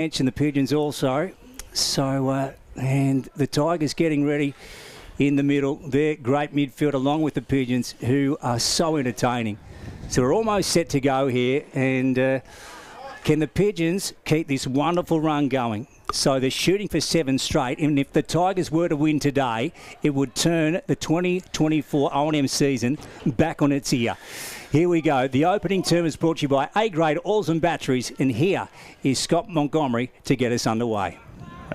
And the Pigeons also. So, and the Tigers getting ready in the middle. They're great midfield along with the Pigeons, who are so entertaining. So we're almost set to go here. And can the Pigeons keep this wonderful run going? So they're shooting for 7 straight. And if the Tigers were to win today, it would turn the 2024 O&M season back on its ear. Here we go. The opening term is brought to you by A-Grade Oils and Batteries. And here is Scott Montgomery to get us underway.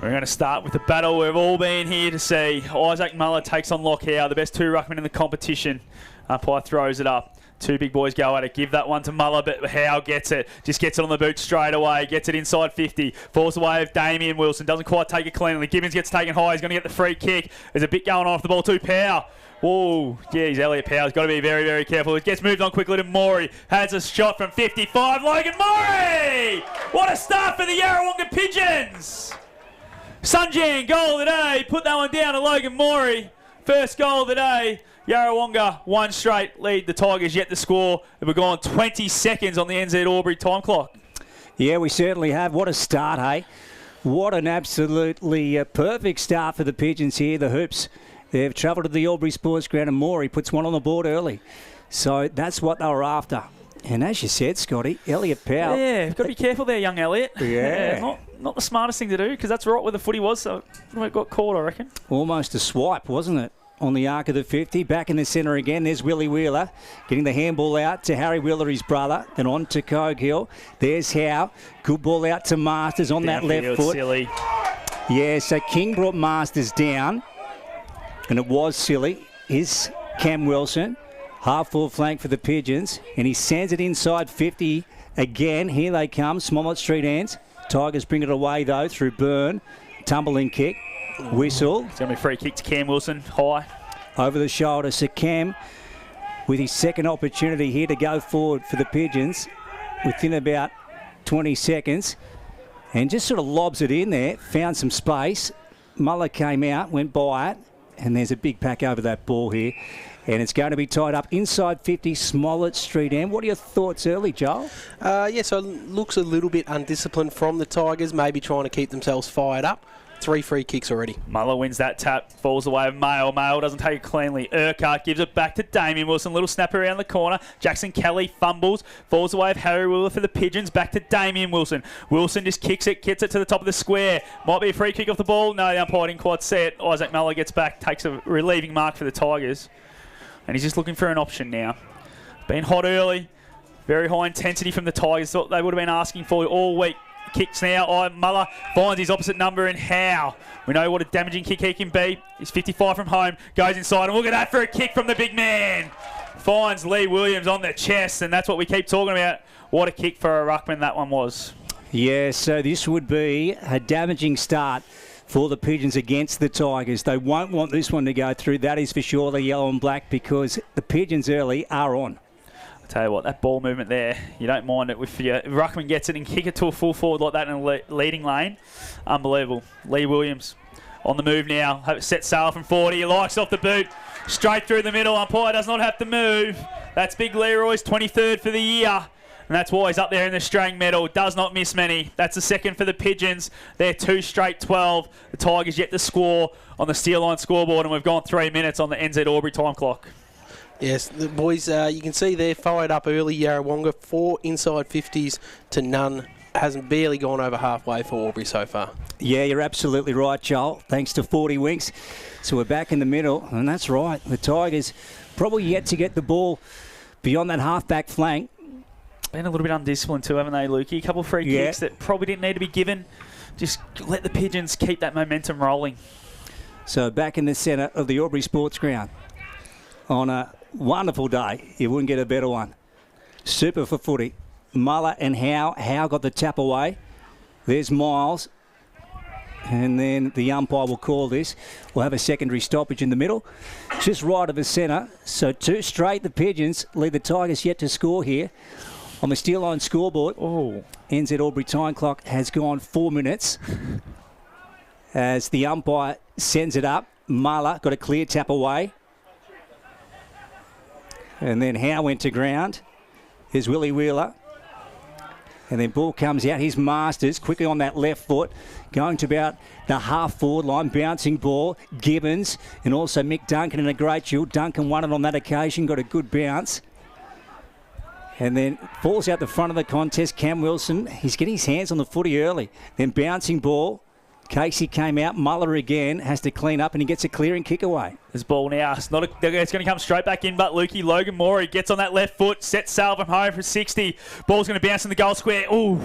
We're going to start with the battle we've all been here to see. Isaac Muller takes on Lock Howe, the best 2 ruckmen in the competition. Umpire throws it up. 2 big boys go at it. Give that one to Muller, but Howe gets it. Just gets it on the boot straight away. Gets it inside 50. Falls away of Damien Wilson. Doesn't quite take it cleanly. Gibbons gets taken high. He's going to get the free kick. There's a bit going on off the ball too. Power. Whoa, geez, Elliot Power's got to be very, very careful. It gets moved on quickly to Morey. Has a shot from 55. Logan Morey! What a start for the Yarrawonga Pigeons! Sunjan, goal of the day. Put that one down to Logan Morey. First goal of the day. Yarrawonga, 1 straight lead. The Tigers yet to score. We've gone 20 seconds on the NZ Albury time clock. Yeah, we certainly have. What a start, hey? What an absolutely perfect start for the Pigeons here. The Hoops, they've travelled to the Albury Sports Ground and Morey puts one on the board early. So that's what they were after. And as you said, Scotty, Elliot Powell. Yeah, you've got to be careful there, young Elliot. Yeah. Not the smartest thing to do, because that's right where the footy was, so it got caught, I reckon. Almost a swipe, wasn't it? On the arc of the 50. Back in the centre again. There's Willie Wheeler getting the handball out to Harry Wheeler, his brother. Then on to Cogill. There's Howe. Good ball out to Masters on that left foot. Silly. Yeah, so King brought Masters down. And it was silly. Is Cam Wilson. Half full flank for the Pigeons. And he sends it inside 50 again. Here they come. Smollett Street hands. Tigers bring it away though through Byrne. Tumbling kick. Whistle. It's going to be a free kick to Cam Wilson. High. Over the shoulder. So Cam with his second opportunity here to go forward for the Pigeons within about 20 seconds. And just sort of lobs it in there. Found some space. Muller came out, went by it. And there's a big pack over that ball here. And it's going to be tied up inside 50, Smollett Street end. What are your thoughts early, Joel? Yeah, so looks a little bit undisciplined from the Tigers, maybe trying to keep themselves fired up. 3 free kicks already. Muller wins that tap, falls away of Mayo. Mayo doesn't take it cleanly. Urquhart gives it back to Damien Wilson. Little snap around the corner. Jackson Kelly fumbles, falls away of Harry Wheeler for the Pigeons. Back to Damien Wilson. Wilson just kicks it, gets it to the top of the square. Might be a free kick off the ball. No, the umpire didn't quite see it. Isaac Muller gets back, takes a relieving mark for the Tigers. And he's just looking for an option now. Been hot early. Very high intensity from the Tigers. Thought they would have been asking for all week. Kicks now. Muller finds his opposite number in Howe. We know what a damaging kick he can be. He's 55 from home. Goes inside. And look at that for a kick from the big man. Finds Lee Williams on the chest. And that's what we keep talking about. What a kick for a ruckman that one was. Yeah, so this would be a damaging start for the Pigeons against the Tigers. They won't want this one to go through. That is for sure, the yellow and black, because the Pigeons early are on. I'll tell you what, that ball movement there, you don't mind it. If ruckman gets it and kick it to a full forward like that in a leading lane, unbelievable. Lee Williams on the move now. Set sail from 40. He likes off the boot. Straight through the middle. Umpire does not have to move. That's Big Leroy's 23rd for the year. And that's why he's up there in the Strang medal. Does not miss many. That's the second for the Pigeons. They're 2 straight 12. The Tigers yet to score on the Steel Line scoreboard, and we've gone 3 minutes on the NZ Albury time clock. Yes, the boys, you can see they're fired up early. Yarrawonga, 4 inside 50s to none. Hasn't barely gone over halfway for Albury so far. Yeah, you're absolutely right, Joel. Thanks to 40 winks. So we're back in the middle, and that's right. The Tigers probably yet to get the ball beyond that half-back flank. Been a little bit undisciplined too, haven't they, Lukey? A couple of free kicks that probably didn't need to be given. Just let the Pigeons keep that momentum rolling. So back in the centre of the Albury Sports Ground on a wonderful day. You wouldn't get a better one. Super for footy. Muller and Howe. Howe got the tap away. There's Miles. And then the umpire will call this. We'll have a secondary stoppage in the middle. Just right of the centre. So 2 straight. The Pigeons lead the Tigers yet to score here. On the Steel Line scoreboard, NZ Albury time clock has gone 4 minutes. As the umpire sends it up. Muller got a clear tap away. And then Howe went to ground. Here's Willie Wheeler. And then ball comes out. Here's Masters quickly on that left foot, going to about the half-forward line, bouncing ball. Gibbons and also Mick Duncan in a great duel. Duncan won it on that occasion, got a good bounce. And then falls out the front of the contest. Cam Wilson, he's getting his hands on the footy early. Then bouncing ball. Casey came out. Muller again has to clean up and he gets a clearing kick away. This ball now, it's going to come straight back in, but Lukey, Logan Morey gets on that left foot, sets sail from home for 60. Ball's going to bounce in the goal square. Ooh,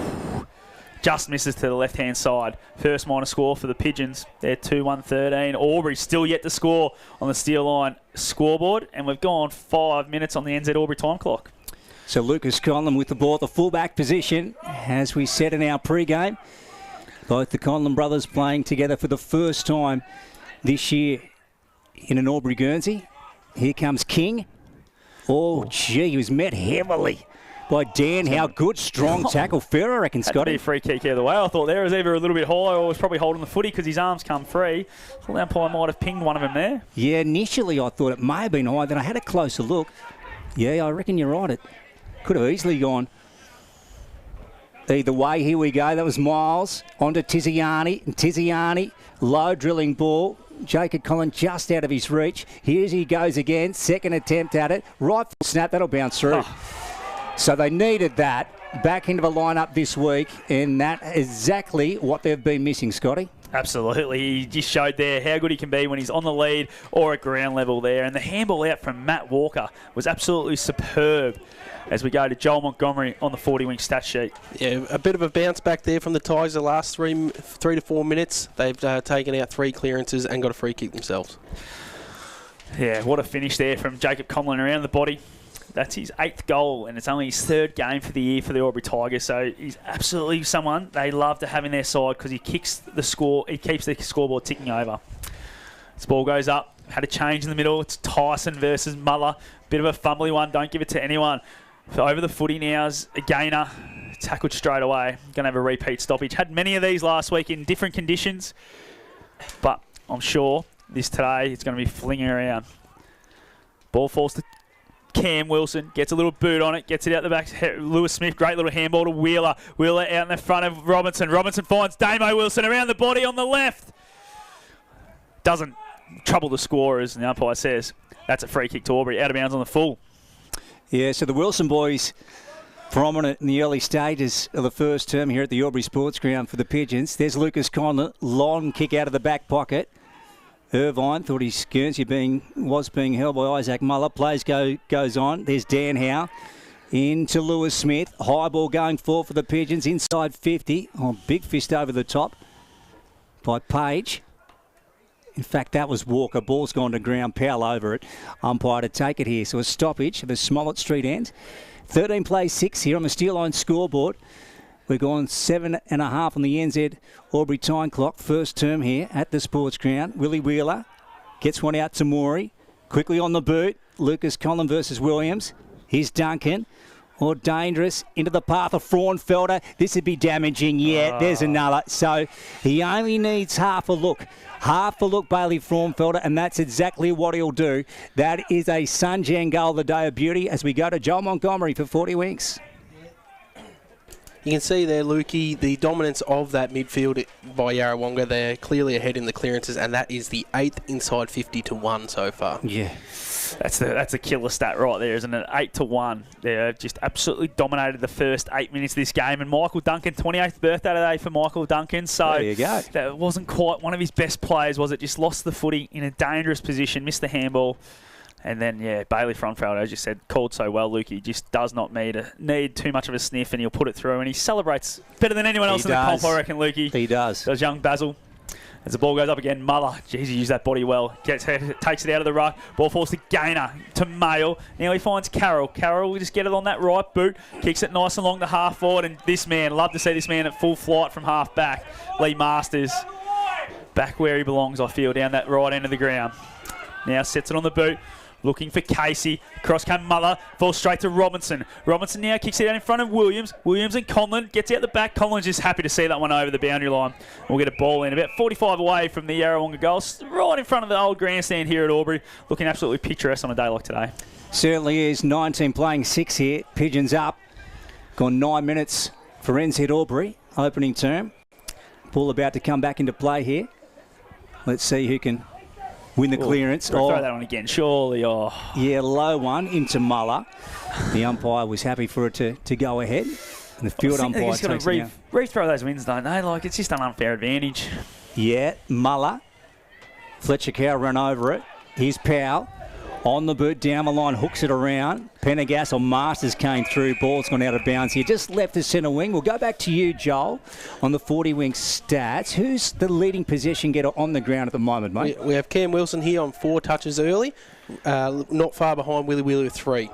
just misses to the left-hand side. First minor score for the Pigeons. They're 2-1-13. Albury still yet to score on the Steel Line scoreboard, and we've gone 5 minutes on the NZ Albury time clock. So Lucas Conlon with the ball at the fullback position, as we said in our pre-game. Both the Conlon brothers playing together for the first time this year in an Albury Guernsey. Here comes King. Oh, gee, he was met heavily by Dan. How good, strong tackle. Fair, I reckon, Scotty. Had to be a free kick either way. I thought there was either a little bit high or was probably holding the footy because his arms come free. So the umpire might have pinged one of them there. Yeah, initially I thought it may have been high. Then I had a closer look. Yeah, I reckon you're right. It could have easily gone either way. Here we go. That was Miles onto Tiziani. And Tiziani, low drilling ball. Jacob Collins just out of his reach. Here he goes again. Second attempt at it. Right full snap. That'll bounce through. So they needed that back into the lineup this week, and that is exactly what they've been missing, Scotty. Absolutely. He just showed there how good he can be when he's on the lead or at ground level there. And the handball out from Matt Walker was absolutely superb as we go to Joel Montgomery on the 40-wing stat sheet. Yeah, a bit of a bounce back there from the Tigers the last 3 to 4 minutes. They've taken out 3 clearances and got a free kick themselves. Yeah, what a finish there from Jacob Conlon around the body. That's his 8th goal, and it's only his 3rd game for the year for the Albury Tigers. So he's absolutely someone they love to have in their side because he kicks the score. He keeps the scoreboard ticking over. This ball goes up. Had a change in the middle. It's Tyson versus Muller. Bit of a fumbly one. Don't give it to anyone. So over the footy now's a gainer. Tackled straight away. Going to have a repeat stoppage. Had many of these last week in different conditions, but I'm sure this today it's going to be flinging around. Ball falls to Cam Wilson, gets a little boot on it, gets it out the back. Lewis Smith, great little handball to Wheeler. Wheeler out in the front of Robinson. Robinson finds Damo Wilson around the body on the left. Doesn't trouble the scorers, and the umpire says that's a free kick to Albury, out of bounds on the full. Yeah, so the Wilson boys prominent in the early stages of the first term here at the Albury Sports Ground for the Pigeons. There's Lucas Conlon, long kick out of the back pocket. Irvine thought his Guernsey was being held by Isaac Muller. Plays goes on. There's Dan Howe into Lewis Smith. High ball going forward for the Pigeons. Inside 50. Oh, big fist over the top by Page. In fact, that was Walker. Ball's gone to ground. Powell over it. Umpire to take it here. So a stoppage at the Smollett Street end. 13 plays 6 here on the Steel Line scoreboard. We're going 7.5 on the NZ Albury time clock. First term here at the Sports Ground. Willie Wheeler gets one out to Morey. Quickly on the boot. Lucas Conlon versus Williams. Here's Duncan. Or dangerous into the path of Fraunfelder. This would be damaging. Yeah, there's another. So he only needs half a look. Half a look, Bailey Fraunfelder, and that's exactly what he'll do. That is a Sunjan goal of the day of beauty as we go to Joel Montgomery for 40 winks. You can see there, Lukey, the dominance of that midfield by Yarrawonga. They're clearly ahead in the clearances, and that is the 8th inside 50 to 1 so far. Yeah. That's a killer stat right there, isn't it? 8 to 1. They've just absolutely dominated the first 8 minutes of this game. And Michael Duncan, 28th birthday today for Michael Duncan. So there you go. That wasn't quite one of his best plays, was it? Just lost the footy in a dangerous position, missed the handball. And then, yeah, Bailey Fraunfelder, as you said, called so well, Luke. He just does not need too much of a sniff, and he'll put it through. And he celebrates better than anyone else in the comp, I reckon, Lukey. He does. Does young Basil. As the ball goes up again, Muller, jeez, he used that body well. Takes it out of the ruck. Ball falls to Gaynor, to Mail. Now he finds Carroll. Carroll will just get it on that right boot. Kicks it nice along the half forward. And this man, love to see this man at full flight from half back. Lee Masters, back where he belongs, I feel, down that right end of the ground. Now sets it on the boot. Looking for Casey. Cross came Muller. Falls straight to Robinson. Robinson now kicks it out in front of Williams. Williams and Conlon. Gets out the back. Conlon's just happy to see that one over the boundary line. We'll get a ball in about 45 away from the Yarrawonga goal. Right in front of the old grandstand here at Albury. Looking absolutely picturesque on a day like today. Certainly is. 19 playing 6 here. Pigeons up. Gone 9 minutes for NZ Albury, opening term. Ball about to come back into play here. Let's see who can win the clearance. Throw that on again, surely. Oh. Yeah, low one into Muller. The umpire was happy for it to go ahead. And the field umpire takes it down. Rethrow those wins, don't they? Like, it's just an unfair advantage. Yeah, Muller. Fletcher Cow ran over it. Here's Powell. On the boot, down the line, hooks it around. Pendergast or Masters came through. Ball's gone out of bounds here. Just left the centre wing. We'll go back to you, Joel, on the 40-wing stats. Who's the leading possession getter on the ground at the moment, mate? We have Cam Wilson here on 4 touches early. Not far behind Willie Wheeler with 3.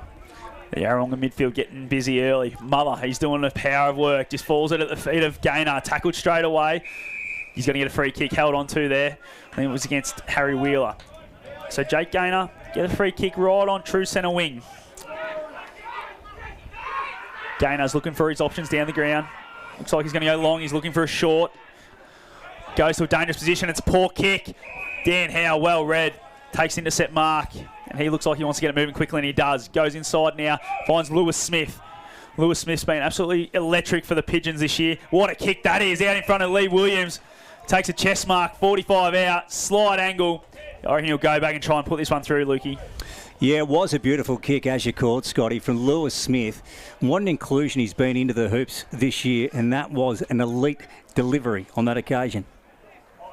The Yarrawonga midfield getting busy early. Muller, he's doing the power of work. Just falls it at the feet of Gaynor. Tackled straight away. He's going to get a free kick held on to there. I think it was against Harry Wheeler. So Jake Gaynor, get a free kick right on true centre wing. Gaynor's looking for his options down the ground. Looks like he's going to go long. He's looking for a short. Goes to a dangerous position. It's a poor kick. Dan Howe, well read. Takes intercept mark. And he looks like he wants to get it moving quickly, and he does. Goes inside now. Finds Lewis Smith. Lewis Smith's been absolutely electric for the Pigeons this year. What a kick that is. Out in front of Lee Williams. Takes a chest mark. 45 out. Slide angle. I reckon he'll go back and try and put this one through, Lukey. Yeah, it was a beautiful kick, as you called, Scotty, from Lewis Smith. What an inclusion he's been into the hoops this year, and that was an elite delivery on that occasion.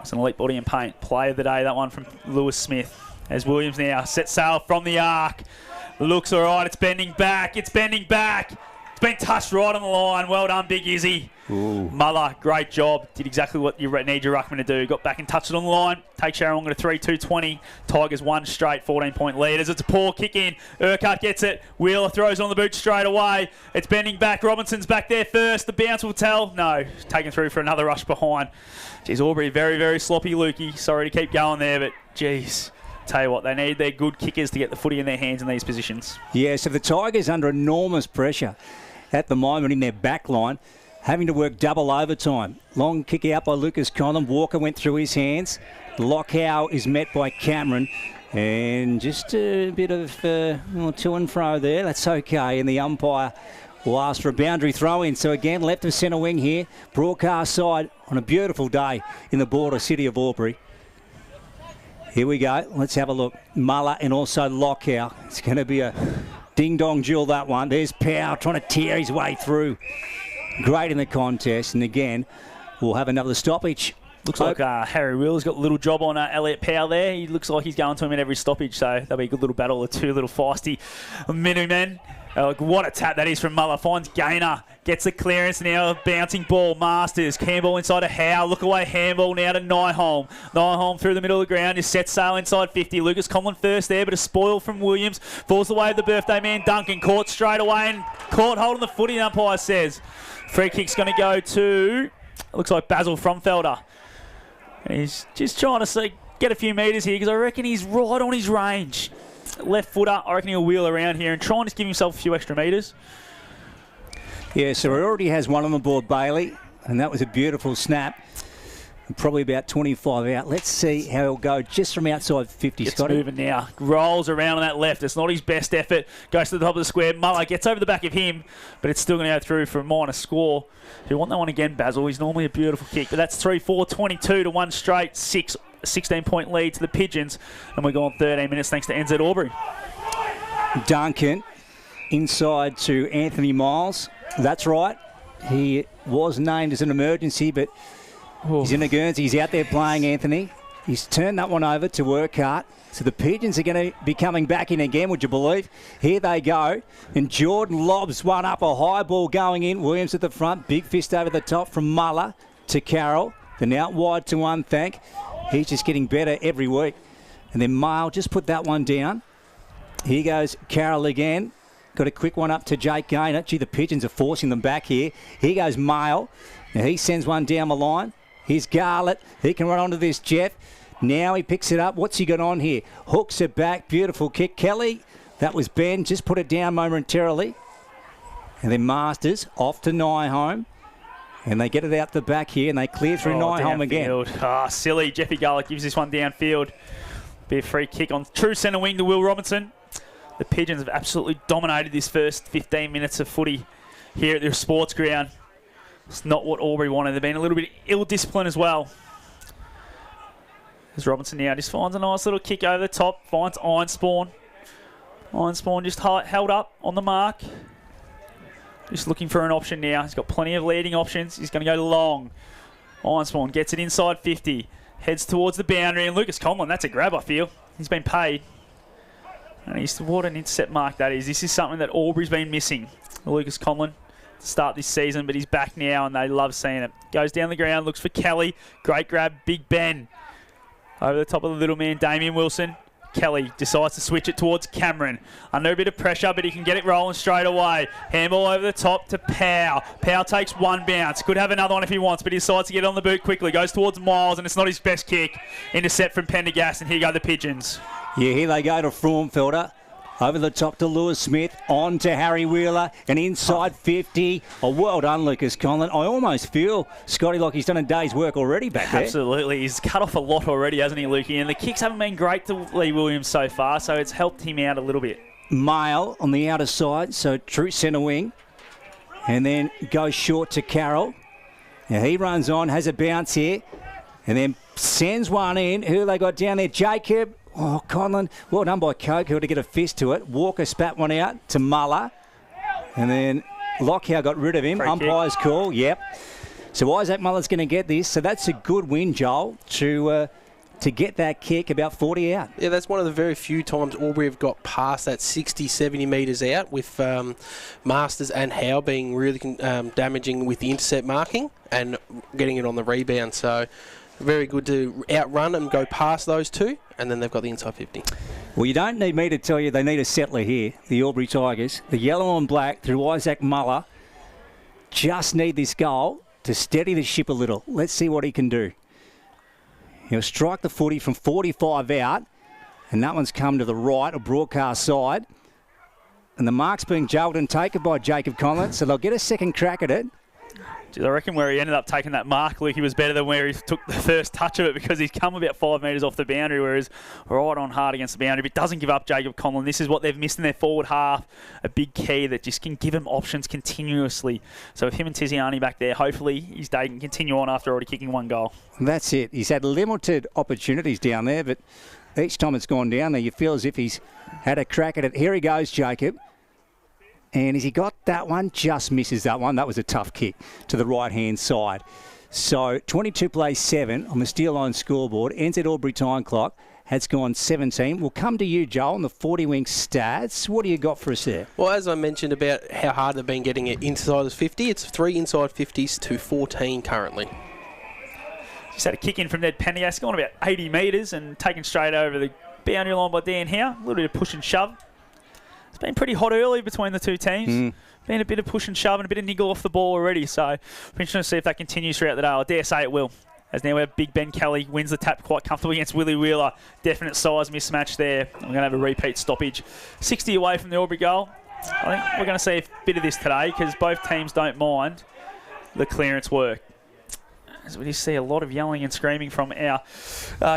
It's an elite body and paint. Play of the day, that one from Lewis Smith. As Williams now sets sail from the arc. Looks all right. It's bending back. It's bending back. It's been touched right on the line. Well done, Big Izzy. Ooh. Muller, great job. Did exactly what you need your ruckman to do. Got back and touched it on the line. Takes Yarrawonga to 3-2-20. Tigers one straight 14-point leaders. It's a poor kick in. Urquhart gets it. Wheeler throws on the boot straight away. It's bending back. Robinson's back there first. The bounce will tell. No. Taken through for another rush behind. Geez, Albury very, very sloppy, Lukey. Sorry to keep going there, but geez. Tell you what, they need their good kickers to get the footy in their hands in these positions. Yeah, so the Tigers under enormous pressure at the moment in their back line, having to work double overtime. Long kick out by Lucas Conlon. Walker went through his hands. Lockow is met by Cameron. And just a bit of to and fro there. That's okay. And the umpire will ask for a boundary throw-in. So again, left of centre wing here. Broadcast side on a beautiful day in the border city of Albury. Here we go. Let's have a look. Muller and also Lockow. It's going to be a ding-dong duel, that one. There's Powell trying to tear his way through. Great in the contest. And again, we'll have another stoppage. Looks like Harry Wheeler's got a little job on Elliot Powell there. He looks like he's going to him in every stoppage. So that'll be a good little battle of two little feisty mini-men. What a tap that is from Muller. Finds Gaynor. Gets the clearance now. Bouncing ball. Masters. Handball inside of Howe. Look away. Handball now to Nyholm. Nyholm through the middle of the ground. Just sets sail inside 50. Lucas Conlon first there, but a spoil from Williams. Falls away with the birthday man Duncan. Caught straight away and caught hold on the footy, the umpire says. Free kick's going to go to, looks like Basil Fromfelder. And he's just trying to get a few metres here because I reckon he's right on his range. Left footer, I reckon he'll wheel around here and try and just give himself a few extra metres. Yeah, so he already has one on the board, Bailey, and that was a beautiful snap. Probably about 25 out. Let's see how he'll go just from outside 50, It's Scotty. moving now. Rolls around on that left. It's not his best effort. Goes to the top of the square. Muller gets over the back of him, but it's still going to go through for a minor score. If you want that one again, Basil, he's normally a beautiful kick, but that's 3-4, 22 to one straight. 16-point lead to the Pigeons, and we're going 13 minutes thanks to NZ Albury. Duncan inside to Anthony Miles. That's right. He was named as an emergency, but he's in the Guernsey. He's out there playing, Anthony. He's turned that one over to Urquhart. So the Pigeons are going to be coming back in again, would you believe? Here they go. And Jordan lobs one up, a high ball going in. Williams at the front. Big fist over the top from Muller to Carroll. Then out wide to Unthank. He's just getting better every week. And then Mile just put that one down. Here goes Carroll again. Got a quick one up to Jake Gaynor. Gee, the Pigeons are forcing them back here. Here goes Mile. Now he sends one down the line. Here's Garlett. He can run onto this Jeff. Now he picks it up. What's he got on here? Hooks it back. Beautiful kick. Kelly. That was Ben. Just put it down momentarily. And then Masters off to Nyholm. And they get it out the back here and they clear through Nyholm again. Silly. Jeffy Garlett gives this one downfield. Be a free kick on true centre wing to Will Robinson. The Pigeons have absolutely dominated this first 15 minutes of footy here at their sports ground. It's not what Albury wanted. They've been a little bit ill-disciplined as well. As Robinson now just finds a nice little kick over the top, finds Iron Spawn. Iron Spawn just held up on the mark. Just looking for an option now. He's got plenty of leading options. He's going to go long. Iron Spawn gets it inside 50. Heads towards the boundary. And Lucas Conlon, that's a grab, I feel. He's been paid. And what an intercept mark that is. This is something that Albury's been missing. Lucas Conlon to start this season, but he's back now and they love seeing it. Goes down the ground, looks for Kelly. Great grab, Big Ben. Over the top of the little man, Damien Wilson. Kelly decides to switch it towards Cameron. Under a bit of pressure, but he can get it rolling straight away. Handball over the top to Powell. Powell takes one bounce. Could have another one if he wants, but he decides to get on the boot quickly. Goes towards Miles, and it's not his best kick. Intercept from Pendergast, and here go the Pigeons. Yeah, here they go to Fraunfelder. Over the top to Lewis Smith, on to Harry Wheeler, and inside 50. Oh, well done, Lucas Conlon. I almost feel, Scotty, like he's done a day's work already back there. Absolutely. He's cut off a lot already, hasn't he, Lukey? And the kicks haven't been great to Lee Williams so far, so it's helped him out a little bit. Mail on the outer side, so true centre wing. And then goes short to Carroll. Now he runs on, has a bounce here, and then sends one in. Who they got down there? Jacob. Oh, Conlon, well done by Coker to get a fist to it. Walker spat one out to Muller. And then Lockyer got rid of him. Umpire's call, yep. So Isaac Muller's going to get this. So that's a good win, Joel, to get that kick about 40 out. Yeah, that's one of the very few times Albury have got past that 60, 70 metres out with Masters and Howe being really damaging with the intercept marking and getting it on the rebound. So very good to outrun and go past those two, and then they've got the inside 50. Well, you don't need me to tell you they need a settler here, the Albury Tigers. The yellow and black through Isaac Muller just need this goal to steady the ship a little. Let's see what he can do. He'll strike the footy from 45 out, and that one's come to the right, a broadcast side. And the mark's being jailed and taken by Jacob Conlon, so they'll get a second crack at it. I reckon where he ended up taking that mark, Luke, he was better than where he took the first touch of it because he's come about 5 metres off the boundary, whereas right on hard against the boundary, but doesn't give up Jacob Conlon. This is what they've missed in their forward half, a big key that just can give him options continuously. So with him and Tiziani back there, hopefully his day can continue on after already kicking one goal. That's it. He's had limited opportunities down there, but each time it's gone down there, you feel as if he's had a crack at it. Here he goes, Jacob. And has he got that one? Just misses that one. That was a tough kick to the right-hand side. So 22 plays 7 on the steel line scoreboard. Ends at Albury time clock. Has gone 17. We'll come to you, Joel, on the 40-wing stats. What do you got for us there? Well, as I mentioned about how hard they've been getting it inside the 50, it's 3 inside 50s to 14 currently. Just had a kick in from Ned Pendergast, gone about 80 metres and taken straight over the boundary line by Dan Howe. A little bit of push and shove. It's been pretty hot early between the two teams. Been a bit of push and shove and a bit of niggle off the ball already. So, we're interested to see if that continues throughout the day. I dare say it will. As now we have Big Ben Kelly wins the tap quite comfortably against Willie Wheeler. Definite size mismatch there. We're going to have a repeat stoppage. 60 away from the Albury goal. I think we're going to see a bit of this today because both teams don't mind the clearance work. As we just see a lot of yelling and screaming from our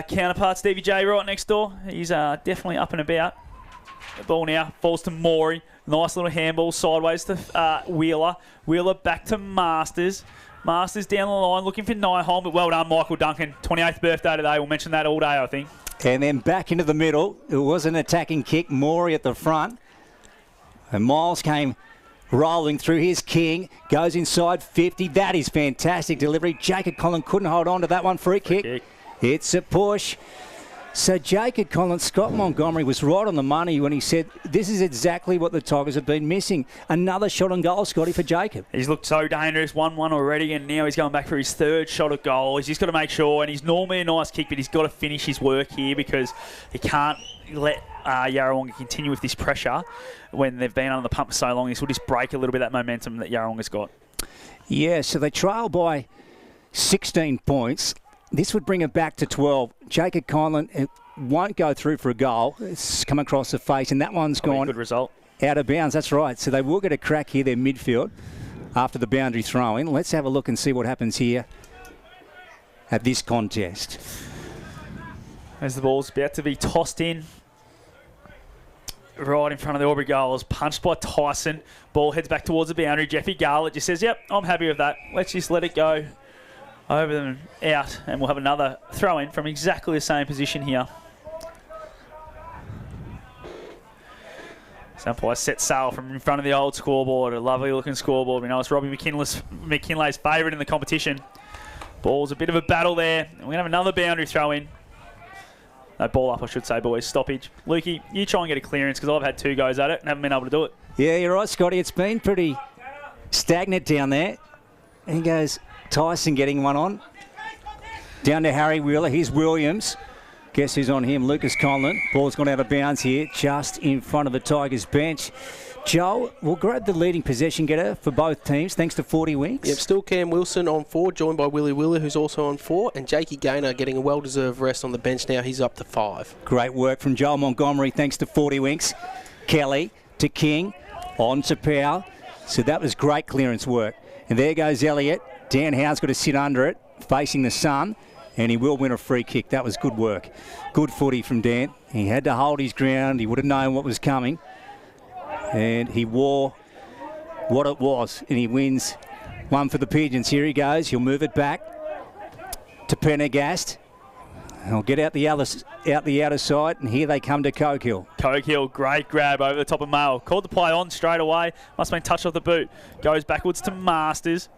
counterparts. Stevie J right next door. He's definitely up and about. The ball now falls to Morey. Nice little handball sideways to Wheeler. Wheeler back to Masters. Masters down the line looking for Nyholm, but well done, Michael Duncan. 28th birthday today. We'll mention that all day, I think. And then back into the middle. It was an attacking kick. Morey at the front. And Miles came rolling through his king. Goes inside 50. That is fantastic delivery. Jacob Conlon couldn't hold on to that one. Free kick. It's a push. So Jacob Conlon, Scott Montgomery was right on the money when he said this is exactly what the Tigers have been missing. Another shot on goal, Scotty, for Jacob. He's looked so dangerous, 1-1 already, and now he's going back for his third shot at goal. He's just got to make sure, and he's normally a nice kick, but he's got to finish his work here because he can't let Yarrawonga continue with this pressure when they've been under the pump for so long. This will just break a little bit of that momentum that Yarrawonga's got. Yeah, so they trail by 16 points. This would bring it back to 12. Jacob Conlon won't go through for a goal. It's come across the face, and that one's gone good result. Out of bounds. That's right. So they will get a crack here, their midfield, after the boundary throw-in. Let's have a look and see what happens here at this contest. As the ball's about to be tossed in. right in front of the Albury goals. Punched by Tyson. Ball heads back towards the boundary. Jeffy Garlett just says, yep, I'm happy with that. Let's just let it go over them out, and we'll have another throw-in from exactly the same position here. So umpire set sail from in front of the old scoreboard. A lovely looking scoreboard. We know it's Robbie McKinlay's favourite in the competition. Ball's a bit of a battle there. And we're going to have another boundary throw-in. No, ball up, I should say, boys. Stoppage. Lukey, you try and get a clearance because I've had 2 goes at it and haven't been able to do it. Yeah, you're right, Scotty. It's been pretty stagnant down there. And he goes, Tyson getting one on. Down to Harry Wheeler. Here's Williams. Guess who's on him? Lucas Conlon. Ball's gone out of bounds here, just in front of the Tigers bench. Joel will grab the leading possession getter for both teams, thanks to 40 Winks. Yep, still Cam Wilson on 4, joined by Willie Wheeler, who's also on 4, and Jakey Gaynor getting a well-deserved rest on the bench now. He's up to 5. Great work from Joel Montgomery, thanks to 40 Winks. Kelly to King, on to Powell. So that was great clearance work. And there goes Elliott. Dan Howe's got to sit under it, facing the sun. And he will win a free kick. That was good work. Good footy from Dan. He had to hold his ground. He would have known what was coming. And he wore what it was. And he wins one for the Pigeons. Here he goes. He'll move it back to Pendergast. He'll get out the outer side. And here they come to Cokehill. Cokehill, great grab over the top of Mail. Called the play on straight away. Must have been touched off the boot. Goes backwards to Masters.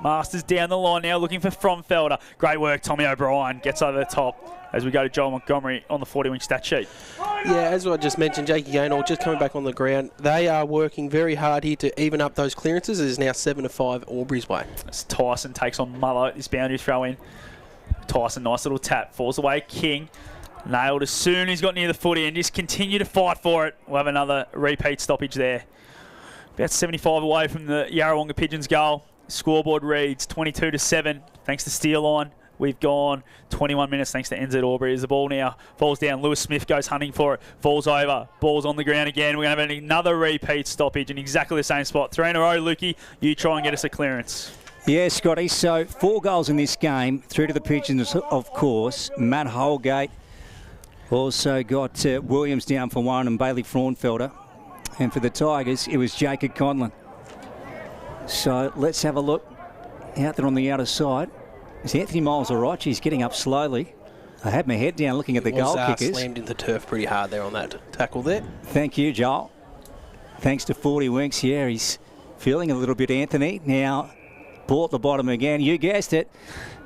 Masters down the line now, looking for Fromfelder. Great work, Tommy O'Brien gets over the top as we go to Joel Montgomery on the 40-wing stat sheet. Yeah, as I just mentioned, Jakey Gaynor just coming back on the ground. They are working very hard here to even up those clearances. It is now 7-5 Albury's way. As Tyson takes on Mullo at this boundary throw in. Tyson, nice little tap, falls away. King nailed as soon as he's got near the footy and just continue to fight for it. We'll have another repeat stoppage there. About 75 away from the Yarrawonga Pigeons goal. Scoreboard reads 22-7 thanks to Steer Line. We've gone 21 minutes thanks to NZ Albury. As the ball now falls down, Lewis Smith goes hunting for it, falls over, ball's on the ground again. We're going to have another repeat stoppage in exactly the same spot. 3 in a row, Lukey. You try and get us a clearance. Yeah, Scotty. So 4 goals in this game. 3 to the Pigeons, of course. Matt Holgate also got Williams down for 1 and Bailey Fromfelder. And for the Tigers, it was Jacob Conlon. So let's have a look out there on the outer side. Is Anthony Miles all right? He's getting up slowly. I had my head down looking at the goal kickers. Slammed into the turf pretty hard there on that tackle there. Thank you, Joel. Thanks to 40 Winks. Yeah, he's feeling a little bit, Anthony. Now, ball at the bottom again. You guessed it.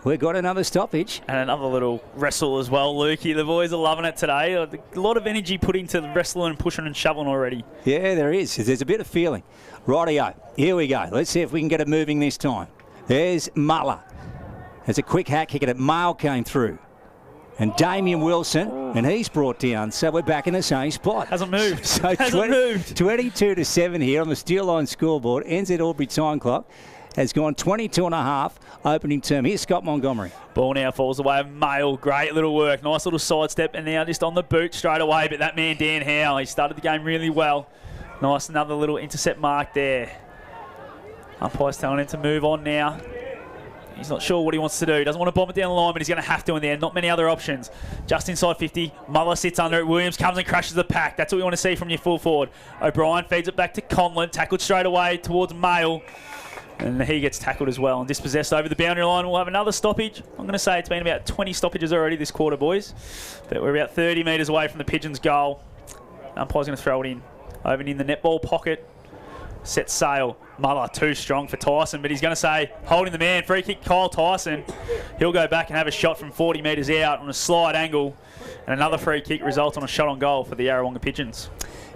We've got another stoppage. And another little wrestle as well, Lukey. The boys are loving it today. A lot of energy put into the wrestling and pushing and shoveling already. Yeah, there is. There's a bit of feeling. Rightio. Here we go. Let's see if we can get it moving this time. There's Muller. There's a quick hack kick at it. Mail came through. And Damien Wilson, and he's brought down. So we're back in the same spot. Hasn't moved. So Hasn't moved. 22-7 here on the Steel Line scoreboard. NZ Albury time clock has gone 22.5 opening term. Here's Scott Montgomery. Ball now falls away. Mail, great little work. Nice little sidestep, and now just on the boot straight away. But that man, Dan Howe, he started the game really well. Nice, another little intercept mark there. Umpire's telling him to move on now. He's not sure what he wants to do. He doesn't want to bomb it down the line, but he's going to have to in there. Not many other options. Just inside 50. Muller sits under it. Williams comes and crashes the pack. That's what we want to see from your full forward. O'Brien feeds it back to Conlon. Tackled straight away towards Mail. And he gets tackled as well and dispossessed over the boundary line. We'll have another stoppage. I'm going to say it's been about 20 stoppages already this quarter, boys. But we're about 30 metres away from the Pigeons' goal. Umpire's going to throw it in. Over in the netball pocket. Set sail. Muller too strong for Tyson, but he's going to say, holding the man. Free kick, Kyle Tyson. He'll go back and have a shot from 40 metres out on a slide angle. And another free kick results on a shot on goal for the Yarrawonga Pigeons.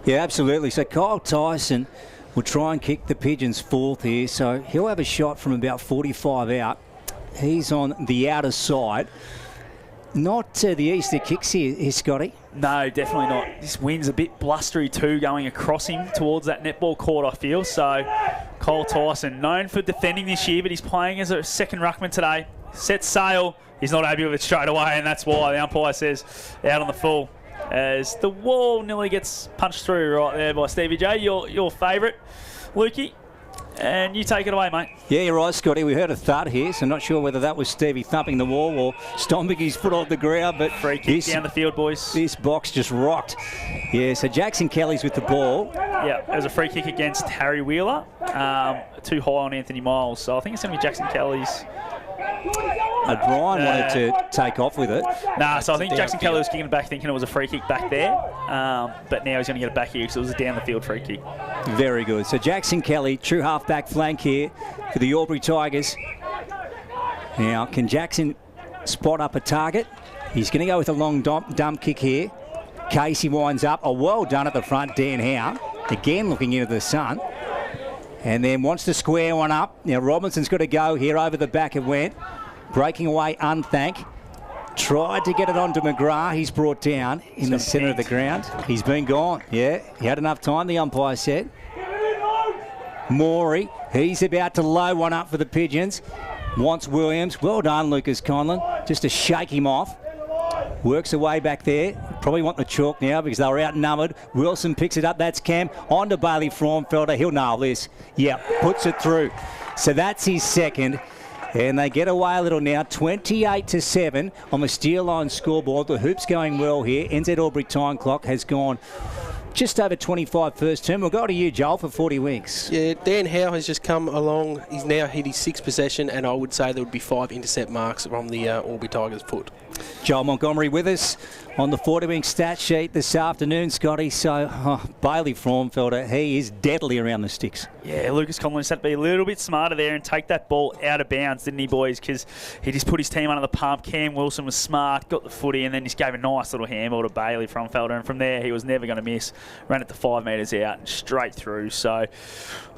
Yeah, absolutely. So Kyle Tyson will try and kick the Pigeons fourth here. So he'll have a shot from about 45 out. He's on the outer side. Not the Easter kicks here, Scotty. No, definitely not. This wind's a bit blustery too, going across him towards that netball court, I feel. So, Kyle Tyson, known for defending this year, but he's playing as a second ruckman today. Sets sail. He's not happy with it straight away, and that's why the umpire says out on the full. As the wall nearly gets punched through right there by Stevie J, your favourite, Lukey. And you take it away, mate. Yeah, you're right, Scotty. We heard a thud here, so not sure whether that was Stevie thumping the wall or stomping his foot off the ground. But Free kick down the field, boys. This box just rocked. Yeah, so Jackson Kelly's with the ball. Yeah, it was a free kick against Harry Wheeler. Too high on Anthony Miles. So I think it's going to be Jackson Kelly's. O'Brien wanted to take off with it. Nah, so I think Jackson Kelly was kicking it back thinking it was a free kick back there. But now he's going to get it back here because it was a down the field free kick. Very good. So Jackson Kelly, true half-back flank here for the Albury Tigers. Now, can Jackson spot up a target? He's going to go with a long dump kick here. Casey winds up. Oh, well done at the front, Dan Howe. Again looking into the sun. And then wants to square one up. Now, Robinson's got to go here. Over the back it went. Breaking away, Unthank. Tried to get it onto McGrath. He's brought down in the centre of the ground. He's been gone. Yeah, he had enough time, the umpire said. Morey, he's about to load one up for the Pigeons. Wants Williams. Well done, Lucas Conlon. Just to shake him off. Works away back there. Probably want the chalk now because they were outnumbered. Wilson picks it up. That's Cam. On to Bailey Frauenfelder. He'll nail this. Yeah, puts it through. So that's his second. And they get away a little now, 28-7 on the Steel Line scoreboard. The hoop's going well here. NZ Albury time clock has gone just over 25 first term. We'll go to you, Joel, for 40 winks. Yeah, Dan Howe has just come along. He's now hit his sixth possession, and I would say there would be 5 intercept marks from the Albury Tigers' foot. Joel Montgomery with us on the 40-wing stat sheet this afternoon, Scotty. So, Bailey Frauenfelder, he is deadly around the sticks. Yeah, Lucas Conlon just had to be a little bit smarter there and take that ball out of bounds, didn't he, boys? Because he just put his team under the pump. Cam Wilson was smart, got the footy, and then just gave a nice little handball to Bailey Frauenfelder. And from there, he was never going to miss. Ran it to 5 metres out and straight through. So,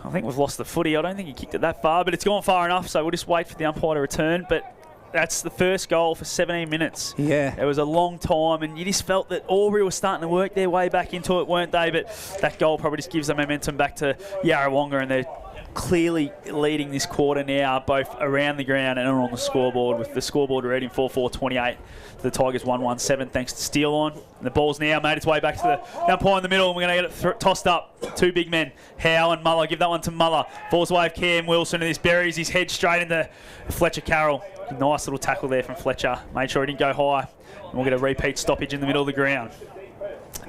I think we've lost the footy. I don't think he kicked it that far, but it's gone far enough. So, we'll just wait for the umpire to return. But that's the first goal for 17 minutes. Yeah. It was a long time, and you just felt that Albury was starting to work their way back into it, weren't they? But that goal probably just gives the momentum back to Yarrawonga, and they're clearly leading this quarter now, both around the ground and on the scoreboard, with the scoreboard reading 4-4-28. The Tigers 1-1-7 thanks to Steel On. And the ball's now made its way back to the umpire in the middle, and we're going to get it tossed up. 2 big men, Howe and Muller. Give that one to Muller. Falls away of Cam Wilson, and this buries his head straight into Fletcher Carroll. Nice little tackle there from Fletcher. Made sure he didn't go high. And we'll get a repeat stoppage in the middle of the ground.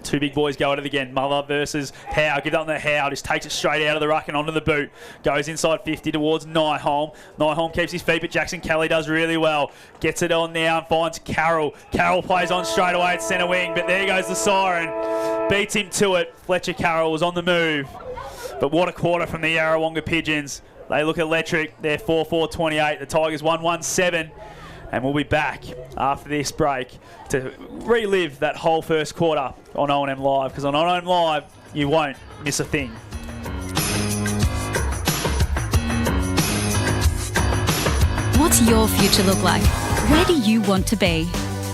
2 big boys go at it again. Muller versus Howe. Give that one to Howe. Just takes it straight out of the ruck and onto the boot. Goes inside 50 towards Nyholm. Nyholm keeps his feet, but Jackson Kelly does really well. Gets it on now and finds Carroll. Carroll plays on straight away at centre wing, but there goes the siren. Beats him to it. Fletcher Carroll was on the move. But what a quarter from the Yarrawonga Pigeons. They look electric. They're 4-4-28. The Tigers 1-1-7. And we'll be back after this break to relive that whole first quarter on O&M Live. Because on O&M Live, you won't miss a thing. What's your future look like? Where do you want to be?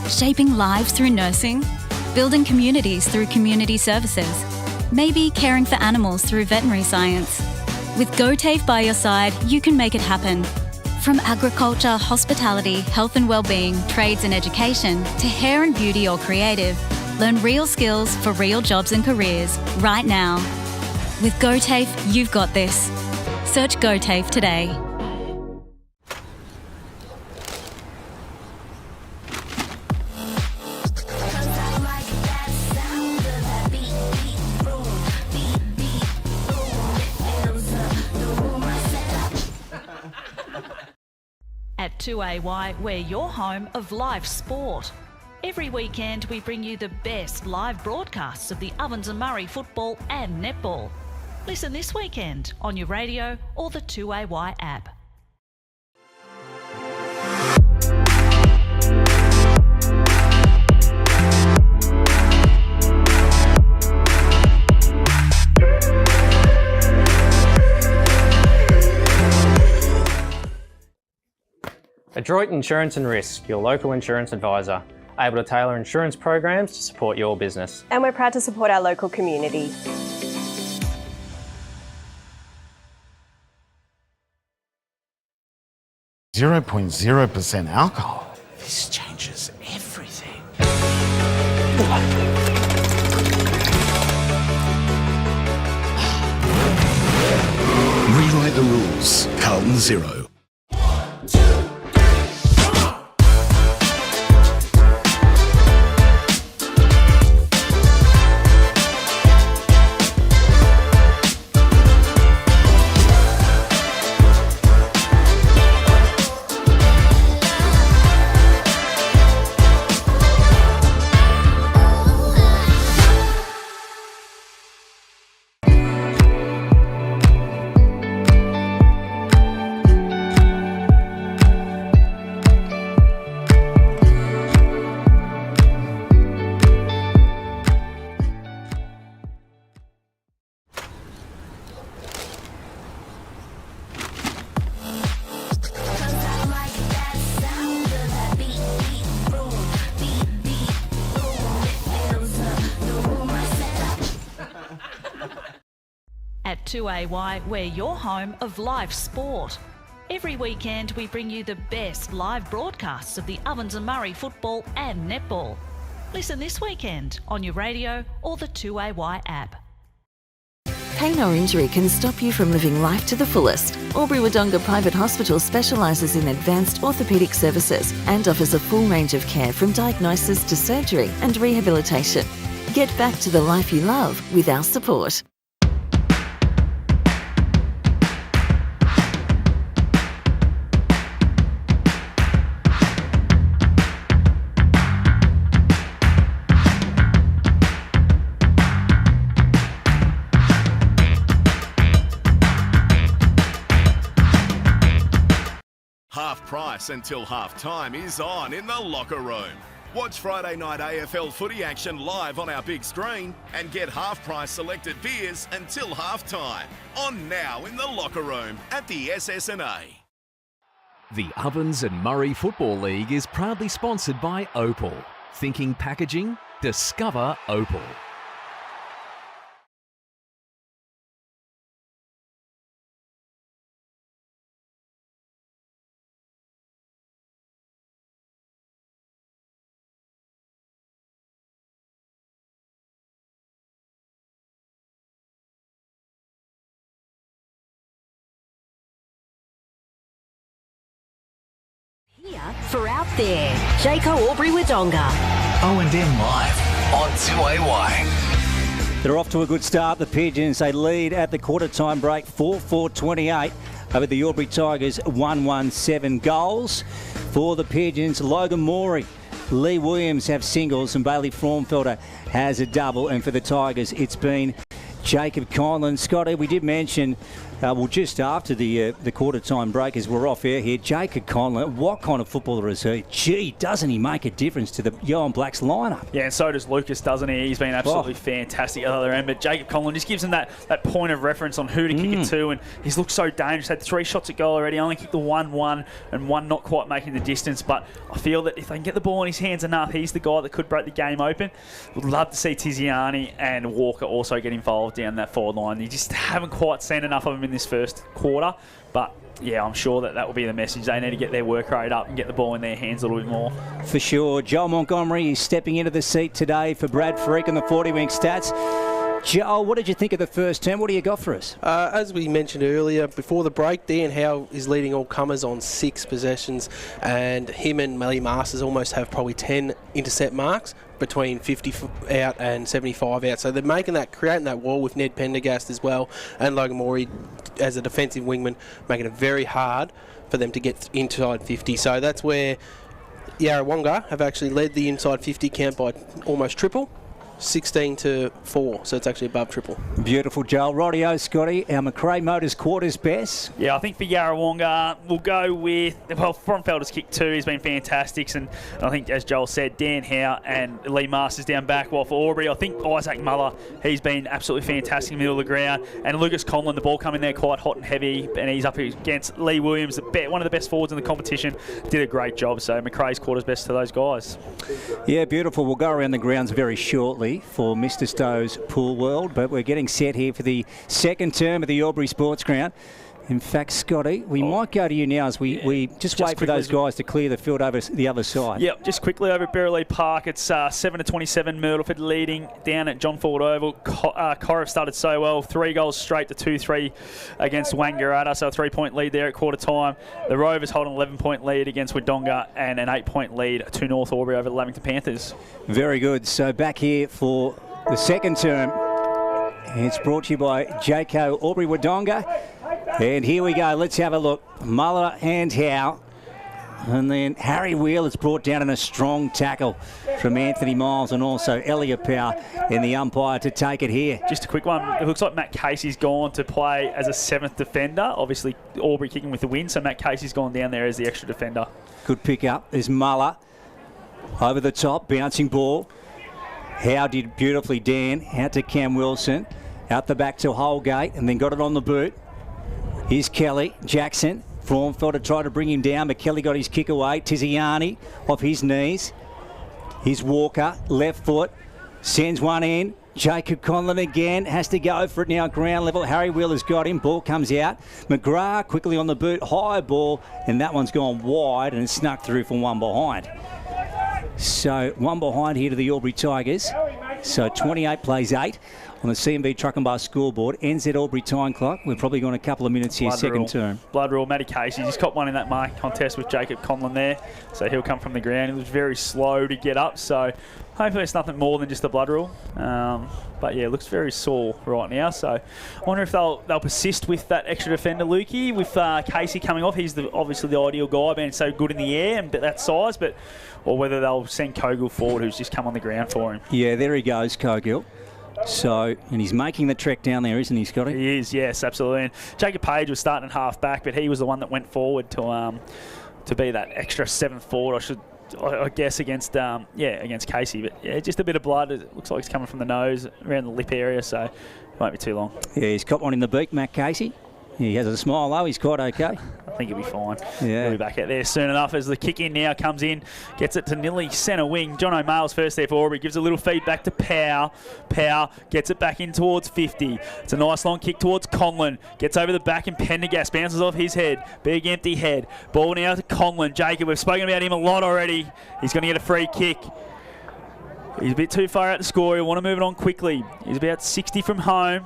Shaping lives through nursing? Building communities through community services? Maybe caring for animals through veterinary science? With GoTAFE by your side, you can make it happen. From agriculture, hospitality, health and wellbeing, trades and education, to hair and beauty or creative, learn real skills for real jobs and careers right now. With GoTAFE, you've got this. Search GoTAFE today. At 2AY, we're your home of live sport. Every weekend we bring you the best live broadcasts of the Ovens and Murray football and netball. Listen this weekend on your radio or the 2AY app. Adroit Insurance and Risk, your local insurance advisor, able to tailor insurance programs to support your business. And we're proud to support our local community. .0% alcohol. This changes everything. Rewrite the rules. 0.0. At 2AY, we're your home of live sport. Every weekend we bring you the best live broadcasts of the Ovens and Murray football and netball. Listen this weekend on your radio or the 2AY app. Pain or injury can stop you from living life to the fullest. Albury Wodonga Private Hospital specialises in advanced orthopaedic services and offers a full range of care from diagnosis to surgery and rehabilitation. Get back to the life you love with our support. Half price until half time is on in the locker room. Watch Friday night AFL footy action live on our big screen and get half price selected beers until half time. On now in the locker room at the SS&A. The Ovens and Murray Football League is proudly sponsored by Opal. Thinking packaging? Discover Opal. For out there, Jayco Albury Wodonga. O&M live on 2AY. They're off to a good start. The Pigeons, they lead at the quarter time break 4-4-28 over the Albury Tigers, 1-1-7 goals. For the Pigeons, Logan Morey, Lee Williams have singles and Bailey Fraunfelder has a double. And for the Tigers, it's been Jacob Conlon. Scotty, we did mention, just after the quarter time break as we're off air here, Jacob Conlon, what kind of footballer is he? Gee, doesn't he make a difference to the Yellow and Blacks lineup? Yeah, and so does Lucas, doesn't he? He's been absolutely fantastic at the other end. But Jacob Conlon just gives him that point of reference on who to kick it to, and he's looked so dangerous. Had 3 shots at goal already, only kicked the 1-1, and one not quite making the distance. But I feel that if they can get the ball in his hands enough, he's the guy that could break the game open. Would love to see Tiziani and Walker also get involved down that forward line. You just haven't quite seen enough of him in this first quarter, but yeah, I'm sure that will be the message. They need to get their work rate up and get the ball in their hands a little bit more. For sure. Joel Montgomery is stepping into the seat today for Brad Freak and the 40-wing stats. Joel, what did you think of the first term? What do you got for us? As we mentioned earlier, before the break, Dan Howe is leading all comers on 6 possessions, and him and Lee Masters almost have probably 10 intercept marks between 50 out and 75 out. So they're creating that wall with Ned Pendergast as well, and Logan Morey as a defensive wingman, making it very hard for them to get inside 50. So that's where Yarrawonga have actually led the inside 50 count by almost triple. 16-4, so it's actually above triple. Beautiful, Joel. Rightio, Scotty, our McRae Motors quarters best. Yeah, I think for Yarrawonga, we'll go with, Fraunfelder's kick 2. He's been fantastic, and I think, as Joel said, Dan Howe and Lee Masters down back. While for Albury, I think Isaac Muller, he's been absolutely fantastic in the middle of the ground, and Lucas Conlon, the ball coming there quite hot and heavy, and he's up against Lee Williams, one of the best forwards in the competition. Did a great job, so McRae's quarters best to those guys. Yeah, beautiful. We'll go around the grounds very shortly for Mr. Stowe's Pool World, but we're getting set here for the second term of the Albury Sports Ground. In fact, Scotty, we might go to you now as we just wait for those guys to clear the field over the other side. Yep, just quickly over at Berrylea Park. It's 7-27, Myrtleford leading down at John Ford Oval. Corriff started so well, 3 goals straight to 2-3 against Wangaratta, so a 3-point lead there at quarter time. The Rovers hold an 11-point lead against Wodonga and an 8-point lead to North Albury over the Lamington Panthers. Very good. So back here for the second term. It's brought to you by Jayco Albury Wodonga. And here we go. Let's have a look. Muller and Howe. And then Harry Wheel is brought down in a strong tackle from Anthony Miles and also Elliot Power and the umpire to take it here. Just a quick one. It looks like Matt Casey's gone to play as a 7th defender. Obviously, Albury kicking with the win, so Matt Casey's gone down there as the extra defender. Good pick up. There's Muller over the top, bouncing ball. Howe did beautifully, Dan. Out to Cam Wilson. Out the back to Holgate and then got it on the boot. Here's Kelly. Jackson. Frauenfelder tried to bring him down, but Kelly got his kick away. Tiziani off his knees. Here's Walker. Left foot. Sends one in. Jacob Conlon again. Has to go for it now. Ground level. Harry Wheeler's got him. Ball comes out. McGrath quickly on the boot. High ball. And that one's gone wide and snuck through from one behind. So one behind here to the Albury Tigers. So 28 plays 8 on the C&B Truck and Bus scoreboard. NZ Albury time clock. We're probably going a couple of minutes here, second term. Blood rule. Matty Casey just caught one in that mark contest with Jacob Conlon there. So he'll come from the ground. He was very slow to get up. So hopefully it's nothing more than just a blood rule. But yeah, it looks very sore right now. So I wonder if they'll persist with that extra defender, Lukey, with Casey coming off. He's obviously the ideal guy, being so good in the air and that size, or whether they'll send Cogill forward, who's just come on the ground for him. Yeah, there he goes, Cogill. So, and he's making the trek down there, isn't he, Scotty? He is, yes, absolutely. And Jacob Page was starting at half back, but he was the one that went forward to be that extra 7th forward, I guess, against Casey. But yeah, just a bit of blood. It looks like it's coming from the nose, around the lip area, so it won't be too long. Yeah, he's got one in the beak, Matt Casey. He has a smile though, he's quite okay. I think he'll be fine. Yeah. He'll be back out there soon enough as the kick in now comes in, gets it to nearly centre wing. John O'Malley's first there for Albury, gives a little feed back to Power. Power gets it back in towards 50. It's a nice long kick towards Conlon. Gets over the back and Pendergast bounces off his head. Big empty head. Ball now to Conlon. Jacob, we've spoken about him a lot already. He's going to get a free kick. He's a bit too far out to score. He'll want to move it on quickly. He's about 60 from home.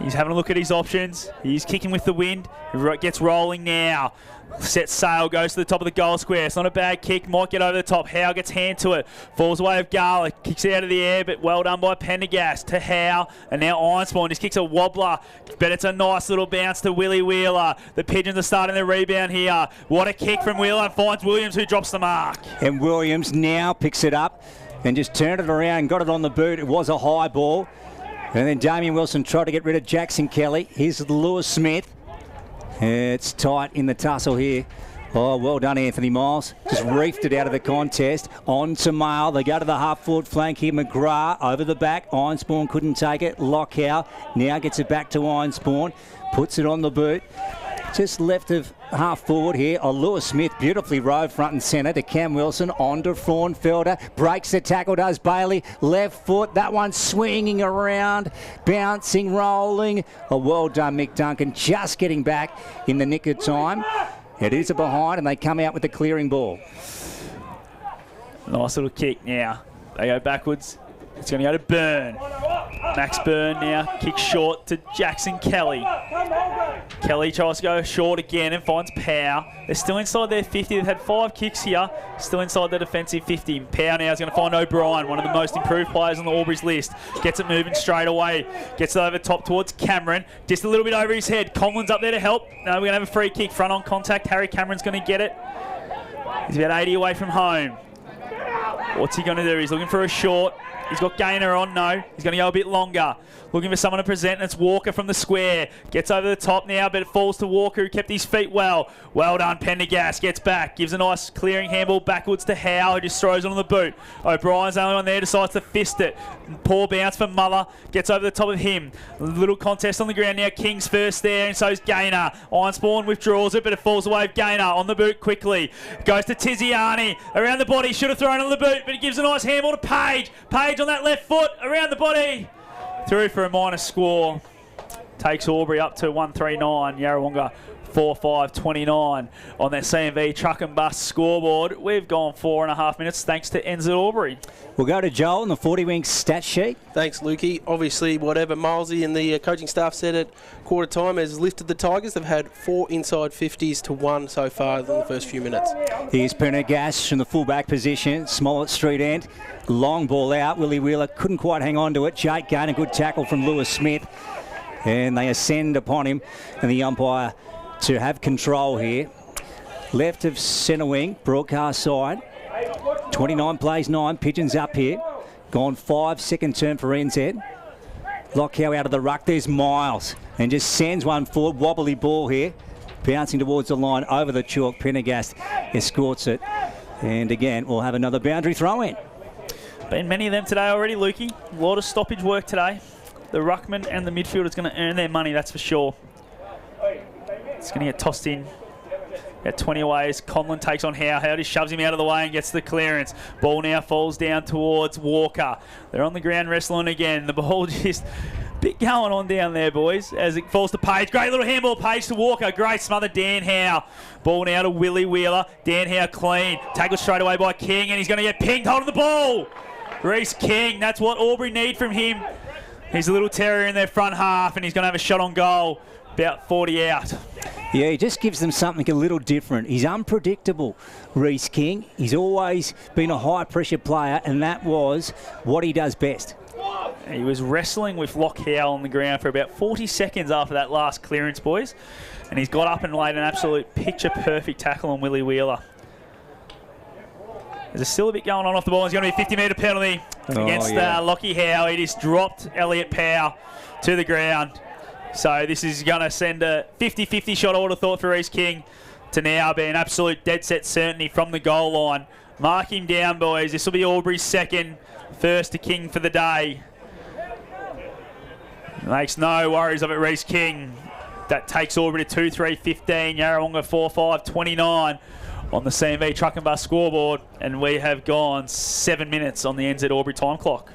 He's having a look at his options. He's kicking with the wind. He gets rolling now. Sets sail, goes to the top of the goal square. It's not a bad kick. Might get over the top. Howe gets hand to it. Falls away of Garlic. Kicks it out of the air, but well done by Pendergast to Howe. And now Ironspawn just kicks a wobbler. But it's a nice little bounce to Willie Wheeler. The Pigeons are starting the rebound here. What a kick from Wheeler, and finds Williams, who drops the mark. And Williams now picks it up and just turned it around, got it on the boot. It was a high ball. And then Damien Wilson tried to get rid of Jackson Kelly. Here's Lewis Smith. It's tight in the tussle here. Oh, well done, Anthony Miles. Just reefed it out of the contest. On to Mail. They go to the half-forward flank here. McGrath over the back. Ironspawn couldn't take it. Lockhow now gets it back to Ironspawn. Puts it on the boot. Just left of half forward here. Oh, Lewis Smith beautifully rode front and centre to Cam Wilson. On to Frauenfelder. Breaks the tackle, does Bailey. Left foot. That one swinging around. Bouncing, rolling. Oh, well done, Mick Duncan. Just getting back in the nick of time. It is a behind and they come out with the clearing ball. Nice little kick now. They go backwards. It's going to go to Byrne. Max Byrne now kicks short to Jackson Kelly. Kelly tries to go short again and finds Power. They're still inside their 50. They've had 5 kicks here. Still inside their defensive 50. Power now is going to find O'Brien, one of the most improved players on the Albury's list. Gets it moving straight away. Gets it over top towards Cameron. Just a little bit over his head. Conlon's up there to help. No, we're going to have a free kick. Front on contact. Harry Cameron's going to get it. He's about 80 away from home. What's he going to do? He's looking for a short. He's got Gaynor on, no. He's going to go a bit longer. Looking for someone to present, and it's Walker from the square. Gets over the top now, but it falls to Walker, who kept his feet well. Well done, Pendergast. Gets back. Gives a nice clearing handball backwards to Howe, who just throws it on the boot. O'Brien's the only one there, decides to fist it. Poor bounce for Muller. Gets over the top of him. A little contest on the ground now. King's first there, and so's Gaynor. Ironspawn withdraws it, but it falls away of Gaynor. On the boot quickly. Goes to Tiziani. Around the body. Should have thrown on the boot, but he gives a nice handball to Page. Page on that left foot. Around the body. Through for a minor score. takes Albury up to 139. Yarrawonga 4-5-29 on that CMV truck and bus scoreboard. We've gone 4.5 minutes thanks to NZ Albury. We'll go to Joel on the 40 wing stat sheet. Thanks, Lukey. Obviously, whatever Milesy and the coaching staff said at quarter time has lifted the Tigers. They've had 4 inside 50s to 1 so far in the first few minutes. Here's Pendergast from the full-back position. Smollett street end. Long ball out. Willie Wheeler couldn't quite hang on to it. Jake Gain, a good tackle from Lewis Smith. And they ascend upon him. And the umpire to have control here. Left of centre wing, broadcast side. 29 plays 9, Pigeons up here. Gone 5, second term for NZ. Lockhow out of the ruck, there's Miles. And just sends one forward, wobbly ball here. Bouncing towards the line, over the chalk. Pendergast escorts it. And again, we'll have another boundary throw in. Been many of them today already, Lukey. A lot of stoppage work today. The ruckman and the midfielder's going to earn their money, that's for sure. It's going to get tossed in. At 20 away as Conlon takes on Howe. Howe just shoves him out of the way and gets the clearance. Ball now falls down towards Walker. They're on the ground wrestling again. The ball just bit going on down there, boys, as it falls to Page. Great little handball, Page to Walker. Great smother, Dan Howe. Ball now to Willie Wheeler. Dan Howe clean. Tackled straight away by King, and he's going to get pinged holding the ball. Reece King, that's what Albury need from him. He's a little terrier in their front half, and he's going to have a shot on goal. About 40 out. Yeah, he just gives them something a little different. He's unpredictable, Reece King. He's always been a high-pressure player, and that was what he does best. He was wrestling with Lockhow on the ground for about 40 seconds after that last clearance, boys. And he's got up and laid an absolute picture-perfect tackle on Willie Wheeler. There's still a bit going on off the ball. It's going to be a 50-metre penalty against Lockie Howe. He just dropped Elliot Powell to the ground. So this is going to send a 50-50 shot, I would have thought, for Reece King to now be an absolute dead-set certainty from the goal line. Mark him down, boys. This will be Albury's second, first to King for the day. Makes no worries of it, Reece King. That takes Albury to 2-3-15. Yarrawonga 4-5-29 on the CMV truck and bus scoreboard. And we have gone 7 minutes on the NZ Albury time clock.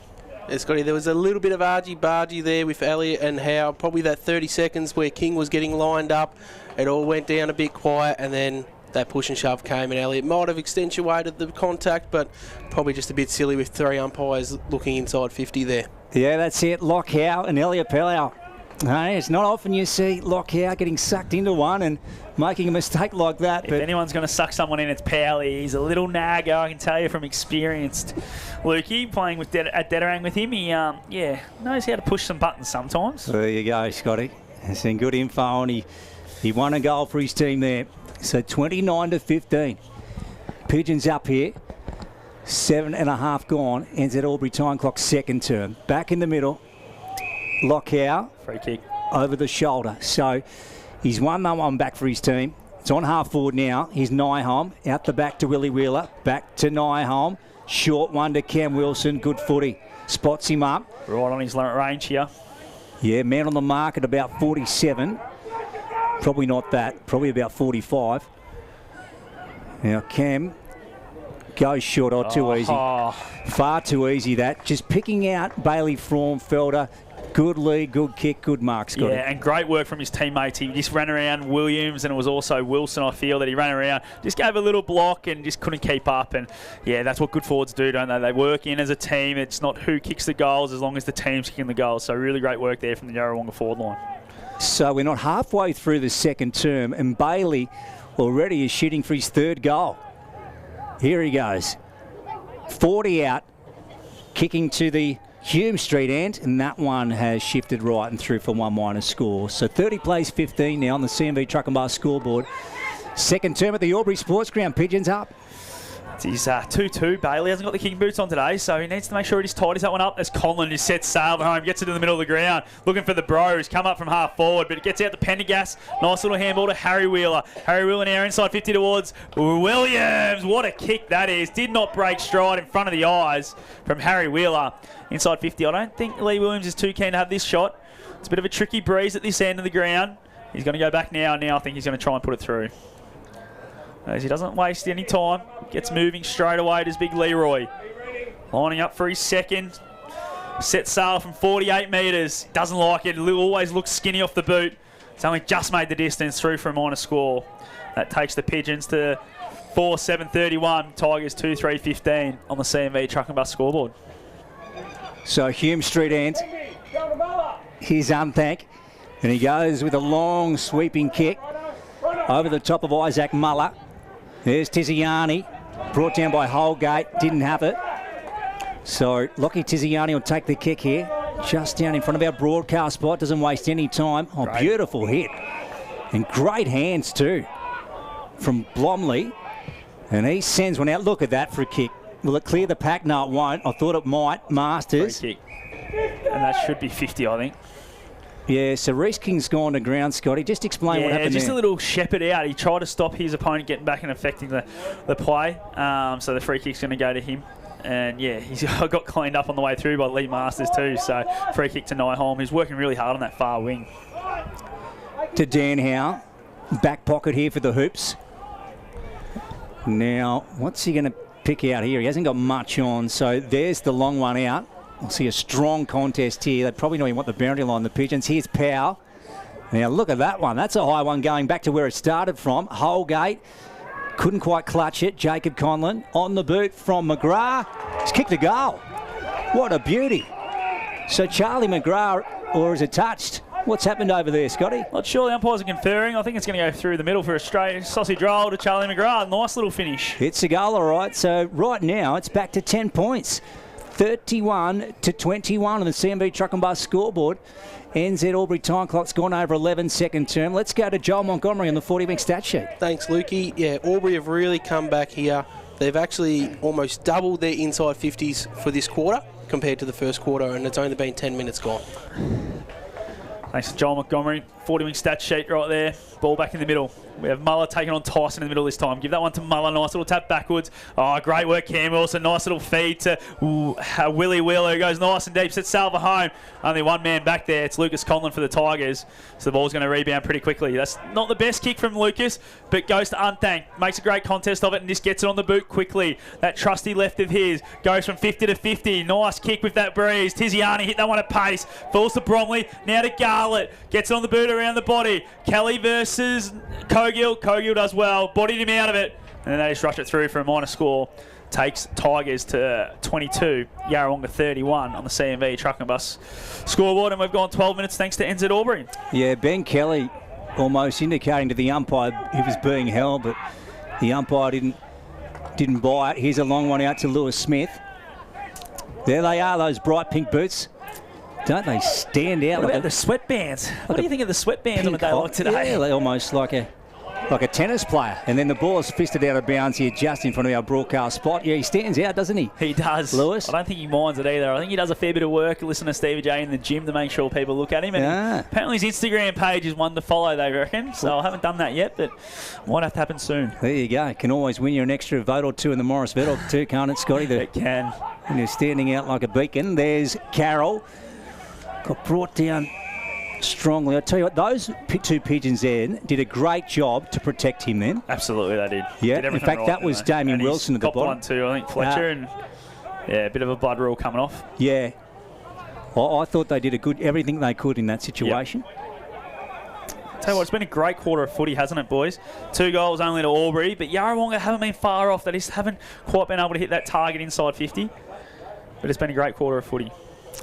Yeah, Scotty, there was a little bit of argy-bargy there with Elliot and Howe. Probably that 30 seconds where King was getting lined up. It all went down a bit quiet, and then that push and shove came, and Elliot might have accentuated the contact, but probably just a bit silly with 3 umpires looking inside 50 there. Yeah, that's it. Lockhow and Elliot Powell. Hey, it's not often you see Lockhow getting sucked into one and making a mistake like that. If anyone's going to suck someone in, it's Powell. He's a little nagger, I can tell you from experienced Lukey, playing with at Dedarang with him. He knows how to push some buttons sometimes. There you go, Scotty. That's some good info, and he won a goal for his team there. So 29-15. Pigeons up here. 7.5 gone. NZ Albury time clock second term. Back in the middle. Lockhow. Free kick. Over the shoulder. So he's won that one back for his team. It's on half forward now. Here's Nyholm. Out the back to Willie Wheeler. Back to Nyholm. Short one to Cam Wilson. Good footy. Spots him up. Right on his limit range here. Yeah, man on the mark at about 47. Probably not that. Probably about 45. Now Cam goes short. Too easy. Far too easy that. Just picking out Bailey Fromfelder. Good lead, good kick, good mark, Scotty. Yeah, and great work from his teammates. He just ran around Williams, and it was also Wilson, I feel, that he ran around. Just gave a little block and just couldn't keep up. And, yeah, that's what good forwards do, don't they? They work in as a team. It's not who kicks the goals as long as the team's kicking the goals. So really great work there from the Yarrawonga forward line. So we're not halfway through the second term, and Bailey already is shooting for his third goal. Here he goes. 40 out, kicking to the Hume Street end, and that one has shifted right and through for 1 score. So 30 plays 15 now on the CMV Truck and Bus scoreboard. Second term at the Albury Sports Ground. Pigeons up. He's 2-2. Bailey hasn't got the kicking boots on today, so he needs to make sure he just tidies that one up as Conlon just sets sail home, gets it in the middle of the ground, looking for the Bros. Come up from half forward, but it gets out to Pendergast. Nice little handball to Harry Wheeler. Harry Wheeler now inside 50 towards Williams. What a kick that is. Did not break stride in front of the eyes from Harry Wheeler. Inside 50. I don't think Lee Williams is too keen to have this shot. It's a bit of a tricky breeze at this end of the ground. He's going to go back now. Now I think he's going to try and put it through. As he doesn't waste any time. Gets moving straight away. Does big Leroy. Lining up for his second. Set sail from 48 metres. Doesn't like it. Always looks skinny off the boot. It's only just made the distance through for a minor score. That takes the Pigeons to 4-7-31. Tigers 2-3-15 on the CMV Truck and Bus scoreboard. So Hume Street ends. Here's Unthank. And he goes with a long sweeping kick over the top of Isaac Muller. There's Tiziani. Brought down by Holgate. Didn't have it. So Lockie Tiziani will take the kick here. Just down in front of our broadcast spot. Doesn't waste any time. Oh, great. Beautiful hit. And great hands too from Blomley. And he sends one out. Look at that for a kick. Will it clear the pack? No, it won't. I thought it might. Masters. Free kick. And that should be 50, I think. Yeah, so Reece King's gone to ground, Scotty. Just explain what happened just there. A little shepherd out. He tried to stop his opponent getting back and affecting the play. So the free kick's going to go to him. And, yeah, he's got cleaned up on the way through by Lee Masters too. So free kick to Nyholm. He's working really hard on that far wing. To Dan Howe. Back pocket here for the Hoops. Now, what's he going to pick out here? He hasn't got much on. So there's the long one out. We'll see a strong contest here. They probably don't even want the boundary line, the Pigeons. Here's Powell. Now look at that one. That's a high one going back to where it started from. Holgate couldn't quite clutch it. Jacob Conlon on the boot from McGrath. He's kicked a goal. What a beauty. So Charlie McGrath, or is it touched? What's happened over there, Scotty? Not sure. The umpires are conferring. I think it's going to go through the middle for a straight sausage roll to Charlie McGrath. Nice little finish. It's a goal, all right. So right now it's back to 10 points. 31-21 on the CMB Truck and Bus scoreboard. NZ Albury time clock's gone over 11 second term. Let's go to Joel Montgomery on the 40-week stat sheet. Thanks, Lukey. Yeah, Albury have really come back here. They've actually almost doubled their inside 50s for this quarter compared to the first quarter, and it's only been 10 minutes gone. Thanks to Joel Montgomery. 40-wing stat sheet right there. Ball back in the middle. We have Muller taking on Tyson in the middle this time. Give that one to Muller. Nice little tap backwards. Oh, great work, Cam Wilson. Nice little feed to Willie Wheeler, who goes nice and deep. Sets Salva home. Only one man back there. It's Lucas Conlon for the Tigers. So the ball's going to rebound pretty quickly. That's not the best kick from Lucas, but goes to Unthank. Makes a great contest of it, and this gets it on the boot quickly. That trusty left of his goes from 50 to 50. Nice kick with that breeze. Tiziani hit that one at pace. Falls to Bromley. Now to Garlett. Gets it on the boot around the body. Kelly versus Cogill. Cogill does well. Bodied him out of it. And then they just rush it through for a minor score. Takes Tigers to 22. Yarrawonga 31 on the CMV Truck and Bus scoreboard. And we've gone 12 minutes thanks to NZ Albury. Yeah, Ben Kelly almost indicating to the umpire he was being held, but the umpire didn't buy it. Here's a long one out to Lewis Smith. There they are, those bright pink boots. Don't they stand out? What about the sweatbands? What do you think of the sweatbands on a day like today? Yeah, they're almost like a tennis player. And then the ball is fisted out of bounds here just in front of our broadcast spot. Yeah, he stands out, doesn't he? He does. Lewis? I don't think he minds it either. I think he does a fair bit of work, listen to Stevie J in the gym to make sure people look at him. And apparently his Instagram page is one to follow, they reckon. So I haven't done that yet, but might have to happen soon. There you go. Can always win you an extra vote or two in the Morris Vettel too, can't it, Scotty? It can. And you're standing out like a beacon. There's Carroll. Got brought down strongly. I tell you what, those two Pigeons there did a great job to protect him then. Absolutely, they did. Yeah, in fact, right, that was Damien Wilson at the bottom. One too, I think Fletcher, and yeah, a bit of a blood rule coming off. Yeah, well, I thought they did everything they could in that situation. Yep. Tell you what, it's been a great quarter of footy, hasn't it, boys? 2 goals only to Albury, but Yarrawonga haven't been far off. They just haven't quite been able to hit that target inside 50. But it's been a great quarter of footy.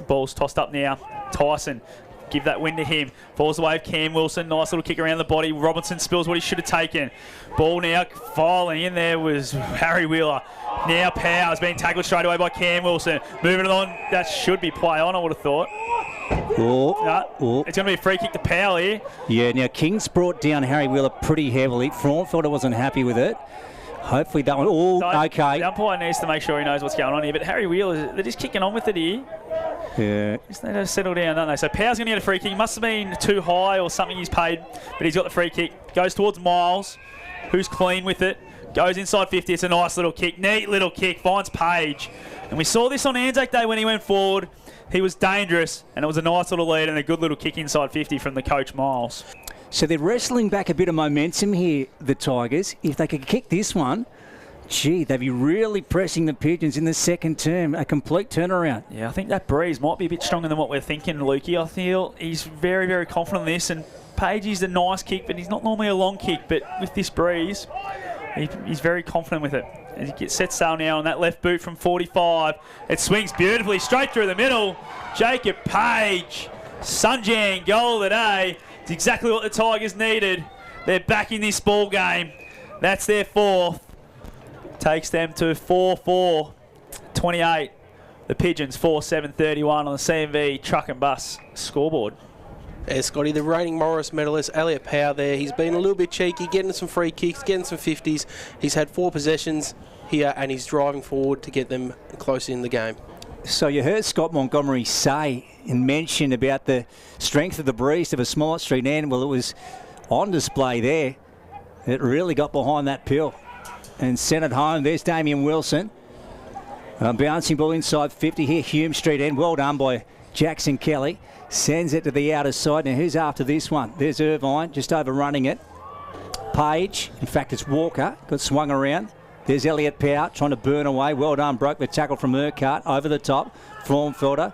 Ball's tossed up now. Tyson, give that win to him. Falls away of Cam Wilson. Nice little kick around the body. Robinson spills what he should have taken. Ball now filing in there was Harry Wheeler. Now Powers being tackled straight away by Cam Wilson. Moving it on. That should be play on, I would have thought. It's going to be a free kick to Powell here. Yeah, now King's brought down Harry Wheeler pretty heavily. Frauenfelder wasn't happy with it. Hopefully that one. Okay. The umpire needs to make sure he knows what's going on here. But Harry Wheeler, they're just kicking on with it here. Yeah. Just need to settle down, don't they? So Powell's going to get a free kick. He must have been too high or something he's paid. But he's got the free kick. Goes towards Miles, who's clean with it. Goes inside 50. It's a nice little kick. Neat little kick. Finds Page. And we saw this on Anzac Day when he went forward. He was dangerous. And it was a nice little lead and a good little kick inside 50 from the coach, Miles. So they're wrestling back a bit of momentum here, the Tigers. If they could kick this one, Gee, they'd be really pressing the Pigeons in the second term. A complete turnaround. Yeah, I think that breeze might be a bit stronger than what we're thinking, Lukey. I feel he's very, very confident in this. And Pagey's a nice kick, but he's not normally a long kick. But with this breeze, he's very confident with it. As he gets set sail now on that left boot from 45. It swings beautifully straight through the middle. Jacob Page, Sunjang goal of the day. It's exactly what the Tigers needed. They're back in this ball game. That's their fourth. Takes them to 4-4-28. The Pigeons 4-7-31 on the CMV truck and bus scoreboard. Yeah, Scotty, the reigning Morris medalist, Elliot Power there. He's been a little bit cheeky, getting some free kicks, getting some 50s. He's had 4 possessions here and he's driving forward to get them close in the game. So you heard Scott Montgomery say and mention about the strength of the breeze of a Smollett Street end. Well, it was on display there. It really got behind that pill and sent it home. There's Damien Wilson. Bouncing ball inside 50 here, Hume Street end. Well done by Jackson Kelly. Sends it to the outer side. Now, who's after this one? There's Irvine, just overrunning it. Page, in fact, it's Walker, got swung around. There's Elliot Power trying to burn away. Well done, broke the tackle from Urquhart over the top. Frauenfelder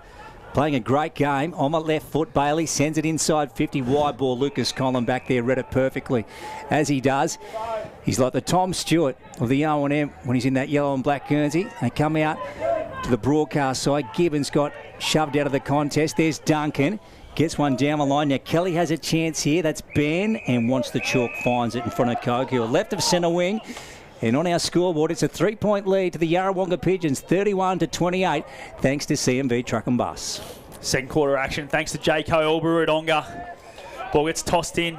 playing a great game. On the left foot, Bailey sends it inside 50. Wide ball, Lucas Collin back there, read it perfectly. As he does, he's like the Tom Stewart of the O&M when he's in that yellow and black Guernsey. They come out to the broadcast side. Gibbons got shoved out of the contest. There's Duncan. Gets one down the line. Now Kelly has a chance here. That's Ben and wants the chalk, finds it in front of Cogill. Left of centre wing. And on our scoreboard, it's a 3-point lead to the Yarrawonga Pigeons, 31-28, thanks to CMV Truck and Bus. Second quarter action, thanks to J.K. Albury Wodonga. Ball gets tossed in.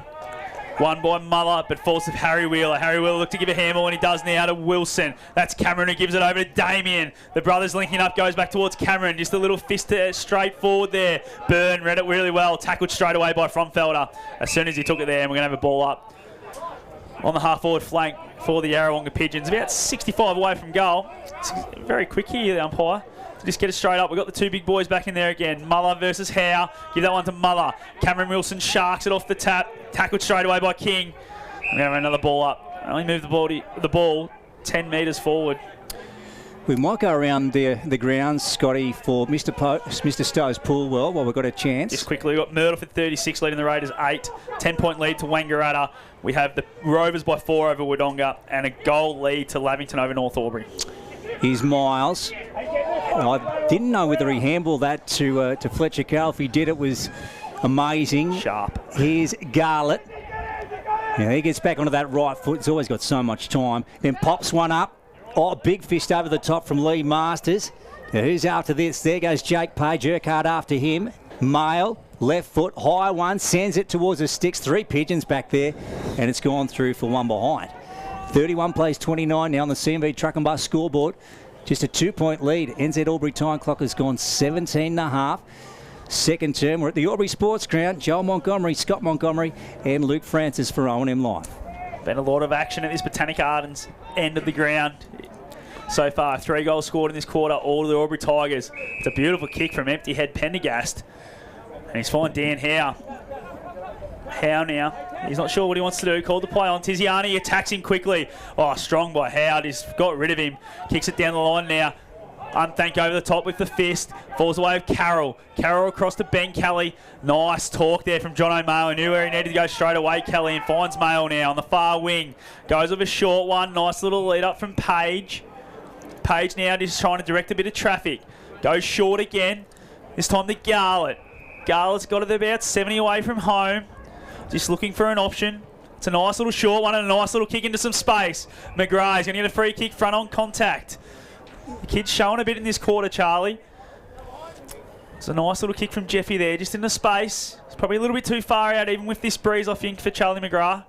Won by Muller, but falls to Harry Wheeler. Harry Wheeler looked to give a handball, and he does now to Wilson. That's Cameron who gives it over to Damien. The brothers linking up, goes back towards Cameron. Just a little fist straight forward there. Byrne read it really well. Tackled straight away by Frauenfelder. As soon as he took it there, and we're going to have a ball up on the half-forward flank for the Yarrawonga Pigeons. About 65 away from goal. It's very quick here, the umpire. Just get it straight up. We've got the 2 big boys back in there again. Muller versus Howe. Give that one to Muller. Cameron Wilson sharks it off the tap. Tackled straight away by King. And now another ball up. Only move the ball 10 metres forward. We might go around the grounds, Scotty, for Mr. Stowe's pool well while we've got a chance. Just quickly, we've got Murdoch at 36, leading the Raiders 8. 10-point lead to Wangaratta. We have the Rovers by 4 over Wodonga and a goal lead to Lavington over North Albury. Here's Miles. I didn't know whether he handballed that to Fletcher Carroll. If he did, it was amazing. Sharp. Here's Garlett. Now he gets back onto that right foot. He's always got so much time. Then pops one up. Oh, big fist over the top from Lee Masters. Now who's after this? There goes Jake Page. Urquhart after him. Mail, left foot, high one, sends it towards the sticks. 3 Pigeons back there, and it's gone through for one behind. 31 plays 29 now on the CMV Truck and Bus scoreboard. Just a 2-point lead. NZ Albury time clock has gone 17.5. Second term, we're at the Albury Sports Ground. Joel Montgomery, Scott Montgomery, and Luke Francis for O&M Live. Been a lot of action at this Botanic Gardens end of the ground. So far, 3 goals scored in this quarter, all to the Albury Tigers. It's a beautiful kick from empty head Pendergast. And he's finding Dan Howe. Howe now. He's not sure what he wants to do. Called the play on. Tiziani attacks him quickly. Oh, strong by Howe. He's got rid of him. Kicks it down the line now. Unthank over the top with the fist. Falls away with Carroll. Carroll across to Ben Kelly. Nice talk there from John O'Mayo. Knew where he needed to go straight away, Kelly, and finds Mayo now on the far wing. Goes with a short one. Nice little lead up from Page. Page now just trying to direct a bit of traffic. Goes short again. This time to Garlett. Garlett's got it about 70 away from home. Just looking for an option. It's a nice little short one and a nice little kick into some space. McGrath's going to get a free kick front on contact. The kid's showing a bit in this quarter, Charlie. It's a nice little kick from Jeffy there, just in the space. It's probably a little bit too far out, even with this breeze, I think, for Charlie McGrath.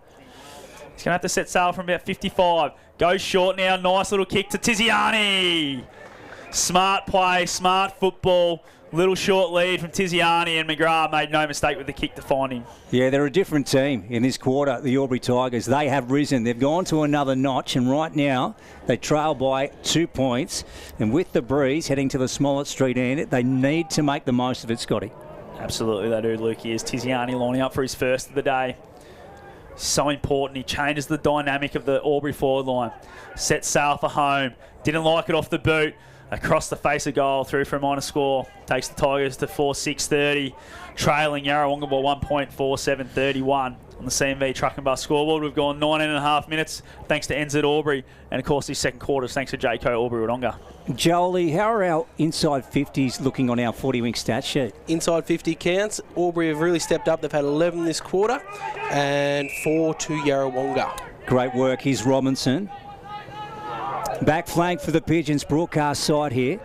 He's going to have to set sail from about 55. Goes short now, nice little kick to Tiziani. Smart play, smart football. Little short lead from Tiziani, and McGrath made no mistake with the kick to find him. Yeah, they're a different team in this quarter, the Albury Tigers. They have risen. They've gone to another notch, and right now they trail by 2 points. And with the breeze heading to the Smollett Street end, they need to make the most of it, Scotty. Absolutely, they do, Luke. Here's Tiziani lining up for his first of the day. So important. He changes the dynamic of the Albury forward line. Sets sail for home. Didn't like it off the boot. Across the face of goal, through for a minor score. Takes the Tigers to 4-6-30. Trailing Yarrawonga by 1.47-31 on the CMV Truck and Bus scoreboard. We've gone 9.5 minutes thanks to NZ Albury. And, of course, this second quarter is thanks to Jayco Albury Wodonga. Jolie, how are our inside 50s looking on our 40-wing stat sheet? Inside 50 counts. Albury have really stepped up. They've had 11 this quarter and 4 to Yarrawonga. Great work. Here's Robinson. Back flank for the Pigeons broadcast side here.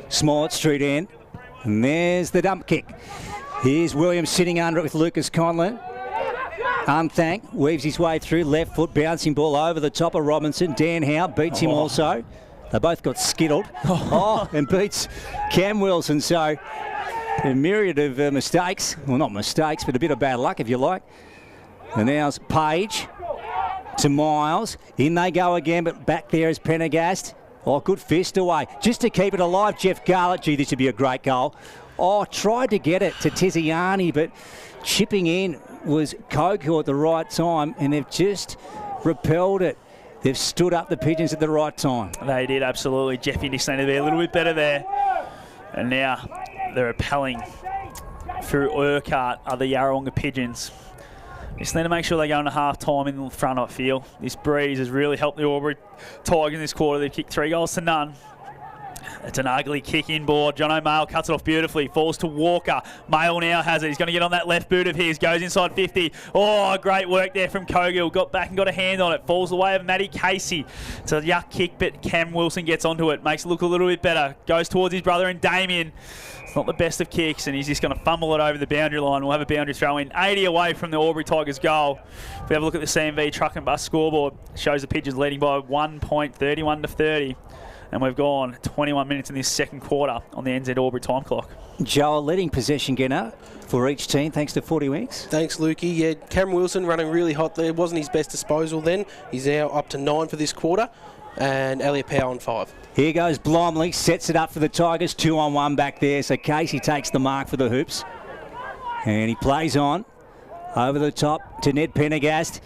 Smollett Street end. And there's the dump kick. Here's Williams sitting under it with Lucas Conlon. Unthank weaves his way through. Left foot bouncing ball over the top of Robinson. Dan Howe beats him also. They both got skittled. And beats Cam Wilson. So a myriad of mistakes. Well, not mistakes, but a bit of bad luck if you like. And now's Page to Miles. In they go again, but back there is Pendergast. Oh, good fist away. Just to keep it alive, Jeff Garlett. Gee, this would be a great goal. Oh, tried to get it to Tiziani, but chipping in was Koku at the right time, and they've just repelled it. They've stood up the Pigeons at the right time. They did, absolutely. Jeffy just needed to be a little bit better there. And now they're repelling through Urquhart are the Yarrawonga Pigeons. Just need to make sure they go into half-time in the front, I feel. This breeze has really helped the Albury Tigers in this quarter. They've kicked 3-0. It's an ugly kick inboard. John O'Mail cuts it off beautifully. Falls to Walker. Mail now has it. He's going to get on that left boot of his. Goes inside 50. Oh, great work there from Cogill. Got back and got a hand on it. Falls away of Matty Casey. It's a yuck kick, but Cam Wilson gets onto it. Makes it look a little bit better. Goes towards his brother and Damien. It's not the best of kicks, and he's just going to fumble it over the boundary line. We'll have a boundary throw in. 80 away from the Albury Tigers goal. If we have a look at the CMV Truck and Bus scoreboard, it shows the Pigeons leading by 1.31-30. And we've gone 21 minutes in this second quarter on the NZ Albury time clock. Joel, leading possession getter for each team, thanks to 40 Wings. Thanks, Lukey. Yeah, Cam Wilson running really hot there. Wasn't his best disposal then. He's now up to 9 for this quarter. And Elliot Power on 5. Here goes Blomley, sets it up for the Tigers. 2-on-1 back there. So Casey takes the mark for the hoops. And he plays on over the top to Ned Pendergast.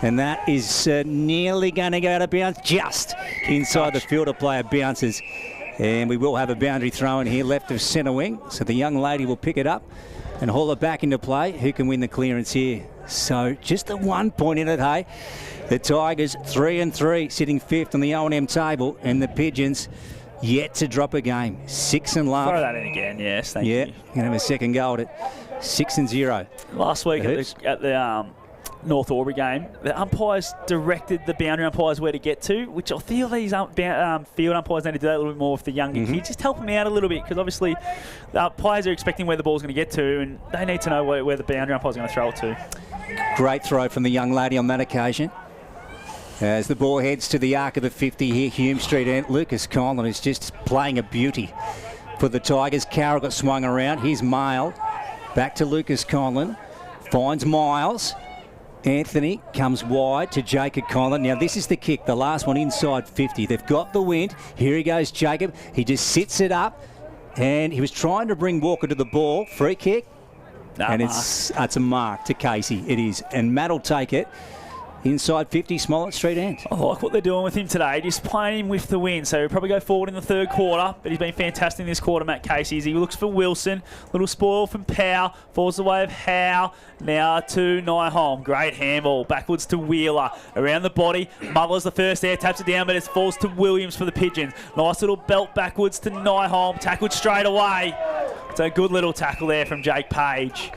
And that is nearly going to go out of bounds, just inside the field. A player bounces. And we will have a boundary throw in here, left of centre wing. So the young lady will pick it up and haul it back into play. Who can win the clearance here? So just the 1 point in it, hey? The Tigers 3-3, sitting 5th on the O&M table. And the Pigeons yet to drop a game. 6 and love. Throw that in again, yes, thank you. Yeah, going to have a second goal at it. 6-0. Last week at the North Albury game, the umpires directed the boundary umpires where to get to, which I feel these field umpires need to do that a little bit more with the younger kids. Just help them out a little bit, because obviously the players are expecting where the ball's going to get to, and they need to know where the boundary umpires are going to throw it to. Great throw from the young lady on that occasion. As the ball heads to the arc of the 50 here, Hume Street end. Lucas Conlon is just playing a beauty for the Tigers. Carroll got swung around. Here's Mail. Back to Lucas Conlon. Finds Miles. Anthony comes wide to Jacob Conlon. Now this is the kick, the last one inside 50. They've got the wind. Here he goes, Jacob. He just sits it up, and he was trying to bring Walker to the ball. Free kick. And it's a mark to Casey. It is. And Matt will take it. Inside 50, Smollett Street end. I like what they're doing with him today, just playing him with the wind. So he'll probably go forward in the third quarter, but he's been fantastic in this quarter, Matt Casey. He looks for Wilson. Little spoil from Powell. Falls the way of Howe. Now to Nyholm. Great handball. Backwards to Wheeler. Around the body. Muddler's the first there. Taps it down, but it falls to Williams for the Pigeons. Nice little belt backwards to Nyholm. Tackled straight away. It's a good little tackle there from Jake Page.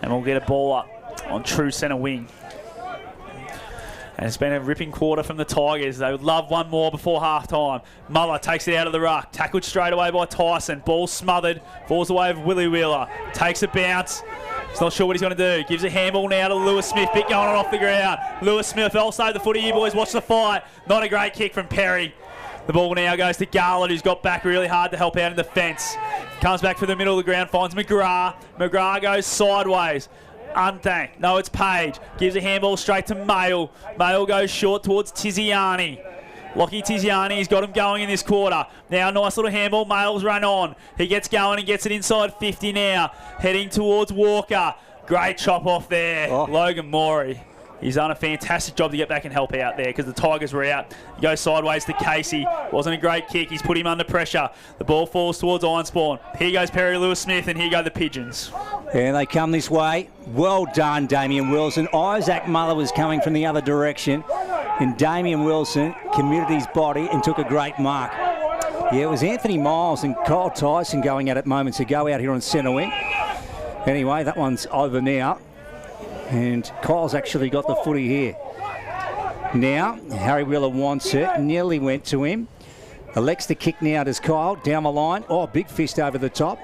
And we'll get a ball up on true centre wing. And it's been a ripping quarter from the Tigers. They would love one more before half-time. Muller takes it out of the ruck. Tackled straight away by Tyson. Ball smothered. Falls away of Willie Wheeler. Takes a bounce. He's not sure what he's going to do. Gives a handball now to Lewis Smith. Bit going on off the ground. Lewis Smith, I'll save the footy, you boys. Watch the fight. Not a great kick from Perry. The ball now goes to Garland, who's got back really hard to help out in defence. Comes back for the middle of the ground. Finds McGrath. McGrath goes sideways. Unthanked. No, it's Page. Gives a handball straight to Mail. Mail goes short towards Tiziani. Lockie Tiziani's got him going in this quarter. Now, nice little handball. Mail's run on. He gets going and gets it inside 50 now. Heading towards Walker. Great chop off there. Logan Morey. He's done a fantastic job to get back and help out there because the Tigers were out. He goes sideways to Casey. Wasn't a great kick. He's put him under pressure. The ball falls towards Ironspawn. Here goes Perry Lewis-Smith, and here go the Pigeons. And they come this way. Well done, Damien Wilson. Isaac Muller was coming from the other direction, and Damien Wilson committed his body and took a great mark. Yeah, it was Anthony Miles and Kyle Tyson going at it moments ago out here on centre wing. Anyway, that one's over now. And Kyle's actually got the footy here. Now, Harry Wheeler wants it. Nearly went to him. Elects to kick now to Kyle. Down the line. Oh, big fist over the top.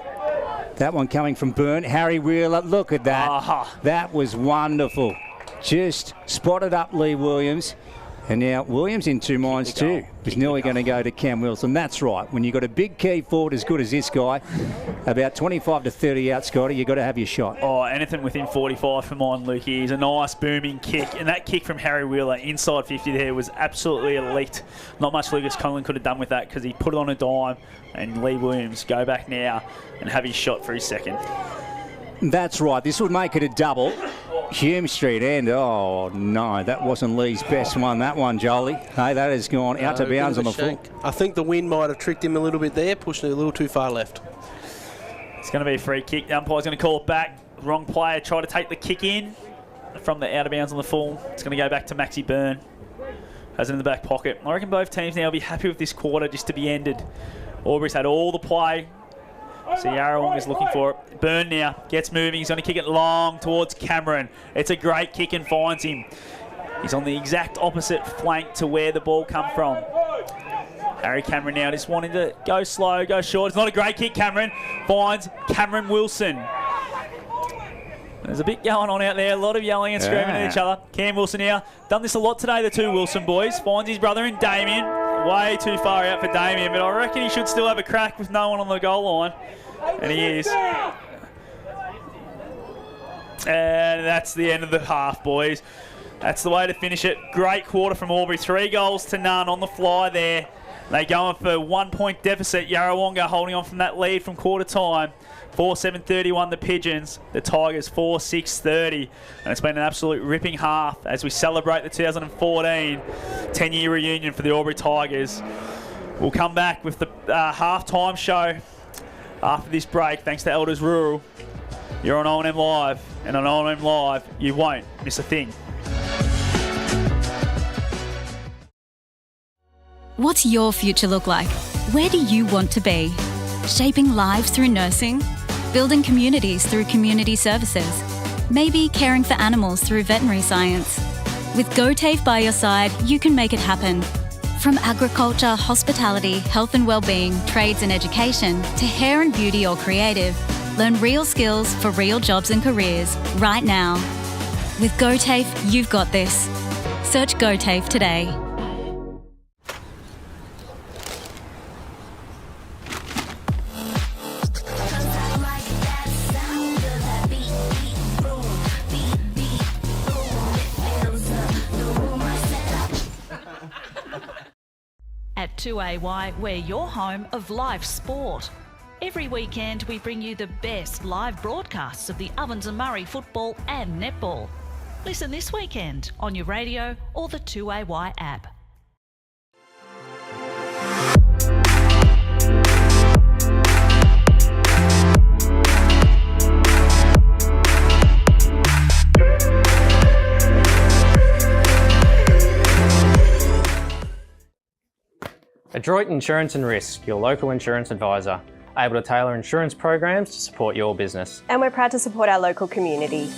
That one coming from Byrne. Harry Wheeler, look at that. That was wonderful. Just spotted up Lee Williams. And now Williams in two minds too. He's nearly going to go to Cam Wilson. That's right. When you've got a big key forward as good as this guy, about 25 to 30 out, Scotty, you've got to have your shot. Oh, anything within 45 for mine, Luke. He's a nice booming kick. And that kick from Harry Wheeler inside 50 there was absolutely elite. Not much Lucas Conlon could have done with that because he put it on a dime. And Lee Williams go back now and have his shot for his second. That's right. This would make it a double. Hume Street and, oh no, that wasn't Lee's best one, that one, Jolie. Hey, that has gone out to bounds on the full. I think the wind might have tricked him a little bit there, pushing it a little too far left. It's going to be a free kick. The umpire's going to call it back. Wrong player tried to take the kick in from the out of bounds on the full. It's going to go back to Maxi Byrne. Has it in the back pocket. I reckon both teams now will be happy with this quarter just to be ended. Aubrey's had all the play. So Yarrawonga is looking for it. Byrne now gets moving. He's going to kick it long towards Cameron. It's a great kick and finds him. He's on the exact opposite flank to where the ball come from. Harry Cameron now just wanting to go slow, go short. It's not a great kick, Cameron. Finds Cameron Wilson. There's a bit going on out there. A lot of yelling and screaming at each other. Cam Wilson now. Done this a lot today, the two Wilson boys. Finds his brother in Damien. Way too far out for Damien, but I reckon he should still have a crack with no one on the goal line. And he is. And that's the end of the half, boys. That's the way to finish it. Great quarter from Albury. 3 goals to none on the fly there. They going for 1 point deficit. Yarrawonga holding on from that lead from quarter time. 4-7-31 the Pigeons. The Tigers 4-6-30. And it's been an absolute ripping half as we celebrate the 2014 10-year reunion for the Albury Tigers. We'll come back with the half-time show after this break, thanks to Elders Rural. You're on O&M Live, and on O&M Live, you won't miss a thing. What's your future look like? Where do you want to be? Shaping lives through nursing? Building communities through community services? Maybe caring for animals through veterinary science? With GoTAFE by your side, you can make it happen. From agriculture, hospitality, health and wellbeing, trades and education, to hair and beauty or creative, learn real skills for real jobs and careers right now. With GoTAFE, you've got this. Search GoTAFE today. At 2AY, we're your home of live sport. Every weekend, we bring you the best live broadcasts of the Ovens and Murray football and netball. Listen this weekend on your radio or the 2AY app. Adroit Insurance and Risk, your local insurance advisor, able to tailor insurance programs to support your business. And we're proud to support our local community.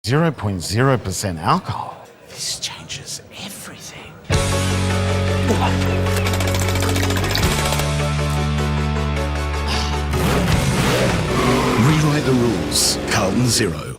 .0% alcohol. This changes everything. Rewrite the rules. Carlton Zero.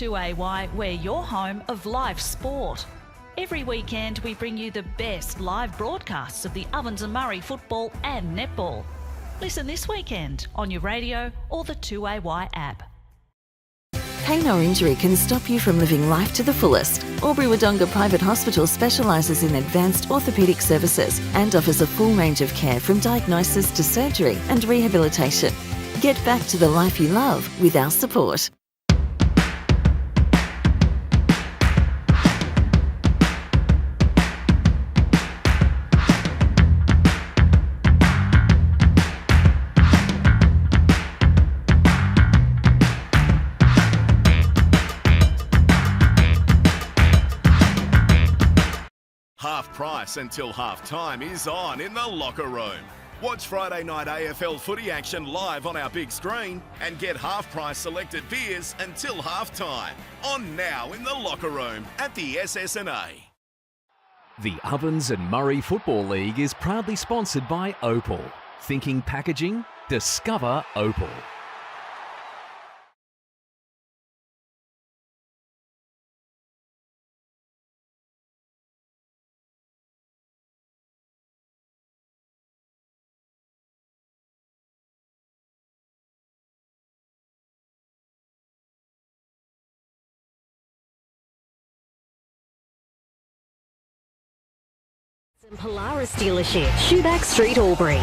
2AY, we're your home of live sport. Every weekend we bring you the best live broadcasts of the Ovens and Murray football and netball. Listen this weekend on your radio or the 2AY app. Pain or injury can stop you from living life to the fullest. Albury Wodonga Private Hospital specialises in advanced orthopaedic services and offers a full range of care from diagnosis to surgery and rehabilitation. Get back to the life you love with our support. Half price until half time is on in the locker room. Watch Friday night AFL footy action live on our big screen and get half price selected beers until half time. On now in the locker room at the SS&A. The Ovens and Murray Football League is proudly sponsored by Opal. Thinking packaging? Discover Opal. Polaris dealership, Shoeback Street, Albury.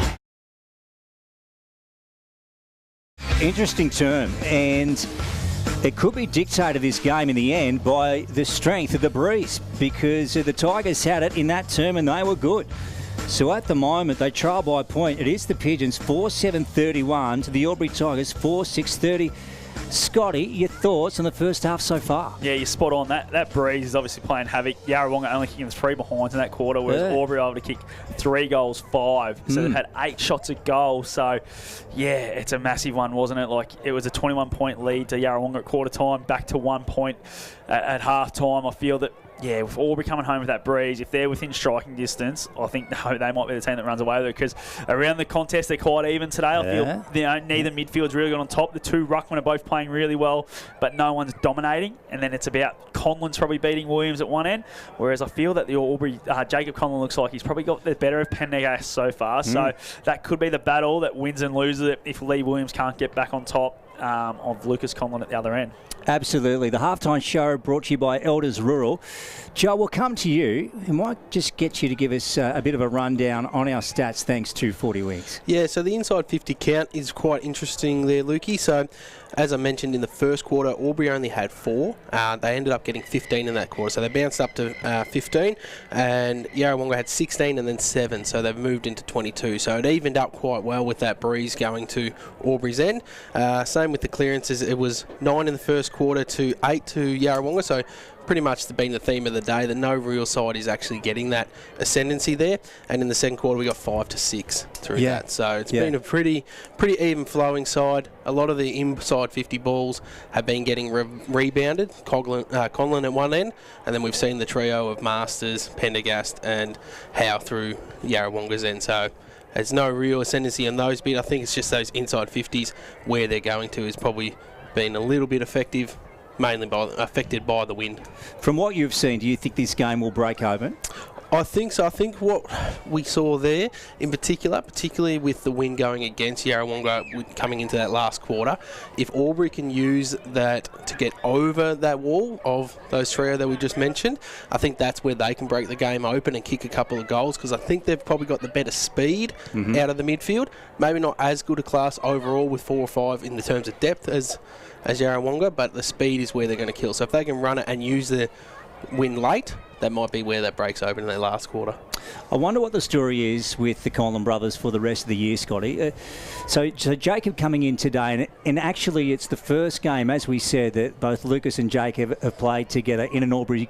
Interesting term, and it could be dictated this game in the end by the strength of the breeze, because the Tigers had it in that term and they were good. So at the moment, they trail by a point. It is the Pigeons 4-7-31 to the Albury Tigers 4-6-30. Scotty, your thoughts on the first half so far? Yeah, you're spot on. That breeze is obviously playing havoc. Yarrawonga only kicking 3 behinds in that quarter, whereas Albury able to kick 3 goals, 5. So they've had 8 shots at goal. So, yeah, it's a massive one, wasn't it? Like, it was a 21-point lead to Yarrawonga at quarter time, back to 1 point at half time. I feel that, yeah, with Albury coming home with that breeze, if they're within striking distance, I think they might be the team that runs away with it, because around the contest they're quite even today. I feel neither midfield's really got on top. The 2 ruckmen are both playing really well, but no one's dominating. And then it's about Conlon's probably beating Williams at one end, whereas I feel that the Albury, Jacob Conlon looks like he's probably got the better of Pendergast so far. So that could be the battle that wins and loses it if Lee Williams can't get back on top of Lucas Conlon at the other end. Absolutely. The halftime show brought to you by Elders Rural. Joe, we'll come to you. I might just get you to give us a bit of a rundown on our stats thanks to 40 Wings. Yeah, so the inside 50 count is quite interesting there, Lukey. So, as I mentioned in the first quarter, Albury only had 4. They ended up getting 15 in that quarter. So they bounced up to 15, and Yarrawonga had 16 and then 7. So they've moved into 22. So it evened up quite well with that breeze going to Albury's end. Same with the clearances. It was 9 in the first quarter to 8 to Yarrawonga. So pretty much been the theme of the day that no real side is actually getting that ascendancy there. And in the second quarter, we got 5 to 6 through that. So it's been a pretty even flowing side. A lot of the inside 50 balls have been getting rebounded. Conlon at one end, and then we've seen the trio of Masters, Pendergast, and Howe through Yarrawonga's end. So there's no real ascendancy on those bit. I think it's just those inside 50s where they're going to is probably been a little bit effective, mainly affected by the wind. From what you've seen, do you think this game will break open? I think so. I think what we saw there, in particular, particularly with the wind going against Yarrawonga coming into that last quarter, if Albury can use that to get over that wall of those trio that we just mentioned, I think that's where they can break the game open and kick a couple of goals, because I think they've probably got the better speed out of the midfield. Maybe not as good a class overall with 4 or 5 in the terms of depth as Yarrawonga, but the speed is where they're going to kill. So if they can run it and use the wind late, that might be where that breaks open in their last quarter. I wonder what the story is with the Conlon brothers for the rest of the year, Scotty. So Jacob coming in today, and actually it's the first game, as we said, that both Lucas and Jacob have played together in an Albury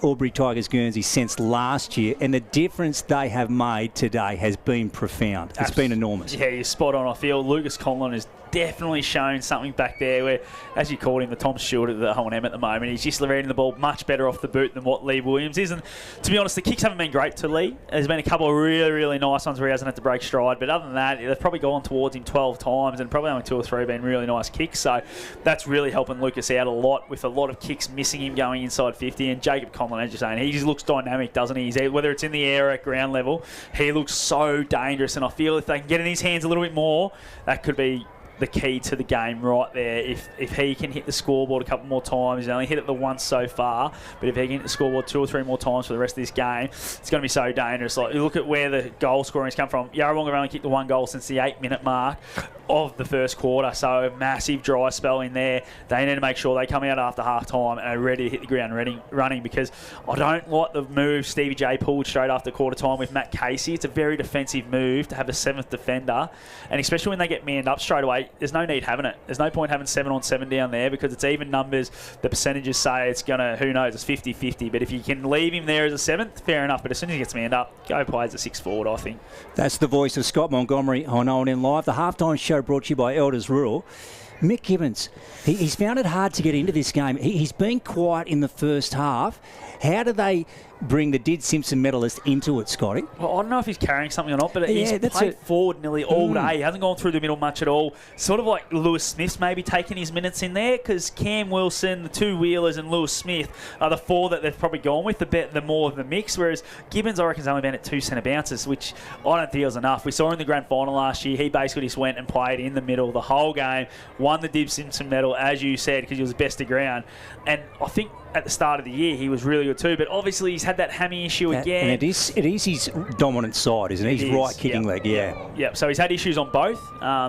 Albury Tigers Guernsey since last year, and the difference they have made today has been profound. It's been enormous. Yeah, you're spot on. I feel Lucas Conlon is definitely shown something back there where, as you called him, the Tom Stewart of the O&M at the moment. He's just reading the ball much better off the boot than what Lee Williams is. And to be honest, the kicks haven't been great to Lee. There's been a couple of really, really nice ones where he hasn't had to break stride. But other than that, they've probably gone towards him 12 times and probably only 2 or 3 have been really nice kicks. So that's really helping Lucas out a lot, with a lot of kicks missing him going inside 50. And Jacob Conlon, as you're saying, he just looks dynamic, doesn't he? Whether it's in the air or at ground level, he looks so dangerous. And I feel if they can get in his hands a little bit more, that could be the key to the game right there. If he can hit the scoreboard a couple more times, he's only hit it the once so far, but if he can hit the scoreboard 2 or 3 more times for the rest of this game, it's going to be so dangerous. Like, you look at where the goal scoring's come from. Yarrawonga have only kicked the 1 goal since the 8-minute mark of the first quarter, so a massive dry spell in there. They need to make sure they come out after half time and are ready to hit the ground running, because I don't like the move Stevie J pulled straight after quarter time with Matt Casey. It's a very defensive move to have a 7th defender, and especially when they get manned up straight away, there's no need having it. There's no point having 7 on 7 down there, because it's even numbers. The percentages say it's going to, who knows, it's 50-50. But if you can leave him there as a 7th, fair enough. But as soon as he gets manned up, go play as a 6 forward, I think. That's the voice of Scott Montgomery on OMFNL Live. The halftime show brought to you by Elders Rural. Mick Gibbons, he's found it hard to get into this game. He's been quiet in the first half. How do they bring the Did Simpson medalist into it, Scotty? Well, I don't know if he's carrying something or not, but he's played forward nearly all day. He hasn't gone through the middle much at all. Sort of like Lewis Smith's maybe taking his minutes in there, because Cam Wilson, the 2 Wheelers, and Lewis Smith are the 4 that they've probably gone with, the more of the mix, whereas Gibbons, I reckon, has only been at 2 centre bounces, which I don't feel is enough. We saw in the grand final last year, he basically just went and played in the middle the whole game, won the Dib Simpson medal, as you said, because he was best of ground. And I think at the start of the year, he was really good too, but obviously he's had that hammy issue again. And it is his dominant side, isn't it? His right kicking leg, yeah. So he's had issues on both.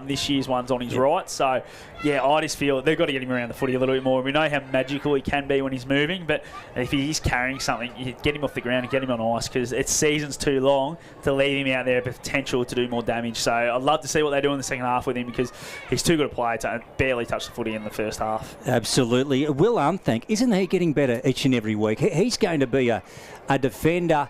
This year's one's on his right, so yeah, I just feel they've got to get him around the footy a little bit more. We know how magical he can be when he's moving, but if he's carrying something, you get him off the ground and get him on ice, because it's season's too long to leave him out there with potential to do more damage. So I'd love to see what they do in the second half with him, because he's too good a player to barely touch the footy in the first half. Absolutely. Will Unthank, isn't he getting better each and every week? He's going to be a defender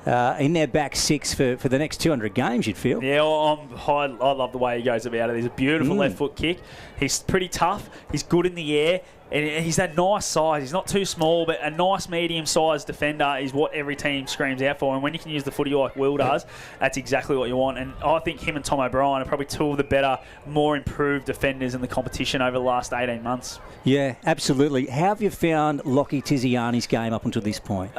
in their back 6 for the next 200 games, you'd feel. Yeah, I love the way he goes about it. He's a beautiful left foot kick. He's pretty tough. He's good in the air. And he's that nice size. He's not too small, but a nice medium-sized defender is what every team screams out for. And when you can use the footy like Will does, that's exactly what you want. And I think him and Tom O'Brien are probably 2 of the better, more improved defenders in the competition over the last 18 months. Yeah, absolutely. How have you found Lockie Tiziani's game up until this point?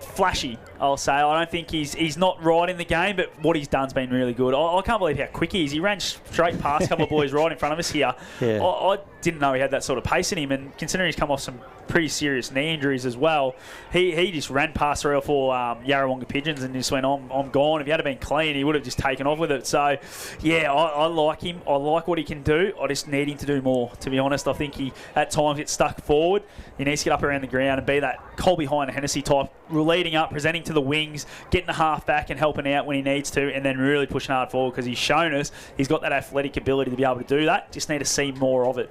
Flashy, I'll say. I don't think he's not right in the game, but what he's done's been really good. I can't believe how quick he is. He ran straight past a couple of boys right in front of us here. Yeah. I didn't know he had that sort of pace in him, and considering he's come off some pretty serious knee injuries as well, he just ran past 3 or 4 Yarrawonga Pigeons and just went, I'm gone. If he had been clean, he would have just taken off with it. So, yeah, I like him. I like what he can do. I just need him to do more, to be honest. I think he, at times, gets stuck forward. He needs to get up around the ground and be that Cole behind Hennessy type, leading up, presenting to the wings, getting the half back and helping out when he needs to, and then really pushing hard forward, because he's shown us he's got that athletic ability to be able to do that. Just need to see more of it.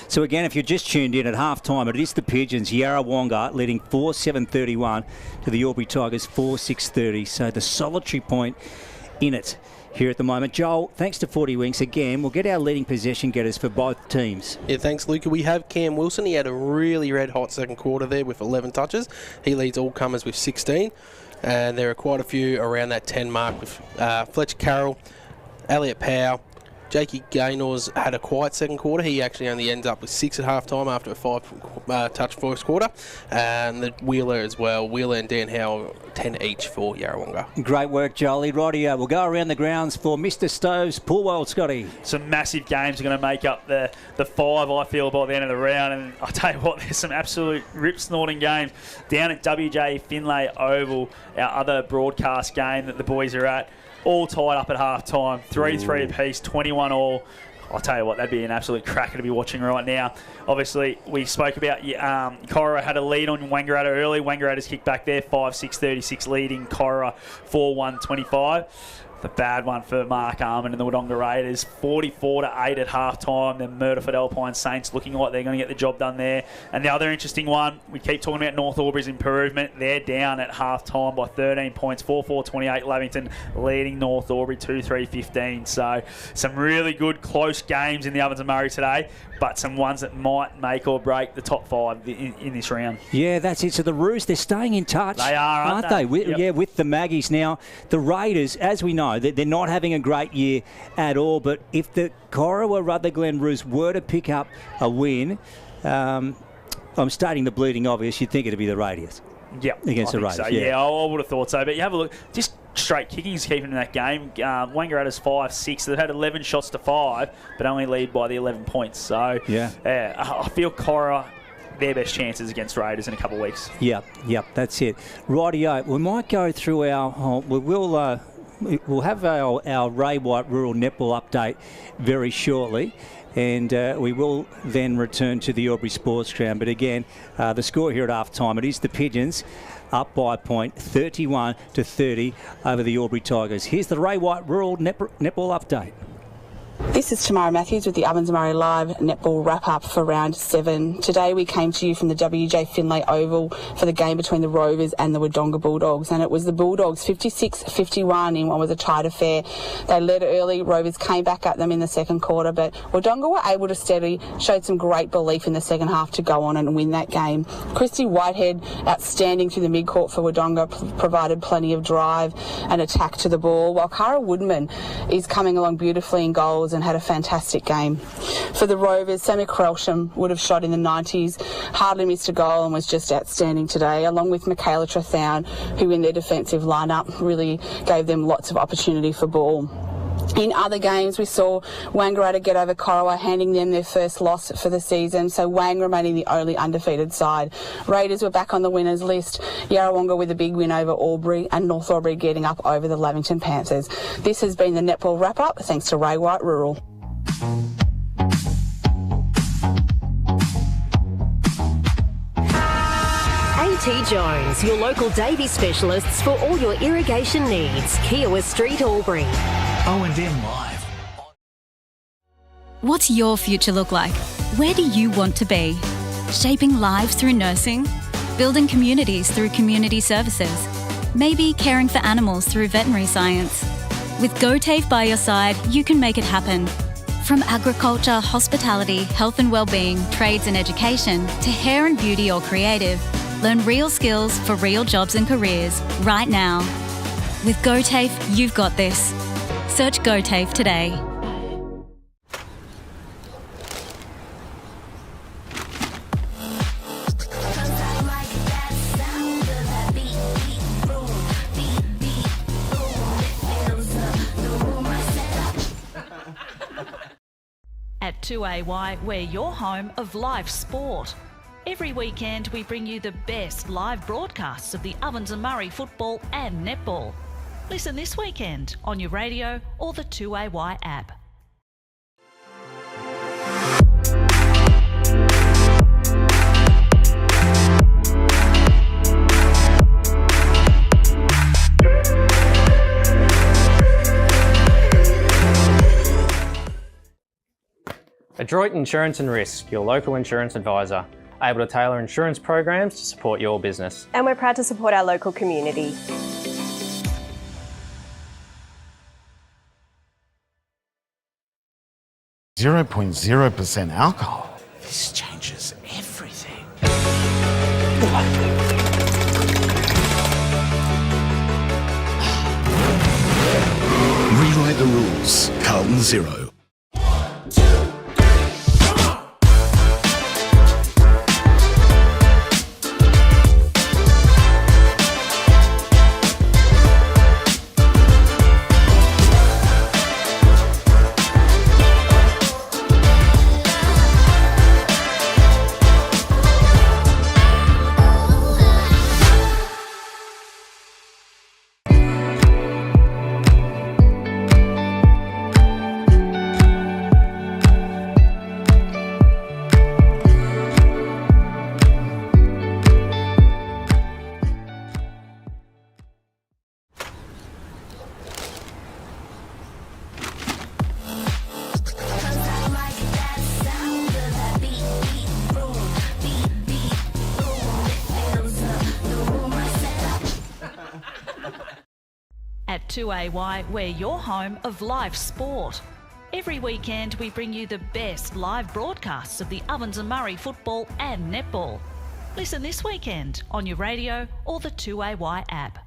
So again, if you're just tuned in at half-time, it is the Pigeons, Yarrawonga leading 4-7-31 to the Albury Tigers 4-6-30. So the solitary point in it here at the moment. Joel, thanks to 40 Winks again, we'll get our leading possession getters for both teams. Yeah, thanks, Luca. We have Cam Wilson. He had a really red-hot second quarter there with 11 touches. He leads all comers with 16. And there are quite a few around that 10 mark with Fletcher Carroll, Elliot Powell. Jakey Gaynor's had a quiet second quarter. He actually only ends up with 6 at half-time after a 5-touch first quarter. And the Wheeler as well. Wheeler and Dan Howe, 10 each for Yarrawonga. Great work, Jolie. Rightio, we'll go around the grounds for Mr. Stove's Pool World, Scotty. Some massive games are going to make up the 5, I feel, by the end of the round. And I'll tell you what, there's some absolute rip-snorting games down at WJ Finlay Oval, our other broadcast game that the boys are at. All tied up at half-time, 3-3 apiece, 21 all. I'll tell you what, that'd be an absolute cracker to be watching right now. Obviously, we spoke about Cora had a lead on Wangaratta early. Wangaratta's kicked back there, 5-6-36, leading Cora 4-1-25. the bad one for Mark Arman and the Wodonga Raiders. 44-8 at half-time. Then Murderford Alpine Saints looking like they're going to get the job done there. And the other interesting one, we keep talking about North Albury's improvement. They're down at half-time by 13 points, 4-4-28. Lavington leading North Albury 2-3-15. So some really good close games in the Ovens and Murray today, but some ones that might make or break the top 5 in this round. Yeah, that's it. So the Roos, they're staying in touch. They are, aren't they? With, yeah, with the Maggies. Now, the Raiders, as we know, they're not having a great year at all, but if the Corowa Rutherglen Roos were to pick up a win, I'm stating the bleeding obvious, you'd think it'd be the Raiders. Yep, against the Raiders. So. Yeah, I would have thought so. But you have a look, just straight kicking's keeping in that game. Wangarata's 5-6. They've had 11 shots to 5, but only lead by the 11 points. So yeah, I feel Cora, their best chances against Raiders in a couple of weeks. Yep, that's it. Rightio, we might go through our. We'll have our Ray White Rural Netball update very shortly. And we will then return to the Albury Sports Ground. But again, the score here at half time, it is the Pigeons up by a point, 31-30 over the Albury Tigers. Here's the Ray White Rural Netball update. This is Tamara Matthews with the Ovens and Murray Live Netball wrap-up for Round 7. Today we came to you from the WJ Finlay Oval for the game between the Rovers and the Wodonga Bulldogs, and it was the Bulldogs 56-51 in what was a tight affair. They led early, Rovers came back at them in the second quarter, but Wodonga were able to steady, showed some great belief in the second half to go on and win that game. Christy Whitehead, outstanding through the mid-court for Wodonga, provided plenty of drive and attack to the ball, while Cara Woodman is coming along beautifully in goals and had a fantastic game. For the Rovers, Sammy Krelsham would have shot in the 90s, hardly missed a goal and was just outstanding today, along with Michaela Trethown, who in their defensive lineup really gave them lots of opportunity for ball. In other games, we saw Wangaratta get over Corowa, handing them their first loss for the season, so Wang remaining the only undefeated side. Raiders were back on the winners list, Yarrawonga with a big win over Albury, and North Albury getting up over the Lavington Panthers. This has been the netball wrap-up, thanks to Ray White Rural. A.T. Jones, your local Davey specialists for all your irrigation needs. Kiowa Street, Albury. OMFNL Live. What's your future look like? Where do you want to be? Shaping lives through nursing? Building communities through community services? Maybe caring for animals through veterinary science? With GoTAFE by your side, you can make it happen. From agriculture, hospitality, health and wellbeing, trades and education, to hair and beauty or creative, learn real skills for real jobs and careers right now. With GoTAFE, you've got this. Search GoTAFE today. At 2AY, we're your home of live sport. Every weekend we bring you the best live broadcasts of the Ovens and Murray football and netball. Listen this weekend on your radio or the 2AY app. Adroit Insurance and Risk, your local insurance advisor, able to tailor insurance programs to support your business. And we're proud to support our local community. .0% alcohol. This changes everything. Rewrite the rules. Carlton Zero. At 2AY, we're your home of live sport. Every weekend we bring you the best live broadcasts of the Ovens and Murray football and netball. Listen this weekend on your radio or the 2AY app.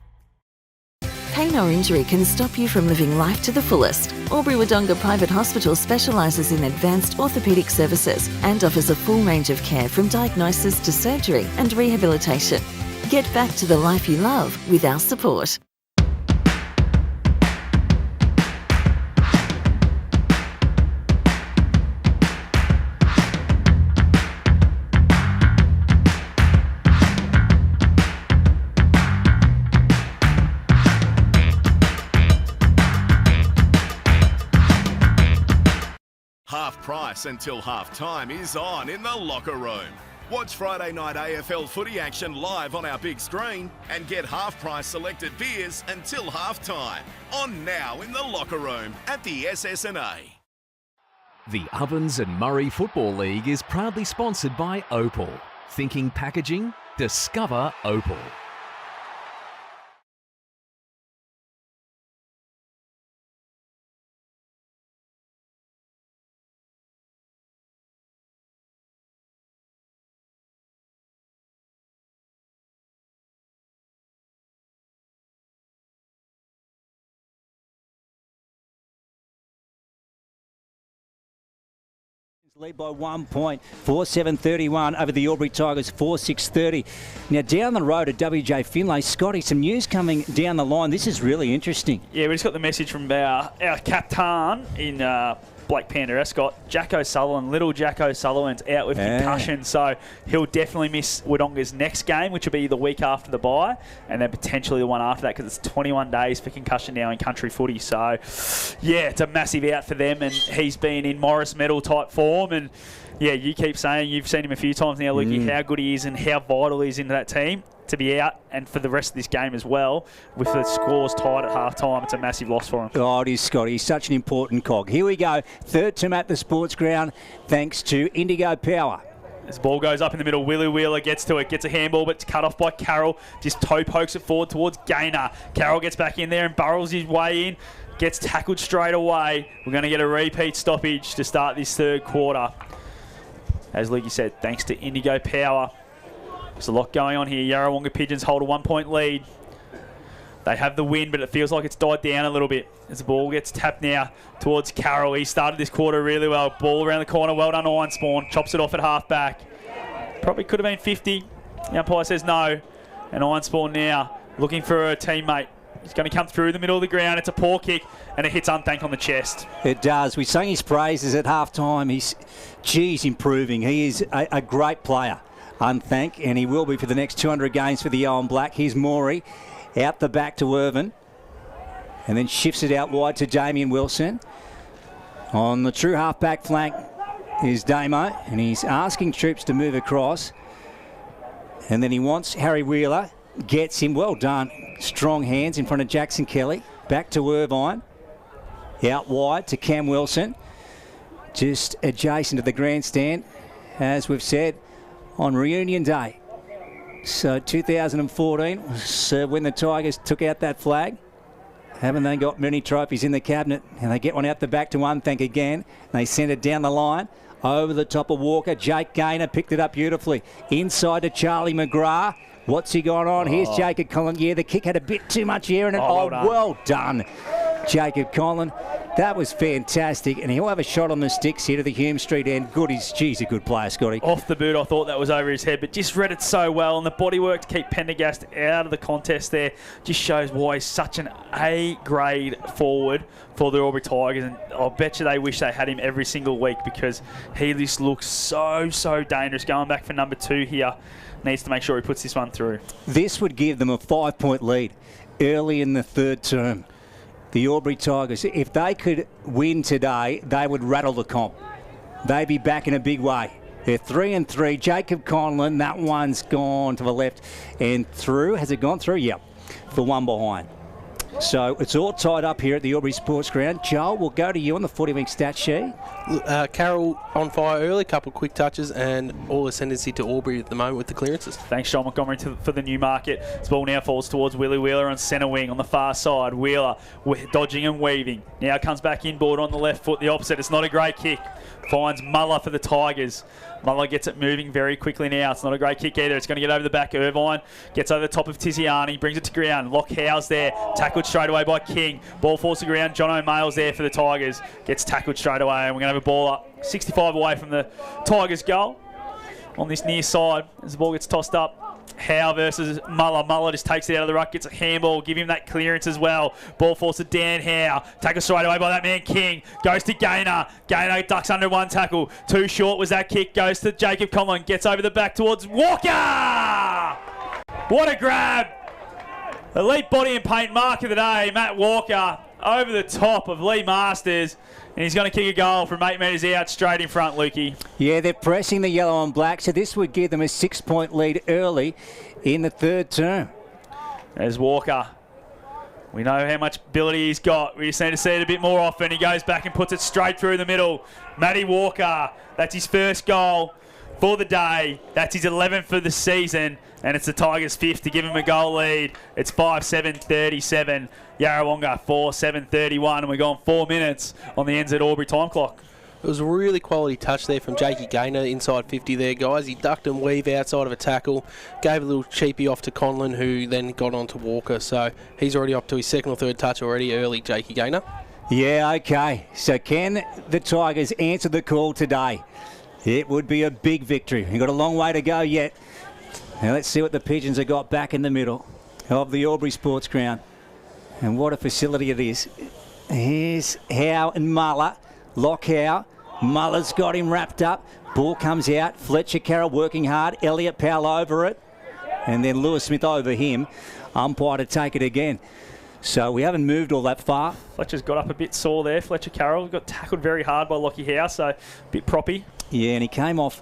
Pain or injury can stop you from living life to the fullest. Albury Wodonga Private Hospital specialises in advanced orthopaedic services and offers a full range of care from diagnosis to surgery and rehabilitation. Get back to the life you love with our support. Half price until half time is on in the locker room. Watch Friday night AFL footy action live on our big screen and get half price selected beers until half time. On now in the locker room at the SS&A. The Ovens and Murray Football League is proudly sponsored by Opal. Thinking packaging? Discover Opal. Lead by 1 point, 4-7-31 over the Albury Tigers, 4-6-30. Now down the road at WJ Finlay, Scotty, some news coming down the line. This is really interesting. Yeah, we just got the message from our captain in Blake Panda Escott, Jack O'Sullivan. Little Jack O'Sullivan's out with concussion, so he'll definitely miss Wodonga's next game, which will be the week after the bye, and then potentially the one after that, because it's 21 days for concussion now in country footy. So, yeah, it's a massive out for them, and he's been in Morris medal type form, and yeah, you keep saying, you've seen him a few times now, Lukey, how good he is and how vital he is into that team. To be out and for the rest of this game as well, with the scores tied at half time, it's a massive loss for him. Oh, it is, Scotty. He's such an important cog. Here we go. Third term at the sports ground, thanks to Indigo Power. This ball goes up in the middle. Willie Wheeler gets to it, gets a handball, but it's cut off by Carroll. Just toe pokes it forward towards Gaynor. Carroll gets back in there and burrows his way in. Gets tackled straight away. We're going to get a repeat stoppage to start this third quarter. As Lukey said, thanks to Indigo Power. There's a lot going on here. Yarrawonga Pigeons hold a 1 point lead. They have the win, but it feels like it's died down a little bit as the ball gets tapped now towards Carroll. He started this quarter really well. Ball around the corner. Well done, Iron Spawn. Chops it off at half back. Probably could have been 50. The umpire says no. And Iron Spawn now looking for a teammate. He's going to come through the middle of the ground. It's a poor kick, and it hits Unthank on the chest. It does. We sang his praises at half time. He's improving. He is a great player. Unthank, and he will be for the next 200 games for the Yellow and Black. Here's Morey out the back to Irvin, and then shifts it out wide to Damien Wilson. On the true half-back flank is Damo, and he's asking troops to move across, and then he wants Harry Wheeler, gets him. Well done. Strong hands in front of Jackson Kelly. Back to Irvine, out wide to Cam Wilson, just adjacent to the grandstand, as we've said, on reunion day. So 2014 was when the Tigers took out that flag. Haven't they got many trophies in the cabinet? And they get one out the back to Unthank again. They send it down the line. Over the top of Walker. Jake Gaynor picked it up beautifully. Inside to Charlie McGrath. What's he got on? Here's Jacob Collin. Yeah, the kick had a bit too much air in it. Well done, Jacob Collin. That was fantastic, and he'll have a shot on the sticks here to the Hume Street end. Good, he's a good player, Scotty. Off the boot, I thought that was over his head, but just read it so well, and the bodywork to keep Pendergast out of the contest there just shows why he's such an A-grade forward for the Albury Tigers, and I bet you they wish they had him every single week, because he just looks so dangerous. Going back for number 2 here, needs to make sure he puts this one through. This would give them a 5-point lead early in the third term. The Albury Tigers, if they could win today, they would rattle the comp. They'd be back in a big way. They're 3-3. Jacob Conlon, that one's gone to the left and through. Has it gone through? Yep. For one behind. So it's all tied up here at the Albury Sports Ground. Joel, we'll go to you on the 40-week stat sheet. Carroll on fire early, couple of quick touches, and all ascendancy to Albury at the moment with the clearances. Thanks, Sean Montgomery, for the Newmarket. This ball now falls towards Willie Wheeler on centre wing on the far side. Wheeler dodging and weaving. Now comes back inboard on the left foot, the opposite. It's not a great kick. Finds Muller for the Tigers. Muller gets it moving very quickly now. It's not a great kick either. It's going to get over the back. Irvine gets over the top of Tiziani, brings it to ground. Lock Howe's there. Tackled straight away by King. Ball falls to ground. John O'Mayle's there for the Tigers. Gets tackled straight away. And we're going to have a ball up 65 away from the Tigers' goal on this near side as the ball gets tossed up. Howe versus Muller. Muller just takes it out of the ruck, gets a handball, give him that clearance as well. Ball falls to Dan Howe. Tackled straight away by that man King. Goes to Gaynor. Gaynor ducks under one tackle. Too short was that kick. Goes to Jacob Conlon. Gets over the back towards Walker. What a grab. Elite body and paint mark of the day. Matt Walker over the top of Lee Masters. And he's going to kick a goal from 8 metres out straight in front, Lukey. Yeah, they're pressing the yellow and black, so this would give them a 6-point lead early in the third term. There's Walker. We know how much ability he's got. We just need to see it a bit more often. He goes back and puts it straight through the middle. Matty Walker, that's his first goal for the day. That's his 11th for the season. And it's the Tigers' 5th to give him a goal lead. It's 5-7-37. Yarrawonga 4-7-31. And we're going 4 minutes on the NZ Albury time clock. It was a really quality touch there from Jakey Gaynor inside 50 there, guys. He ducked and weaved outside of a tackle, gave a little cheapie off to Conlon, who then got on to Walker. So he's already up to his second or third touch already early, Jakey Gaynor. Yeah, okay. So can the Tigers answer the call today? It would be a big victory. You've got a long way to go yet. Now let's see what the Pigeons have got back in the middle of the Albury Sports Ground. And what a facility it is. Here's Howe and Muller. Lock Howe. Muller's got him wrapped up. Ball comes out. Fletcher Carroll working hard. Elliott Powell over it. And then Lewis Smith over him. Umpire to take it again. So we haven't moved all that far. Fletcher's got up a bit sore there. Fletcher Carroll got tackled very hard by Lockie Howe, so a bit proppy. Yeah, and he came off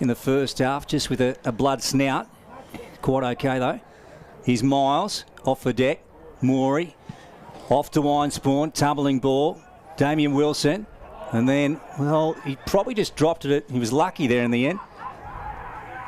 in the first half just with a blood snout. Quite okay though. Here's Miles off the deck. Morey off to Winespawn. Tumbling ball. Damien Wilson. And then, well, he probably just dropped it. He was lucky there in the end.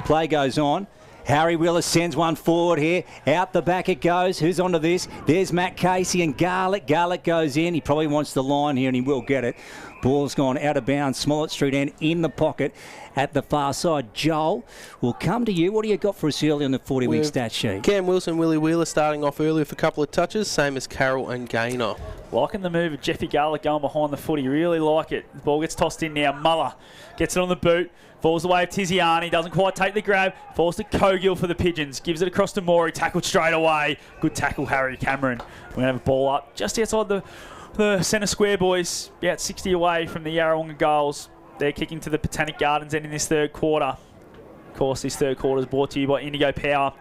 Play goes on. Harry Wheeler sends one forward here. Out the back it goes. Who's onto this? There's Matt Casey and Garlick. Garlick goes in. He probably wants the line here and he will get it. Ball's gone out of bounds. Smollett Street end in the pocket at the far side. Joel, we'll come to you. What do you got for us early on the 40-week stat sheet? Cam Wilson, Willie Wheeler starting off early with a couple of touches, same as Carroll and Gaynor. Liking the move of Jeffy Garlick going behind the footy. Really like it. The ball gets tossed in now. Muller gets it on the boot. Falls away of Tiziani. Doesn't quite take the grab. Falls to Cogill for the Pigeons. Gives it across to Morey. Tackled straight away. Good tackle, Harry Cameron. We're going to have a ball up just outside the centre square, boys. About 60 away from the Yarrawonga goals. They're kicking to the Botanic Gardens end in this third quarter. Of course, this third quarter is brought to you by Indigo Power.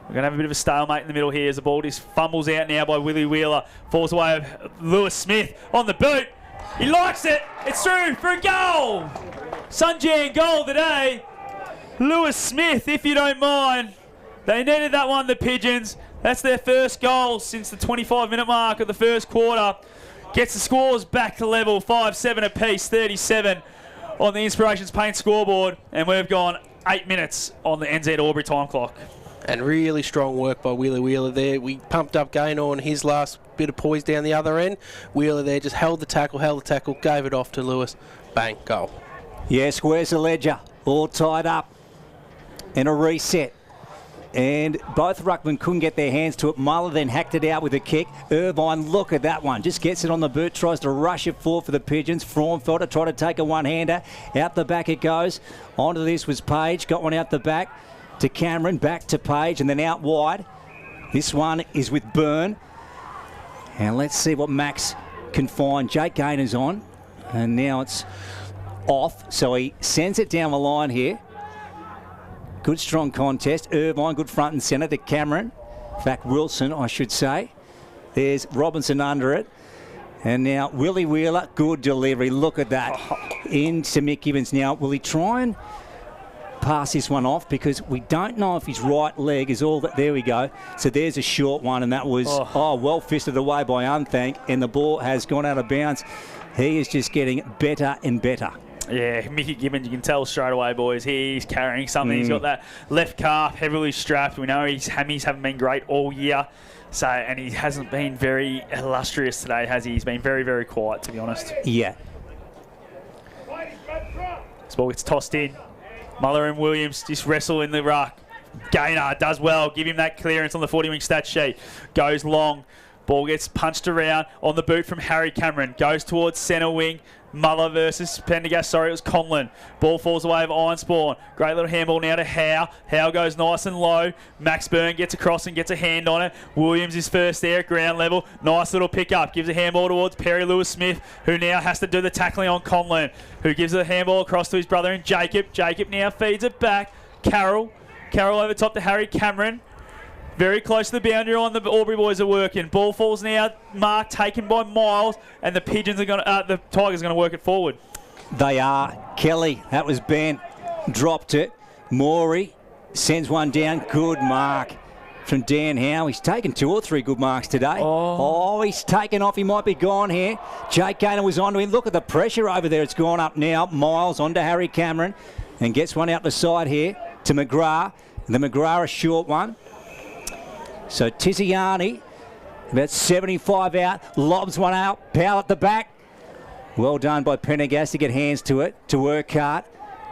We're going to have a bit of a stalemate in the middle here as the ball just fumbles out now by Willie Wheeler. Falls away of Lewis Smith on the boot. He likes it. It's through for a goal. Sunjan goal today. Lewis Smith, if you don't mind. They needed that one, the Pigeons. That's their first goal since the 25-minute mark of the first quarter. Gets the scores back to level, 5-7 apiece, 37 on the Inspirations Paint scoreboard. And we've gone 8 minutes on the NZ Albury time clock. And really strong work by Willie Wheeler there. We pumped up Gaynor on his last bit of poise down the other end. Wheeler there just held the tackle, gave it off to Lewis. Bang, goal. Yes, where's the ledger? All tied up. And a reset. And both ruckmen couldn't get their hands to it. Muller then hacked it out with a kick. Irvine, look at that one. Just gets it on the boot, tries to rush it forward for the Pigeons. Fraunfelder tried to take a one-hander. Out the back it goes. Onto this was Page. Got one out the back to Cameron. Back to Page and then out wide. This one is with Byrne. And let's see what Max can find. Jake Gaynor's on. And now it's off. So he sends it down the line here. Good strong contest. Irvine, good front and centre to Cameron. In fact, Wilson, I should say. There's Robinson under it. And now Willie Wheeler, good delivery. Look at that. Into Mick Gibbons now. Will he try and pass this one off because we don't know if his right leg is all that. There we go. So there's a short one, and that was well fisted away by Unthank, and the ball has gone out of bounds. He is just getting better and better. Yeah, Mickey Gibbons, you can tell straight away, boys. He's carrying something. He's got that left calf heavily strapped. We know his hammies haven't been great all year. So, and he hasn't been very illustrious today, has he? He's been very, very quiet, to be honest. Yeah. This ball gets tossed in. Muller and Williams just wrestle in the ruck. Gaynor does well. Give him that clearance on the 40-wing stat sheet. Goes long. Ball gets punched around on the boot from Harry Cameron. Goes towards centre wing. Muller versus Pendergast. Sorry, it was Conlon. Ball falls away of Ironspawn. Great little handball now to Howe. Howe goes nice and low. Max Byrne gets across and gets a hand on it. Williams is first there at ground level. Nice little pick up. Gives a handball towards Perry Lewis-Smith, who now has to do the tackling on Conlon, who gives a handball across to his brother and Jacob. Jacob now feeds it back. Carroll over top to Harry Cameron. Very close to the boundary line. The Albury boys are working. Ball falls now. Mark taken by Miles, and the Pigeons are going. The Tigers are going to work it forward. They are. Kelly, that was Ben. Dropped it. Morey sends one down. Good mark from Dan Howe. He's taken 2 or 3 good marks today. Oh, he's taken off. He might be gone here. Jake Gaynor was onto him. Look at the pressure over there. It's gone up now. Miles onto Harry Cameron and gets one out the side here to McGrath. The McGrath a short one. So Tiziani, about 75 out, lobs one out, Powell at the back. Well done by Pendergast to get hands to it, to Urquhart.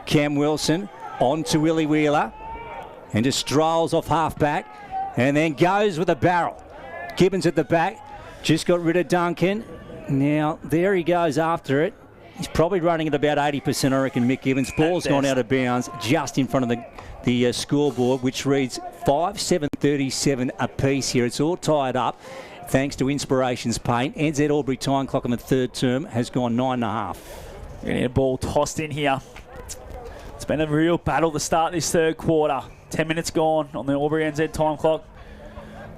Cam Wilson on to Willie Wheeler and just strolls off half-back and then goes with a barrel. Gibbons at the back, just got rid of Duncan. Now, there he goes after it. He's probably running at about 80%, I reckon, Mick Gibbons. Ball's gone out of bounds just in front of the scoreboard, which reads 5-7-37 apiece here. It's all tied up thanks to Inspirations Paint. NZ Albury time clock in the third term has gone 9.5. We're going to get a ball tossed in here. It's been a real battle to start this third quarter. 10 minutes gone on the Albury NZ time clock.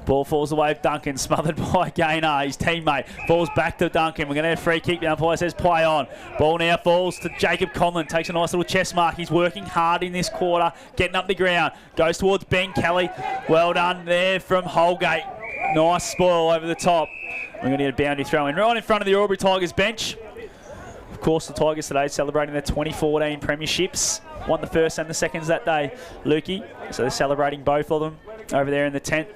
Ball falls away with Duncan, smothered by Gaynor, his teammate. Falls back to Duncan. We're going to have a free kick. The umpire says play on. Ball now falls to Jacob Conlon. Takes a nice little chest mark. He's working hard in this quarter, getting up the ground. Goes towards Ben Kelly. Well done there from Holgate. Nice spoil over the top. We're going to get a boundary throw in right in front of the Albury Tigers bench. Of course, the Tigers today celebrating their 2014 premierships. Won the first and the seconds that day, Lukey. So they're celebrating both of them over there in the tent.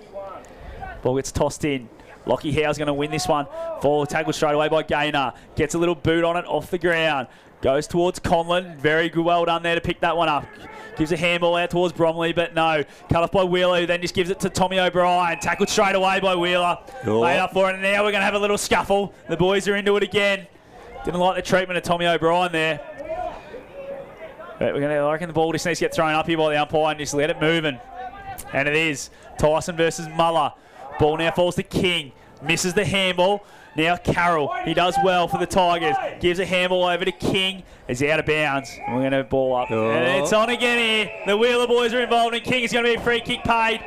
Ball gets tossed in. Lockie Howe's going to win this one. Forward tackled straight away by Gaynor. Gets a little boot on it off the ground. Goes towards Conlon. Very good, well done there to pick that one up. Gives a handball out towards Bromley, but no. Cut off by Wheeler, who then just gives it to Tommy O'Brien. Tackled straight away by Wheeler. Laid up for it, and now we're going to have a little scuffle. The boys are into it again. Didn't like the treatment of Tommy O'Brien there. But I reckon the ball just needs to get thrown up here by the umpire and just let it moving. And it is. Tyson versus Muller. Ball now falls to King. Misses the handball. Now Carroll. He does well for the Tigers. Gives a handball over to King. It's out of bounds. We're going to ball up. And it's on again here. The Wheeler boys are involved, and King is going to be a free kick paid.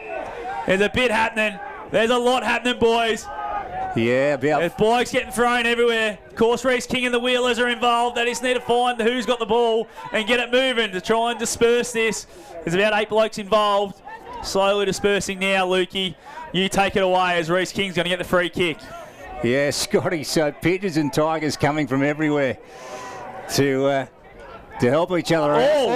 There's a bit happening. There's a lot happening, boys. Yeah, There's blokes getting thrown everywhere. Of course, Reece King and the Wheelers are involved. They just need to find who's got the ball and get it moving to try and disperse this. There's about 8 blokes involved. Slowly dispersing now, Lukey. You take it away as Reece King's going to get the free kick. Yeah, Scotty. So Pigeons and Tigers coming from everywhere to help each other out.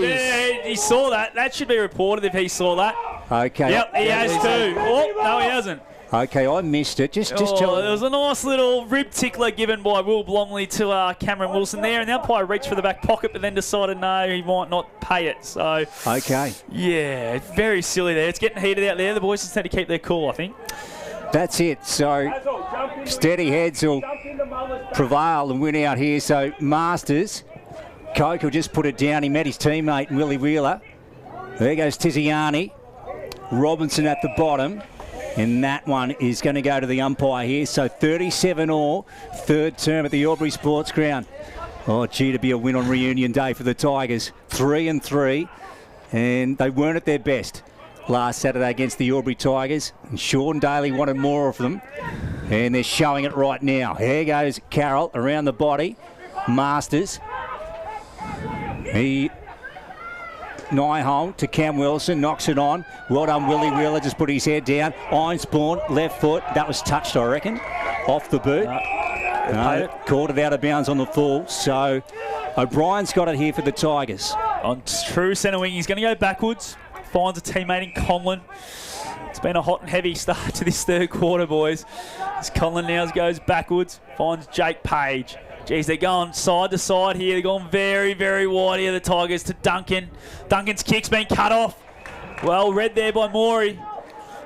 Yeah, he saw that. That should be reported if he saw that. Okay. Yep, he has too. Oh, no, he hasn't. Okay, I missed it. Just tell. There was a nice little rib tickler given by Will Blomley to Cameron Wilson there, and the umpire reached for the back pocket, but then decided no, he might not pay it. So okay. Yeah, very silly there. It's getting heated out there. The boys just had to keep their cool, I think. That's it. So steady heads will prevail and win out here. So Masters, Coke will just put it down. He met his teammate Willie Wheeler. There goes Tiziani. Robinson at the bottom. And that one is going to go to the umpire here. So 37 all, third term at the Albury Sports Ground. Oh, gee, to be a win on reunion day for the Tigers. 3-3, and they weren't at their best last Saturday against the Albury Tigers. And Sean Daly wanted more of them, and they're showing it right now. Here goes Carroll around the body. Masters. He Nyholm to Cam Wilson, knocks it on. Well done, Willie Wheeler, just put his head down. Ironsborn, left foot. That was touched, I reckon, off the boot. Called it out of bounds on the full. So O'Brien's got it here for the Tigers. On true centre wing, he's going to go backwards. Finds a teammate in Conlon. It's been a hot and heavy start to this third quarter, boys. As Conlon now goes backwards, finds Jake Page. Geez, they're going side to side here. They're going very, very wide here, the Tigers, to Duncan. Duncan's kick's been cut off. Well read there by Morey.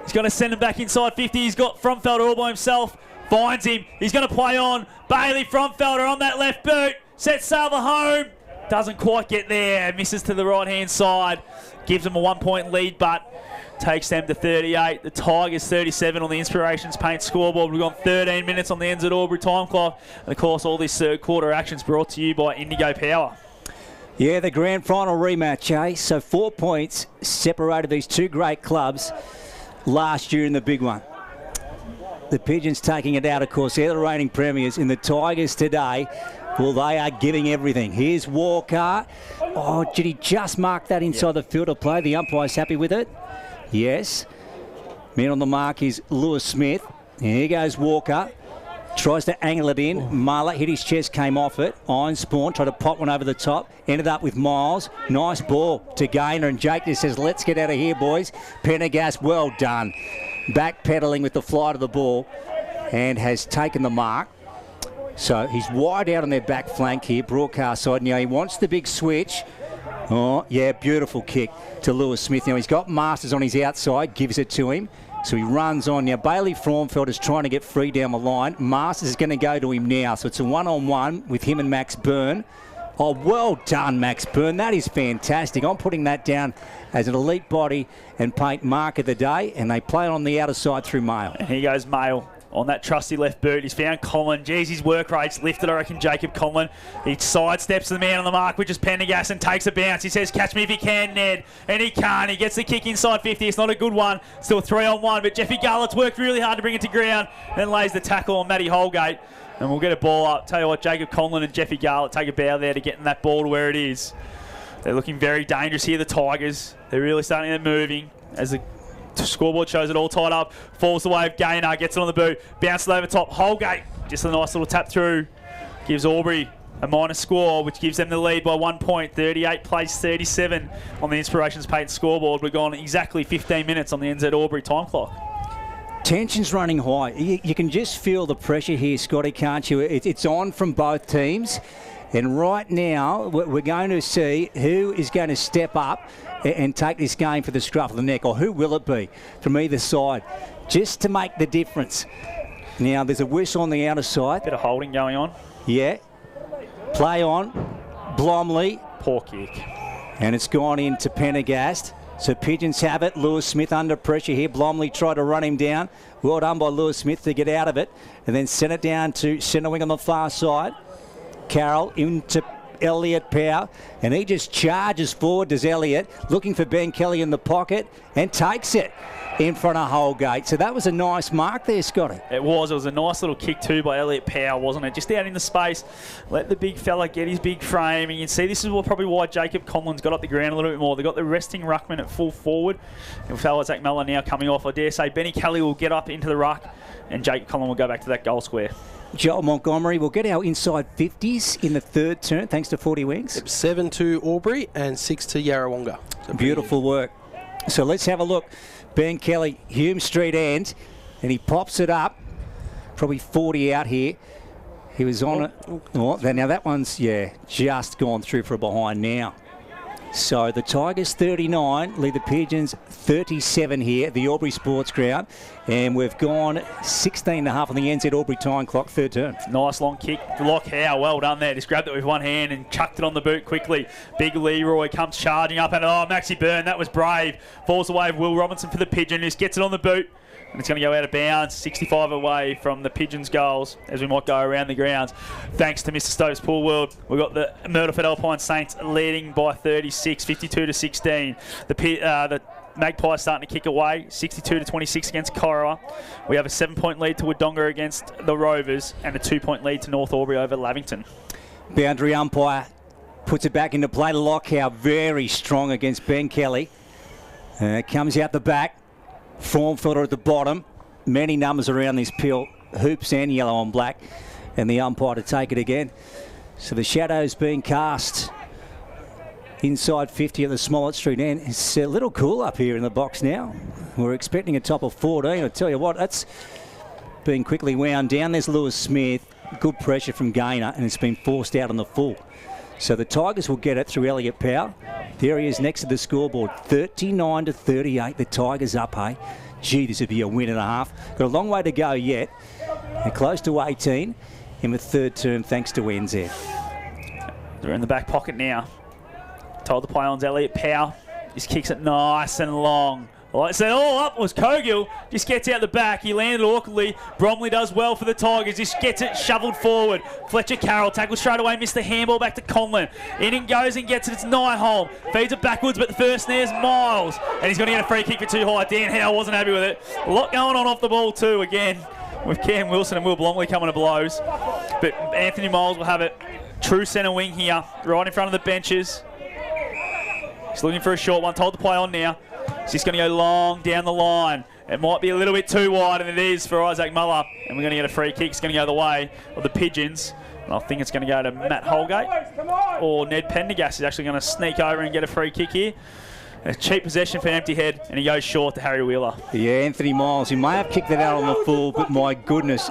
He's going to send him back inside 50. He's got Fromfelder all by himself. Finds him. He's going to play on. Bailey Fromfelder on that left boot. Sets sail for home. Doesn't quite get there. Misses to the right-hand side. Gives them a 1 point lead, but takes them to 38. The Tigers 37 on the Inspirations Paint scoreboard. We've got 13 minutes on the ends at Albury time clock. And of course, all this third quarter action's brought to you by Indigo Power. Yeah, the grand final rematch, eh? So 4 points separated these two great clubs last year in the big one. The Pigeons taking it out, of course. They're the reigning premiers. In the Tigers today, well, they are giving everything. Here's Walker. Oh, did he just mark that inside the field of play? The umpire's happy with it. Yes. Man on the mark is Lewis Smith. And here goes Walker. Tries to angle it in. Muller hit his chest, came off it. Ironsborn tried to pop one over the top. Ended up with Miles. Nice ball to Gaynor. And Jake just says, let's get out of here, boys. Pendergast, well done. Backpedaling with the flight of the ball and has taken the mark. So he's wide out on their back flank here, broadcast side. Now he wants the big switch. Oh, yeah, beautiful kick to Lewis Smith. Now he's got Masters on his outside, gives it to him. So he runs on. Now Bailey Fromfeld is trying to get free down the line. Masters is going to go to him now. So it's a one-on-one with him and Max Byrne. Oh, well done, Max Byrne. That is fantastic. I'm putting that down as an elite body and paint mark of the day, and they play it on the outer side through Mail. And here goes Mail on that trusty left boot. He's found Conlon. Geez, his work rate's lifted, I reckon, Jacob Conlon. He sidesteps the man on the mark, which is Pendergast, and takes a bounce. He says, catch me if you can, Ned. And he can't. He gets the kick inside 50. It's not a good one. Still 3-on-1, but Jeffy Garlett's worked really hard to bring it to ground, then lays the tackle on Matty Holgate. And we'll get a ball up. Tell you what, Jacob Conlon and Jeffy Garlett take a bow there to getting that ball to where it is. They're looking very dangerous here, the Tigers. They're really starting to moving as the scoreboard shows it all tied up. Falls the way of Gaynor, gets it on the boot, bounces over top. Holgate, just a nice little tap through. Gives Albury a minus score, which gives them the lead by 1 point. 38 plays 37 on the Inspirations Paint scoreboard. We're gone exactly 15 minutes on the NZ Albury time clock. Tension's running high. You can just feel the pressure here, Scotty, can't you? It's on from both teams. And right now, we're going to see who is going to step up and take this game for the scruff of the neck, or who will it be from either side, just to make the difference. Now, there's a whistle on the outer side. Bit of holding going on. Yeah. Play on. Blomley. Poor kick. And it's gone into Pendergast. So Pigeons have it. Lewis Smith under pressure here. Blomley tried to run him down. Well done by Lewis Smith to get out of it. And then send it down to centre wing on the far side. Carroll into Elliott Power. And he just charges forward, does Elliott, looking for Ben Kelly in the pocket and takes it in front of Holgate. So that was a nice mark there, Scotty. It was. It was a nice little kick too by Elliott Power, wasn't it? Just out in the space. Let the big fella get his big frame. And you can see this is probably why Jacob Conlon's got up the ground a little bit more. They've got the resting ruckman at full forward. And fella Zach Muller now coming off. I dare say Benny Kelly will get up into the ruck and Jacob Conlon will go back to that goal square. Joel Montgomery will get our inside 50s in the third turn, thanks to 40 Wings. 7 to Albury and 6 to Yarrawonga. So beautiful work. So let's have a look. Ben Kelly, Hume Street end, and he pops it up. Probably 40 out here. He was on it. Oh, now that one's, just gone through for a behind now. So the Tigers 39, lead the Pigeons 37 here at the Albury Sports Ground. And we've gone 16 and a half on the NZ Albury time clock, third turn. Nice long kick. Lock Howe, well done there. Just grabbed it with one hand and chucked it on the boot quickly. Big Leroy comes charging up and Maxi Byrne, that was brave. Falls away of Will Robinson for the Pigeon. Just gets it on the boot. And it's going to go out of bounds, 65 away from the Pigeons' goals as we might go around the grounds. Thanks to Mr. Stokes Pool World, we've got the Myrtleford Alpine Saints leading by 36, 52-16. The Magpies starting to kick away, 62-26 against Corowa. We have a 7-point lead to Wodonga against the Rovers and a 2-point lead to North Albury over Lavington. Boundary umpire puts it back into play. Lockout very strong against Ben Kelly. Comes out the back. Formfelder at the bottom. Many numbers around this pill. Hoops and yellow on black. And the umpire to take it again. So the shadow's being cast inside 50 at the Smollett Street end. It's a little cool up here in the box now. We're expecting a top of 14. I tell you what, that's being quickly wound down. There's Lewis Smith. Good pressure from Gaynor, and it's been forced out on the full. So the Tigers will get it through Elliot Powell. There he is next to the scoreboard. 39-38. The Tigers up, hey? Gee, this would be a win and a half. Got a long way to go yet. They're close to 18 in the third term, thanks to NZ. They're in the back pocket now. Told to play on Elliot Powell. Just kicks it nice and long. Like I said, all up was Cogill. Just gets out the back. He landed awkwardly. Bromley does well for the Tigers. Just gets it shoveled forward. Fletcher Carroll tackles straight away. Missed the handball back to Conlon. In and goes and gets it. It's Nyholm. Feeds it backwards, but the first snare's Miles. And he's going to get a free kick for too high. Dan Howe wasn't happy with it. A lot going on off the ball too again with Cam Wilson and Will Blomley coming to blows. But Anthony Miles will have it. True centre wing here. Right in front of the benches. He's looking for a short one. Told to play on now. He's just going to go long down the line. It might be a little bit too wide, and it is for Isaac Muller. And we're going to get a free kick. It's going to go the way of the Pigeons. And I think it's going to go to Matt Holgate. Or Ned Pendergast is actually going to sneak over and get a free kick here. A cheap possession for Empty Head, and he goes short to Harry Wheeler. Yeah, Anthony Miles. He may have kicked it out on the full, but my goodness,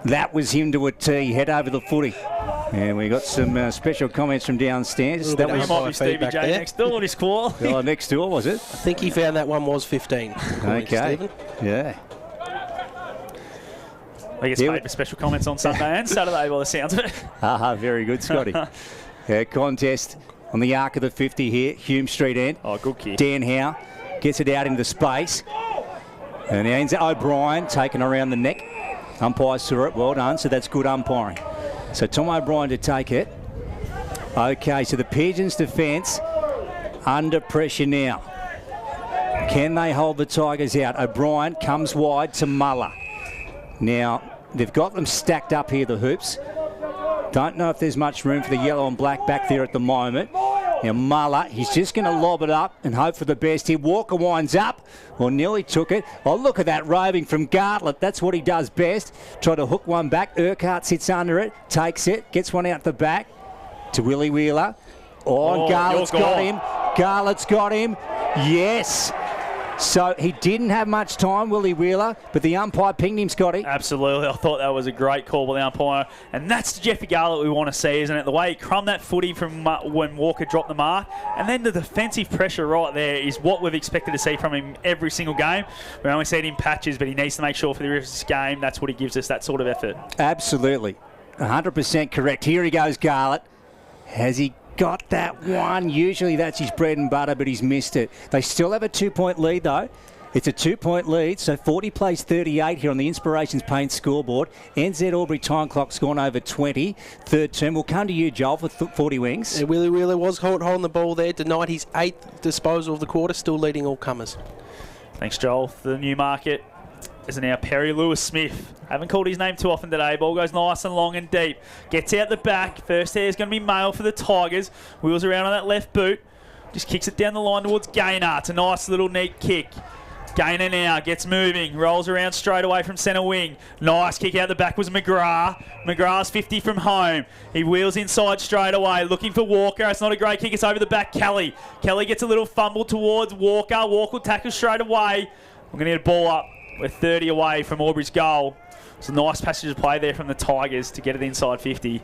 that was him to a tee. Head over the footy. And we got some special comments from downstairs. That might be Stevie J next door this quarter. Oh, next door, was it? I think he found that one was 15. Okay. Yeah. He gets paid for special comments on Sunday and Saturday by the sounds of it. Very good, Scotty. Contest on the arc of the 50 here, Hume Street end. Oh, good kick. Dan Howe gets it out into space. And ends O'Brien taken around the neck. Umpire saw it, well done, so that's good umpiring. So Tom O'Brien to take it. Okay, so the Pigeons defence under pressure now. Can they hold the Tigers out? O'Brien comes wide to Muller. Now, they've got them stacked up here, the Hoops. Don't know if there's much room for the yellow and black back there at the moment. Now Muller, he's just going to lob it up and hope for the best here. Walker winds up, or nearly took it. Oh, look at that roving from Gartlett. That's what he does best. Try to hook one back. Urquhart sits under it, takes it, gets one out the back to Willie Wheeler. Oh, and Garlett's got him. Garlett's got him. Yes. So he didn't have much time, Willie Wheeler, but the umpire pinged him, Scotty. Absolutely. I thought that was a great call by the umpire. And that's the Jeffy Garlett we want to see, isn't it? The way he crumbed that footy from when Walker dropped the mark. And then the defensive pressure right there is what we've expected to see from him every single game. We only see it in patches, but he needs to make sure for the rest of this game, that's what he gives us, that sort of effort. Absolutely. 100% correct. Here he goes, Garlett. Has he got that one? Usually that's his bread and butter, but he's missed it. They still have a 2-point lead, though. It's a 2-point lead, so 40 plays 38 here on the Inspirations Paint scoreboard. NZ Albury time clock's gone over 20. Third term. We'll come to you, Joel, for 40 wings. Willie Wheeler was holding the ball there, denied his 8th disposal of the quarter, still leading all comers. Thanks, Joel. For the Newmarket is now Perry Lewis-Smith. Haven't called his name too often today. Ball goes nice and long and deep. Gets out the back. First hair is going to be Mail for the Tigers. Wheels around on that left boot. Just kicks it down the line towards Gaynor. It's a nice little neat kick. Gaynor now gets moving. Rolls around straight away from centre wing. Nice kick out the back was McGrath. McGrath's 50 from home. He wheels inside straight away. Looking for Walker. It's not a great kick. It's over the back. Kelly gets a little fumble towards Walker. Walker tackles straight away. We're going to get a ball up. We're 30 away from Albury's goal. It's a nice passage of play there from the Tigers to get it inside 50.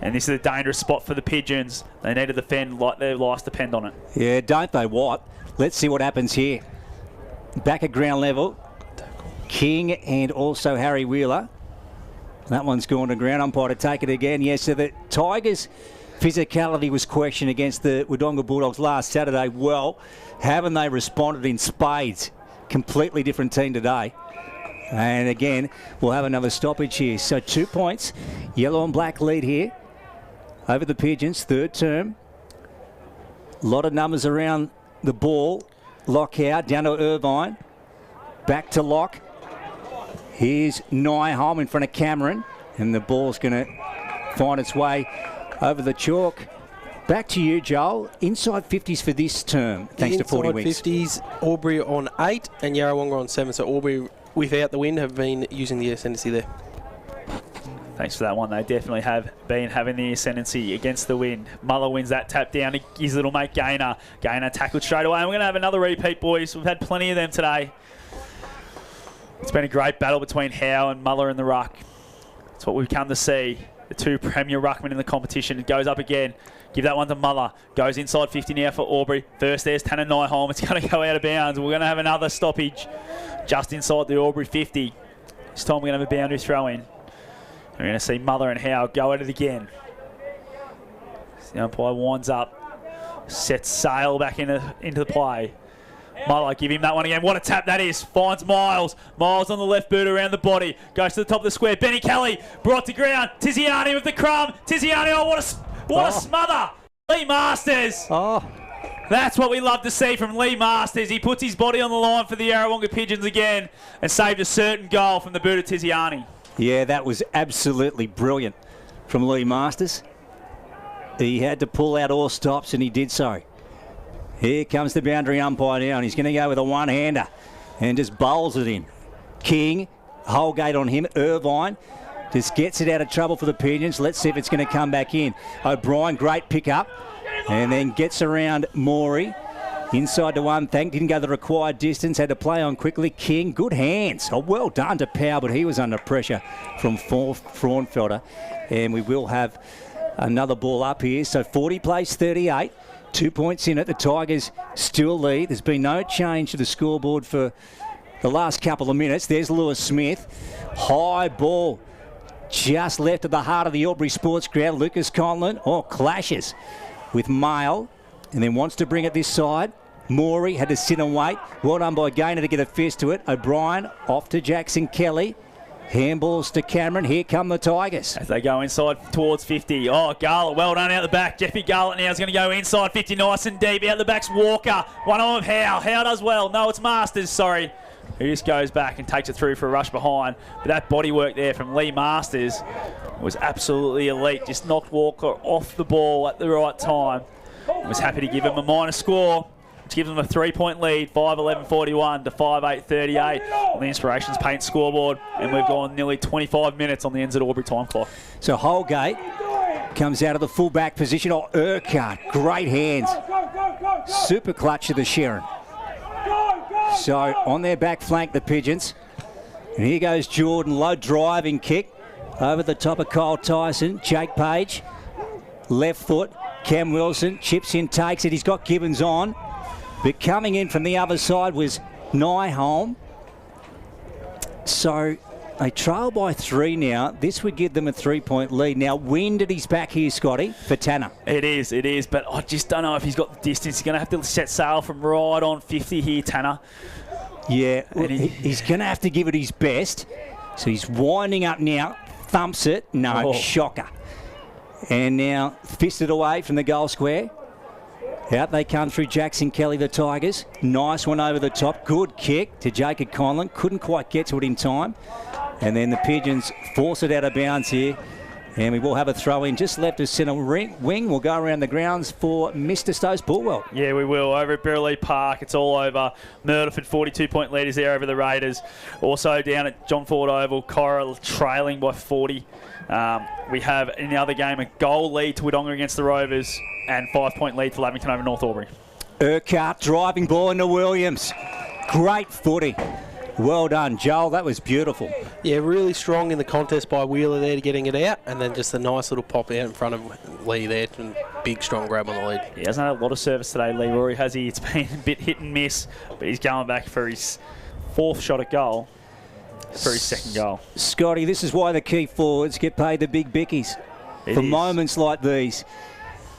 And this is a dangerous spot for the Pigeons. They need to defend like their lives depend on it. Yeah, don't they what? Let's see what happens here. Back at ground level. King and also Harry Wheeler. That one's gone to ground. Umpire to take it again. Yes, so the Tigers' physicality was questioned against the Wodonga Bulldogs last Saturday. Well, haven't they responded in spades? Completely different team today. And again, we'll have another stoppage here. So 2 points. Yellow and black lead here over the Pigeons. Third term. A lot of numbers around the ball. Lockout down to Irvine. Back to Lock. Here's Nyholm in front of Cameron. And the ball's going to find its way over the chalk Back to you, Joel. Inside 50s for this term, thanks to 40 wins. Inside 50s, Albury on 8 and Yarrawonga on 7. So Albury, without the wind, have been using the ascendancy there. Thanks for that one. They definitely have been having the ascendancy against the wind. Muller wins that tap down to his little mate Gaynor. Gaynor tackled straight away. And we're going to have another repeat, boys. We've had plenty of them today. It's been a great battle between Howe and Muller in the ruck. It's what we've come to see. The two premier ruckmen in the competition. It goes up again. Give that one to Muller. Goes inside 50 now for Albury. First there's Tanner Nyholm. It's going to go out of bounds. We're going to have another stoppage just inside the Albury 50. This time we're going to have a boundary throw in. We're going to see Muller and Howe go at it again. The umpire winds up, sets sail back into the play. Muller, give him that one again. What a tap that is. Finds Miles. Miles on the left boot around the body. Goes to the top of the square. Benny Kelly brought to ground. Tiziani with the crumb. Tiziani, oh, what a smother. Lee Masters. Oh. That's what we love to see from Lee Masters. He puts his body on the line for the Yarrawonga Pigeons again and saved a certain goal from the boot of Tiziani. Yeah, that was absolutely brilliant from Lee Masters. He had to pull out all stops, and he did so. Here comes the boundary umpire now, and he's going to go with a one-hander and just bowls it in. King, Holgate on him. Irvine just gets it out of trouble for the Pigeons. Let's see if it's going to come back in. O'Brien, great pick-up, and then gets around Morey. Inside to one, didn't go the required distance, had to play on quickly. King, good hands. Oh, well done to Powell, but he was under pressure from Fraunfelder. And we will have another ball up here. So 40 plays 38, 2 points in it. The Tigers still lead. There's been no change to the scoreboard for the last couple of minutes. There's Lewis Smith. High ball just left at the heart of the Albury Sports Ground. Lucas Conlon, clashes with Mail and then wants to bring it this side. Morey had to sit and wait. Well done by Gaynor to get a fist to it. O'Brien off to Jackson Kelly. Handballs to Cameron. Here come the Tigers. As they go inside towards 50. Oh, Garlett, well done out the back. Jeffy Garlett now is going to go inside 50, nice and deep. Out the back's Walker. One of them, Howe. Howe does well. No, it's Masters, sorry. Who just goes back and takes it through for a rush behind. But that body work there from Lee Masters was absolutely elite. Just knocked Walker off the ball at the right time. Was happy to give him a minor score, which gives them a 3-point lead, 5-11-41 to 5-8-38 on the Inspirations Paint scoreboard. And we've gone nearly 25 minutes on the NZ Albury time clock. So Holgate comes out of the full-back position. Oh, Urquhart, great hands. Super clutch to the Sharon. So on their back flank, the Pigeons. And here goes Jordan, low driving kick over the top of Kyle Tyson. Jake Page, left foot. Cam Wilson chips in, takes it. He's got Gibbons on. But coming in from the other side was Nyholm. So they trail by 3 now. This would give them a 3-point lead. Now, wind at his back here, Scotty, for Tanner. It is. But I just don't know if he's got the distance. He's going to have to set sail from right on 50 here, Tanner. Yeah, he's going to have to give it his best. So he's winding up now. Thumps it. No, shocker. And now fisted away from the goal square. Out they come through Jackson Kelly, the Tigers. Nice one over the top. Good kick to Jacob Conlon. Couldn't quite get to it in time. And then the Pigeons force it out of bounds here. And we will have a throw in just left of centre wing. We'll go around the grounds for Mr. Stokes Bulwell. Yeah, we will. Over at Burleigh Park, it's all over. Murderford 42-point leaders there over the Raiders. Also down at John Ford Oval, Cora trailing by 40. We have in the other game a goal lead to Wodonga against the Rovers and 5-point lead for Lavington over North Albury. Urquhart driving ball into Williams. Great footy. Well done, Joel. That was beautiful. Yeah, really strong in the contest by Wheeler there to getting it out, and then just a nice little pop out in front of Lee there. And big, strong grab on the lead. He hasn't had a lot of service today, Lee Rory, has he? It's been a bit hit and miss, but he's going back for his 4th shot at goal for his 2nd goal. Scotty, this is why the key forwards get paid the big bickies. For moments like these.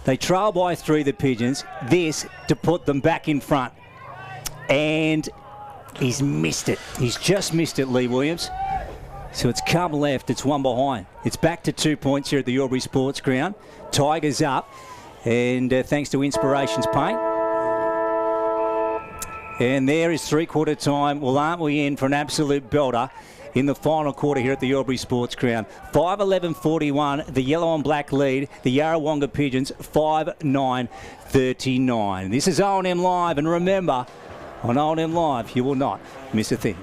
They trail by 3, the Pigeons. This to put them back in front. And he's missed it. He's just missed it, Lee Williams. So it's come left. It's one behind. It's back to 2 points here at the Albury Sports Ground. Tigers up. And thanks to Inspirations Paint. And there is 3-quarter time. Well, aren't we in for an absolute belter? in the final quarter here at the Albury Sports Ground. 5:11.41, the yellow and black lead. The Yarrawonga Pigeons 5:9.39. This is O&M Live, and remember, on O&M Live, you will not miss a thing.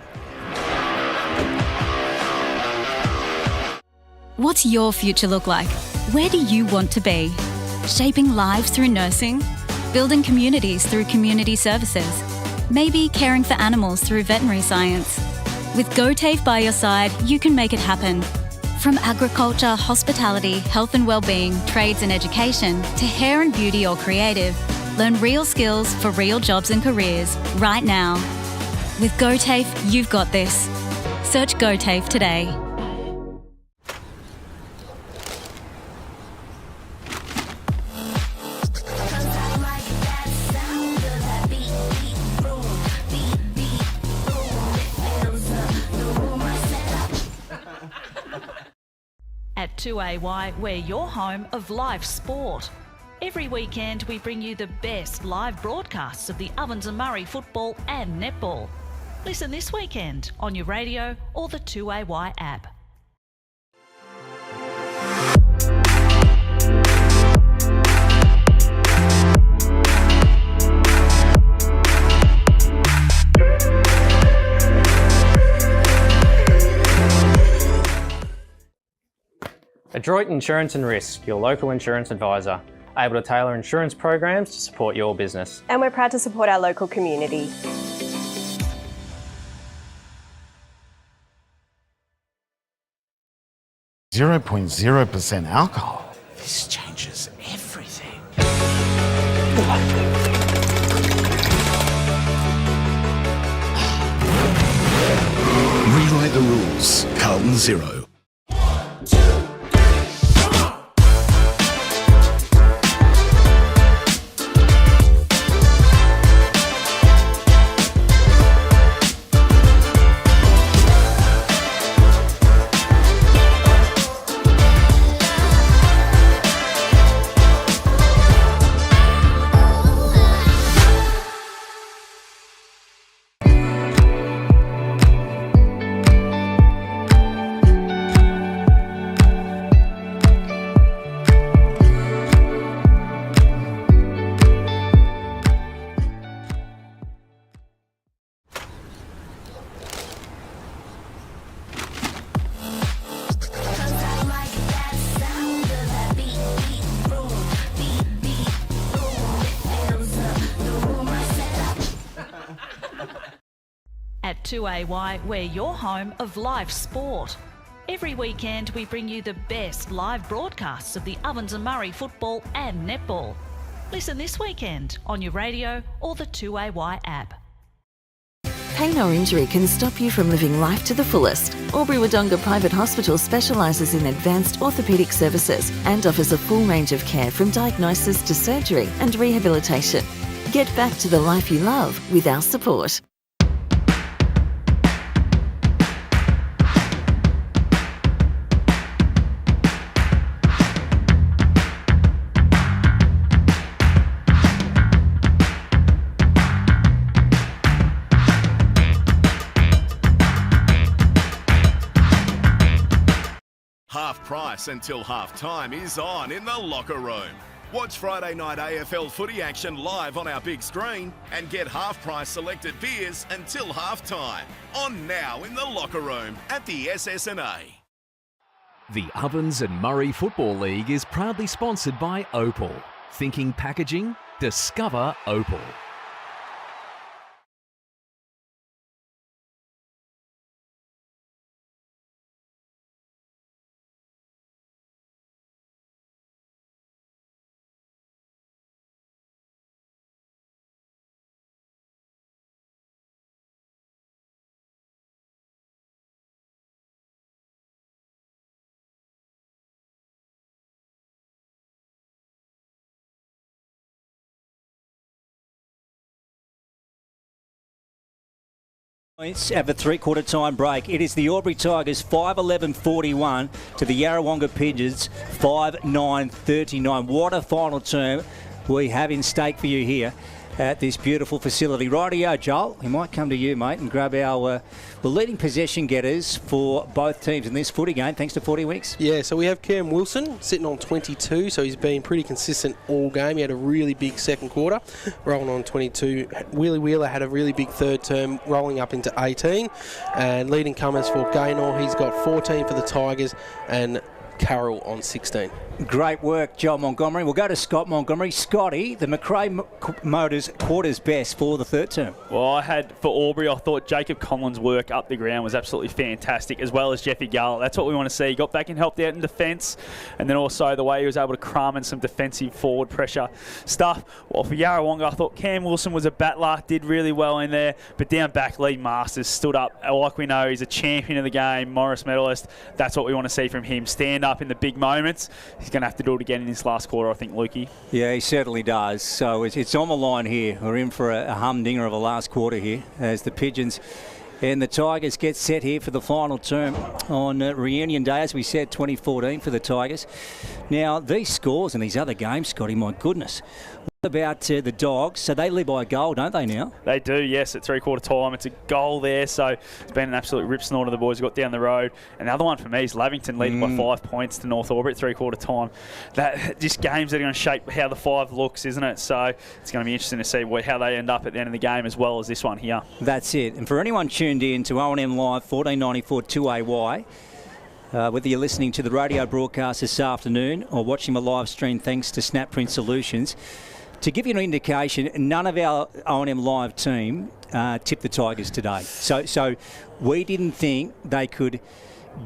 What's your future look like? Where do you want to be? Shaping lives through nursing? Building communities through community services? Maybe caring for animals through veterinary science? With GoTAFE by your side, you can make it happen. From agriculture, hospitality, health and wellbeing, trades and education, to hair and beauty or creative, learn real skills for real jobs and careers right now. With GoTAFE, you've got this. Search GoTAFE today. At 2AY, we're your home of live sport. Every weekend we bring you the best live broadcasts of the Ovens and Murray football and netball. Listen this weekend on your radio or the 2AY app. Adroit Insurance and Risk, your local insurance advisor, able to tailor insurance programs to support your business. And we're proud to support our local community. .0% alcohol. This changes everything. Rewrite the rules. Carlton Zero. At 2AY, we're your home of live sport. Every weekend we bring you the best live broadcasts of the Ovens and Murray football and netball. Listen this weekend on your radio or the 2AY app. Pain or injury can stop you from living life to the fullest. Albury Wodonga Private Hospital specialises in advanced orthopaedic services and offers a full range of care from diagnosis to surgery and rehabilitation. Get back to the life you love with our support. Half price until half time is on in the locker room. Watch Friday night AFL footy action live on our big screen and get half price selected beers until half time. On now in the locker room at the SS&A. The Ovens and Murray Football League is proudly sponsored by Opal. Thinking packaging? Discover Opal. Points at the three-quarter time break. It is the Albury Tigers 5:11.41 to the Yarrawonga Pigeons 5:9.39. What a final term we have in stake for you here at this beautiful facility. Rightio, Joel, we might come to you, mate, and grab our leading possession getters for both teams in this footy game, thanks to 40 Weeks. Yeah, so we have Cam Wilson sitting on 22, so he's been pretty consistent all game. He had a really big second quarter, rolling on 22. Willie Wheeler had a really big third term, rolling up into 18. And leading comers for Gaynor, he's got 14 for the Tigers, and Carroll on 16. Great work, Joel Montgomery. We'll go to Scott Montgomery. Scotty, the McRae Motors quarters best for the third term. Well, I had for Albury, I thought Jacob Conlon's work up the ground was absolutely fantastic, as well as Jeffy Garlett. That's what we want to see. He got back and helped out in defence, and then also the way he was able to crumb and some defensive forward pressure stuff. Well, for Yarrawonga, I thought Cam Wilson was a battler, did really well in there, but down back, Lee Masters stood up. Like we know, he's a champion of the game, Morris medalist. That's what we want to see from him. Stand up in the big moments. He's going to have to do it again in this last quarter, I think, Lukey. Yeah, he certainly does. So it's on the line here. We're in for a humdinger of a last quarter here as the Pigeons and the Tigers get set here for the final term on reunion day, as we said, 2014 for the Tigers. Now, these scores in these other games, Scotty, my goodness. What about the Dogs? So they lead by a goal, don't they now? They do, yes, at three-quarter time. It's a goal there, so it's been an absolute rip snort of the boys who got down the road. And the other one for me is Lavington leading by 5 points to North Albury at three-quarter time. That just games that are going to shape how the 5 looks, isn't it? So it's going to be interesting to see how they end up at the end of the game, as well as this one here. That's it. And for anyone tuned in to O&M Live 1494 2AY, whether you're listening to the radio broadcast this afternoon or watching the live stream thanks to Snapprint Solutions, to give you an indication, none of our O&M Live team tipped the Tigers today. So we didn't think they could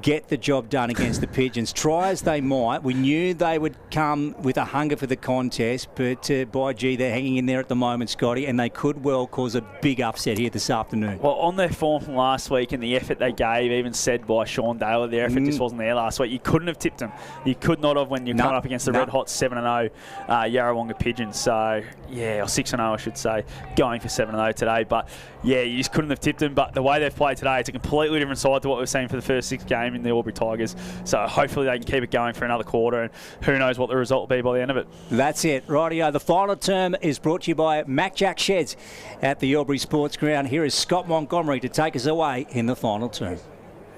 get the job done against the Pigeons. Try as they might, we knew they would come with a hunger for the contest, but by gee, they're hanging in there at the moment, Scotty, and they could well cause a big upset here this afternoon. Well, on their form from last week and the effort they gave, even said by Sean Daly, their effort just wasn't there last week. You couldn't have tipped them. You could not have when you're coming up against the red-hot 7-0 Yarrawonga Pigeons. So, yeah, or 6-0, I should say, going for 7-0 today. But, yeah, you just couldn't have tipped them. But the way they've played today, it's a completely different side to what we've seen for the first 6 games in the Albury Tigers. So hopefully they can keep it going for another quarter, and who knows what the result will be by the end of it. That's it. Rightio. The final term is brought to you by Mac Jack Sheds at the Albury Sports Ground. Here is Scott Montgomery to take us away in the final term.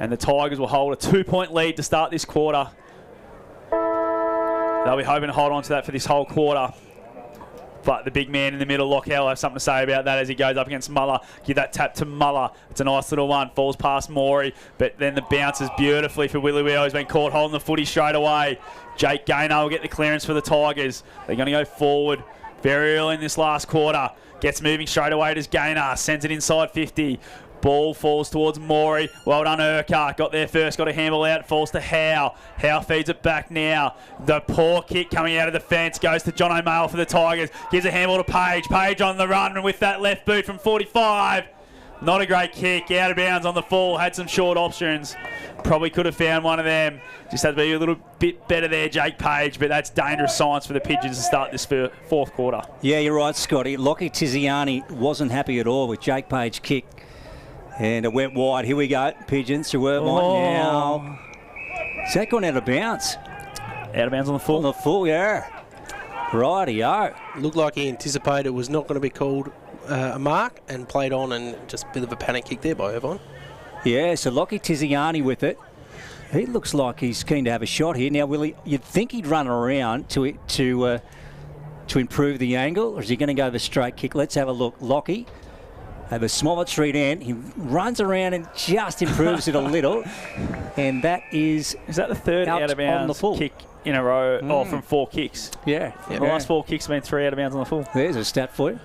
And the Tigers will hold a 2-point lead to start this quarter. They'll be hoping to hold on to that for this whole quarter. But the big man in the middle, Lockhart, will have something to say about that as he goes up against Muller. Give that tap to Muller. It's a nice little one. Falls past Morey. But then the bounces beautifully for Willie Wheeler. He's been caught holding the footy straight away. Jake Gaynor will get the clearance for the Tigers. They're going to go forward very early in this last quarter. Gets moving straight away to Gaynor. Sends it inside 50. Ball falls towards Morey. Well done, Urquhart. Got there first, got a handball out. Falls to Howe. Howe feeds it back now. The poor kick coming out of the fence goes to John O'Male for the Tigers. Gives a handball to Page. Page on the run, and with that left boot from 45. Not a great kick. Out of bounds on the full. Had some short options. Probably could have found one of them. Just had to be a little bit better there, Jake Page. But that's dangerous signs for the Pigeons to start this fourth quarter. Yeah, you're right, Scotty. Lockie Tiziani wasn't happy at all with Jake Page's kick. And it went wide. Here we go. Pigeons to Irvine now. Is that gone out of bounds? Out of bounds on the full? On the full, yeah. Rightio. Looked like he anticipated it was not going to be called a mark and played on, and just a bit of a panic kick there by Irvine. Yeah, so Lockie Tiziani with it. He looks like he's keen to have a shot here. Now, Willie, you'd think he'd run around to improve the angle, or is he going to go the straight kick? Let's have a look. Lockie. Have a small at street end. He runs around and just improves it a little. And that is... Is that the third out of bounds kick in a row from 4 kicks? Yeah. The last 4 kicks have been 3 out of bounds on the full. There's a stat for you.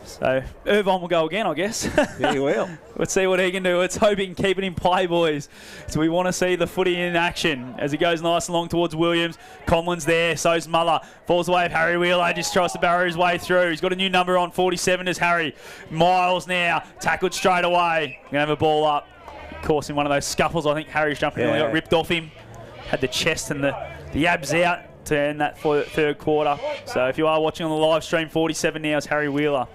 So Irvine will go again, I guess. Yeah, he will. Let's see what he can do. Let's hope he can keep it in play, boys. So we want to see the footy in action as he goes nice and long towards Williams. Conlon's there, so's Muller. Falls away of Harry Wheeler, just tries to barrier his way through. He's got a new number on, 47 is Harry. Miles now, tackled straight away. Going to have a ball up. Of course, in one of those scuffles, I think Harry's jumping in, got ripped off him. Had the chest and the abs out to end that third quarter. So if you are watching on the live stream, 47 now is Harry Wheeler.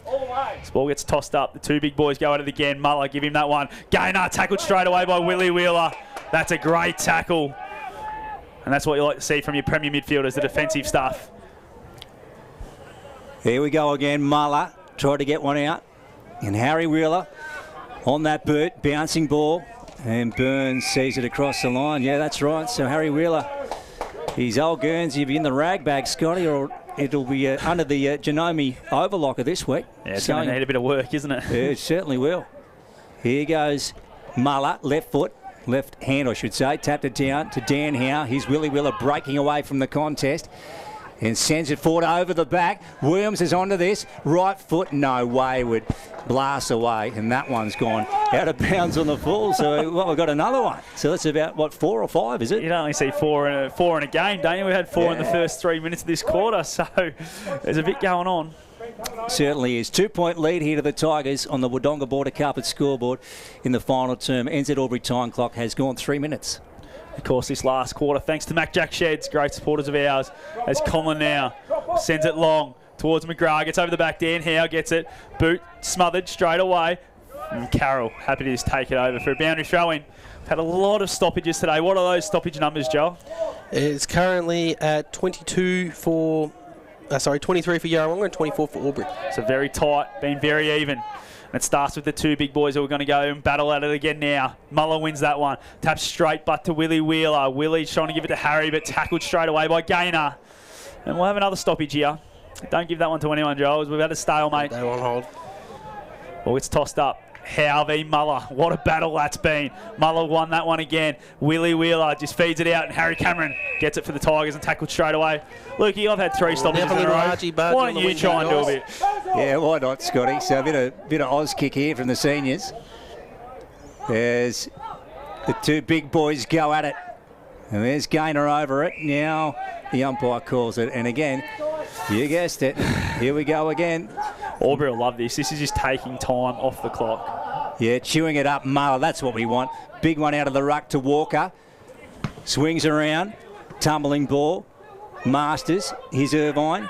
This ball gets tossed up. The 2 big boys go at it again. Muller, give him that one. Gaynor tackled straight away by Willie Wheeler. That's a great tackle. And that's what you like to see from your premier midfielders, the defensive stuff. Here we go again. Muller tried to get one out. And Harry Wheeler on that boot, bouncing ball. And Burns sees it across the line. Yeah, that's right. So Harry Wheeler, his old Guernsey will be in the rag bag, Scotty, or it'll be under the Genome overlocker this week. Yeah, it's going to need a bit of work, isn't it? Yeah, it certainly will. Here goes Muller, left foot. Left hand, I should say. Tapped it down to Dan Howe. Here's Willie Wheeler breaking away from the contest and sends it forward over the back. Williams is onto this. Right foot, no way, would blast away. And that one's gone out of bounds on the full. So, well, we've got another one. So that's about, what, 4 or 5, is it? You'd only see four in a game, don't you? We had 4 in the first 3 minutes of this quarter. So there's a bit going on. Certainly is. 2-point lead here to the Tigers on the Wodonga Border Carpet scoreboard in the final term. NZ Albury time clock has gone 3 minutes. Of course, this last quarter, thanks to Mac Jack Sheds, great supporters of ours, as Conlon now sends it long towards McGrath, gets over the back, Dan Howe gets it, boot smothered straight away, and Carroll happy to just take it over for a boundary throw-in. We've had a lot of stoppages today. What are those stoppage numbers, Joel? It's currently at 23 for Yarrawonga and 24 for Albury. So very tight, been very even. And it starts with the two big boys who are going to go and battle at it again now. Muller wins that one. Taps straight butt to Willie Wheeler. Willie's trying to give it to Harry, but tackled straight away by Gaynor. And we'll have another stoppage here. Don't give that one to anyone, Joel. We've had a stalemate. They won't hold. Well, it's tossed up. Howe v Muller. What a battle that's been. Muller won that one again. Willie Wheeler just feeds it out, and Harry Cameron gets it for the Tigers and tackled straight away. Lukey, I've had 3 stoppages in a row. Why don't you try and do a bit? Yeah, why not, Scotty? So a bit of Oz kick here from the seniors. There's the two big boys go at it. And there's Gaynor over it. Now the umpire calls it. And again, you guessed it. Here we go again. Albury will love this. This is just taking time off the clock. Yeah, chewing it up. Muller, that's what we want. Big one out of the ruck to Walker. Swings around. Tumbling ball. Masters. Here's Irvine.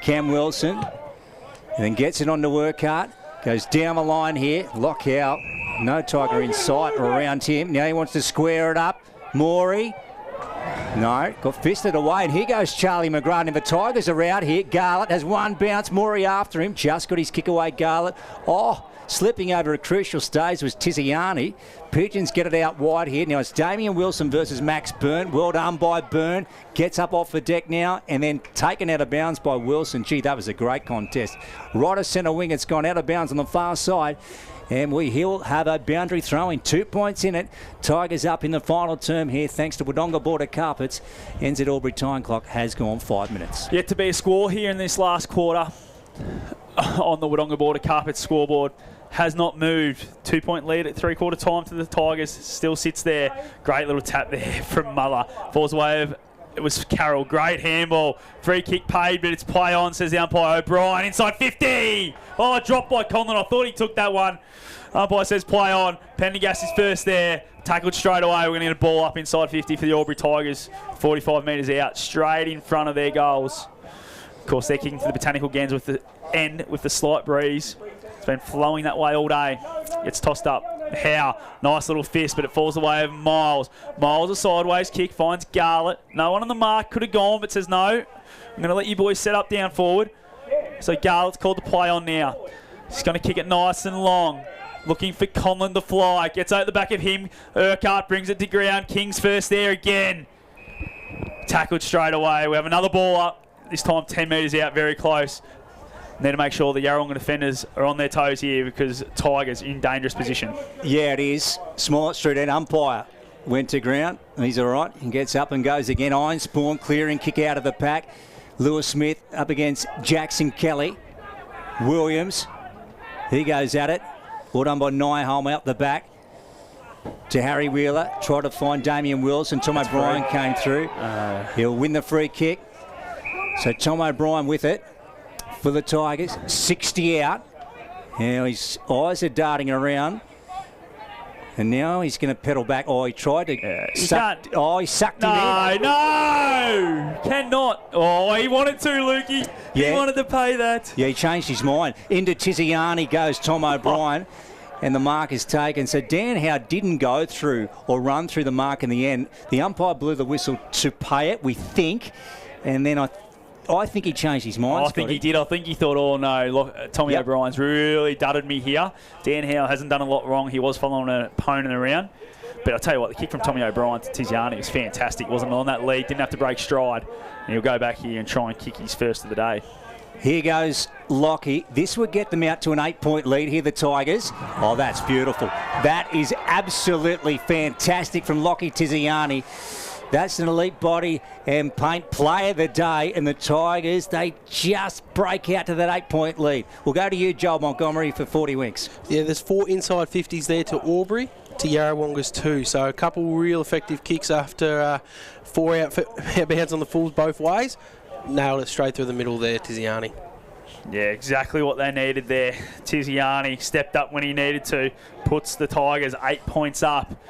Cam Wilson. And then gets it on to Urquhart. Goes down the line here. Lockout. No Tiger in sight or around him. Now he wants to square it up. Morey. No, got fisted away, and here goes Charlie McGrath, and the Tigers are out here. Garlett has one bounce, Morey after him, just got his kick away, Garlett. Oh, slipping over a crucial stage was Tiziani. Pigeons get it out wide here. Now it's Damien Wilson versus Max Byrne. Well done by Byrne. Gets up off the deck now, and then taken out of bounds by Wilson. Gee, that was a great contest. Right of centre wing, it's gone out of bounds on the far side. And he'll have a boundary throwing. 2 points in it. Tigers up in the final term here thanks to Wodonga Border Carpets. NZ Albury time clock has gone 5 minutes. Yet to be a score here in this last quarter on the Wodonga Border Carpets scoreboard. Has not moved. 2 point lead at 3/4 time to the Tigers. Still sits there. Great little tap there from Muller. Falls away of... It was Carroll. Great handball. Free kick paid, but it's play on, says the umpire. O'Brien inside 50. Oh, dropped by Conlon. I thought he took that one. Umpire says play on. Pendergast is first there. Tackled straight away. We're going to get a ball up inside 50 for the Albury Tigers. 45 metres out. Straight in front of their goals. Of course, they're kicking to the Botanical Gens with the end with the slight breeze. It's been flowing that way all day. It's tossed up. Howe, nice little fist, but it falls away of Miles. Miles a sideways kick, finds Garlett. No one on the mark, could have gone, but says no. I'm going to let you boys set up down forward. So Garlett's called to play on now. He's going to kick it nice and long. Looking for Conlon to fly. Gets out the back of him. Urquhart brings it to ground. King's first there again. Tackled straight away. We have another ball up. This time 10 metres out, very close. Need to make sure the Yarrawonga defenders are on their toes here because Tigers in dangerous position. Yeah, it is. Smollett Street end umpire went to ground. He's all right. He gets up and goes again. Ironspawn clearing, kick out of the pack. Lewis Smith up against Jackson Kelly. Williams, he goes at it. Well done by Nyholm out the back to Harry Wheeler. Tried to find Damien Wilson. Tom O'Brien came through. He'll win the free kick. So Tom O'Brien with it for the Tigers. 60 out. Now his eyes are darting around. And now he's going to pedal back. Oh, he tried to... he sucked him in. No! Cannot. Oh, he wanted to, Lukey. Yeah. He wanted to pay that. Yeah, he changed his mind. Into Tiziani goes Tom O'Brien. And the mark is taken. So Dan Howe didn't go through or run through the mark in the end. The umpire blew the whistle to pay it, we think. And then I think he changed his mind. I think he did. I think he thought, oh no, look, Tommy O'Brien's really dudded me here. Dan Howe hasn't done a lot wrong. He was following an opponent around. But I'll tell you what, the kick from Tommy O'Brien to Tiziani was fantastic. Wasn't on that lead, didn't have to break stride. And he'll go back here and try and kick his first of the day. Here goes Lockie. This would get them out to an 8-point lead here, the Tigers. Oh, that's beautiful. That is absolutely fantastic from Lockie Tiziani. That's an elite body and paint player of the day. And the Tigers, they just break out to that 8-point lead. We'll go to you, Joel Montgomery, for 40 winks. Yeah, there's 4 inside 50s there to Albury, to Yarrawonga's 2. So a couple real effective kicks after 4 outbounds on the fulls both ways. Nailed it straight through the middle there, Tiziani. Yeah, exactly what they needed there. Tiziani stepped up when he needed to, puts the Tigers 8 points up.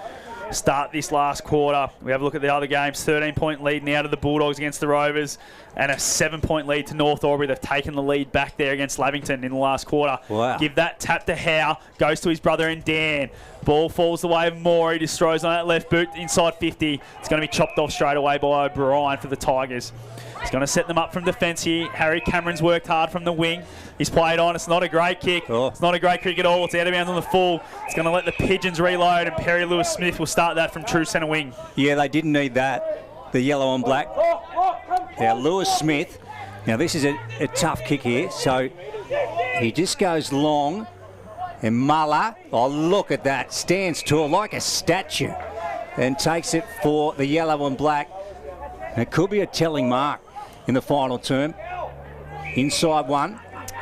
Start this last quarter. We have a look at the other games. 13-point lead now to the Bulldogs against the Rovers and a 7-point lead to North Albury. They've taken the lead back there against Lavington in the last quarter. Wow. Give that tap to Howe. Goes to his brother and Dan. Ball falls the way of Moore. He destroys on that left boot inside 50. It's going to be chopped off straight away by O'Brien for the Tigers. He's going to set them up from defence here. Harry Cameron's worked hard from the wing. He's played on. It's not a great kick. Oh. It's not a great kick at all. It's out of bounds on the full. It's going to let the Pigeons reload, and Perry Lewis-Smith will start that from true centre wing. Yeah, they didn't need that. The yellow and black. Now, Lewis-Smith. Now, this is a tough kick here. So, he just goes long. And Muller, oh, look at that. Stands tall like a statue. And takes it for the yellow and black. And it could be a telling mark in the final term. Inside one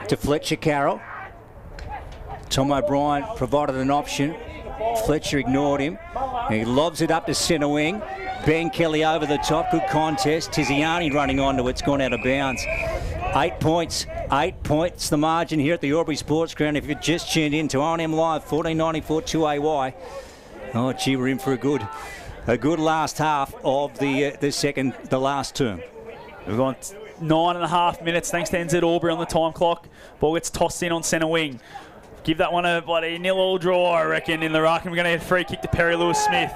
to Fletcher Carroll. Tom O'Brien provided an option. Fletcher ignored him. And he lobs it up to centre wing. Ben Kelly over the top. Good contest. Tiziani running onto it. It's gone out of bounds. 8 points. 8 points the margin here at the Albury Sports Ground. If you've just tuned in to OMFNL Live 1494 2AY. Oh, gee, we're in for a good last half of the last term. We've gone 9.5 minutes thanks to NZ Albury on the time clock. Ball gets tossed in on centre wing. Give that one a bloody 0-0 draw, I reckon, in the ruck. And we're going to get a free kick to Perry Lewis-Smith.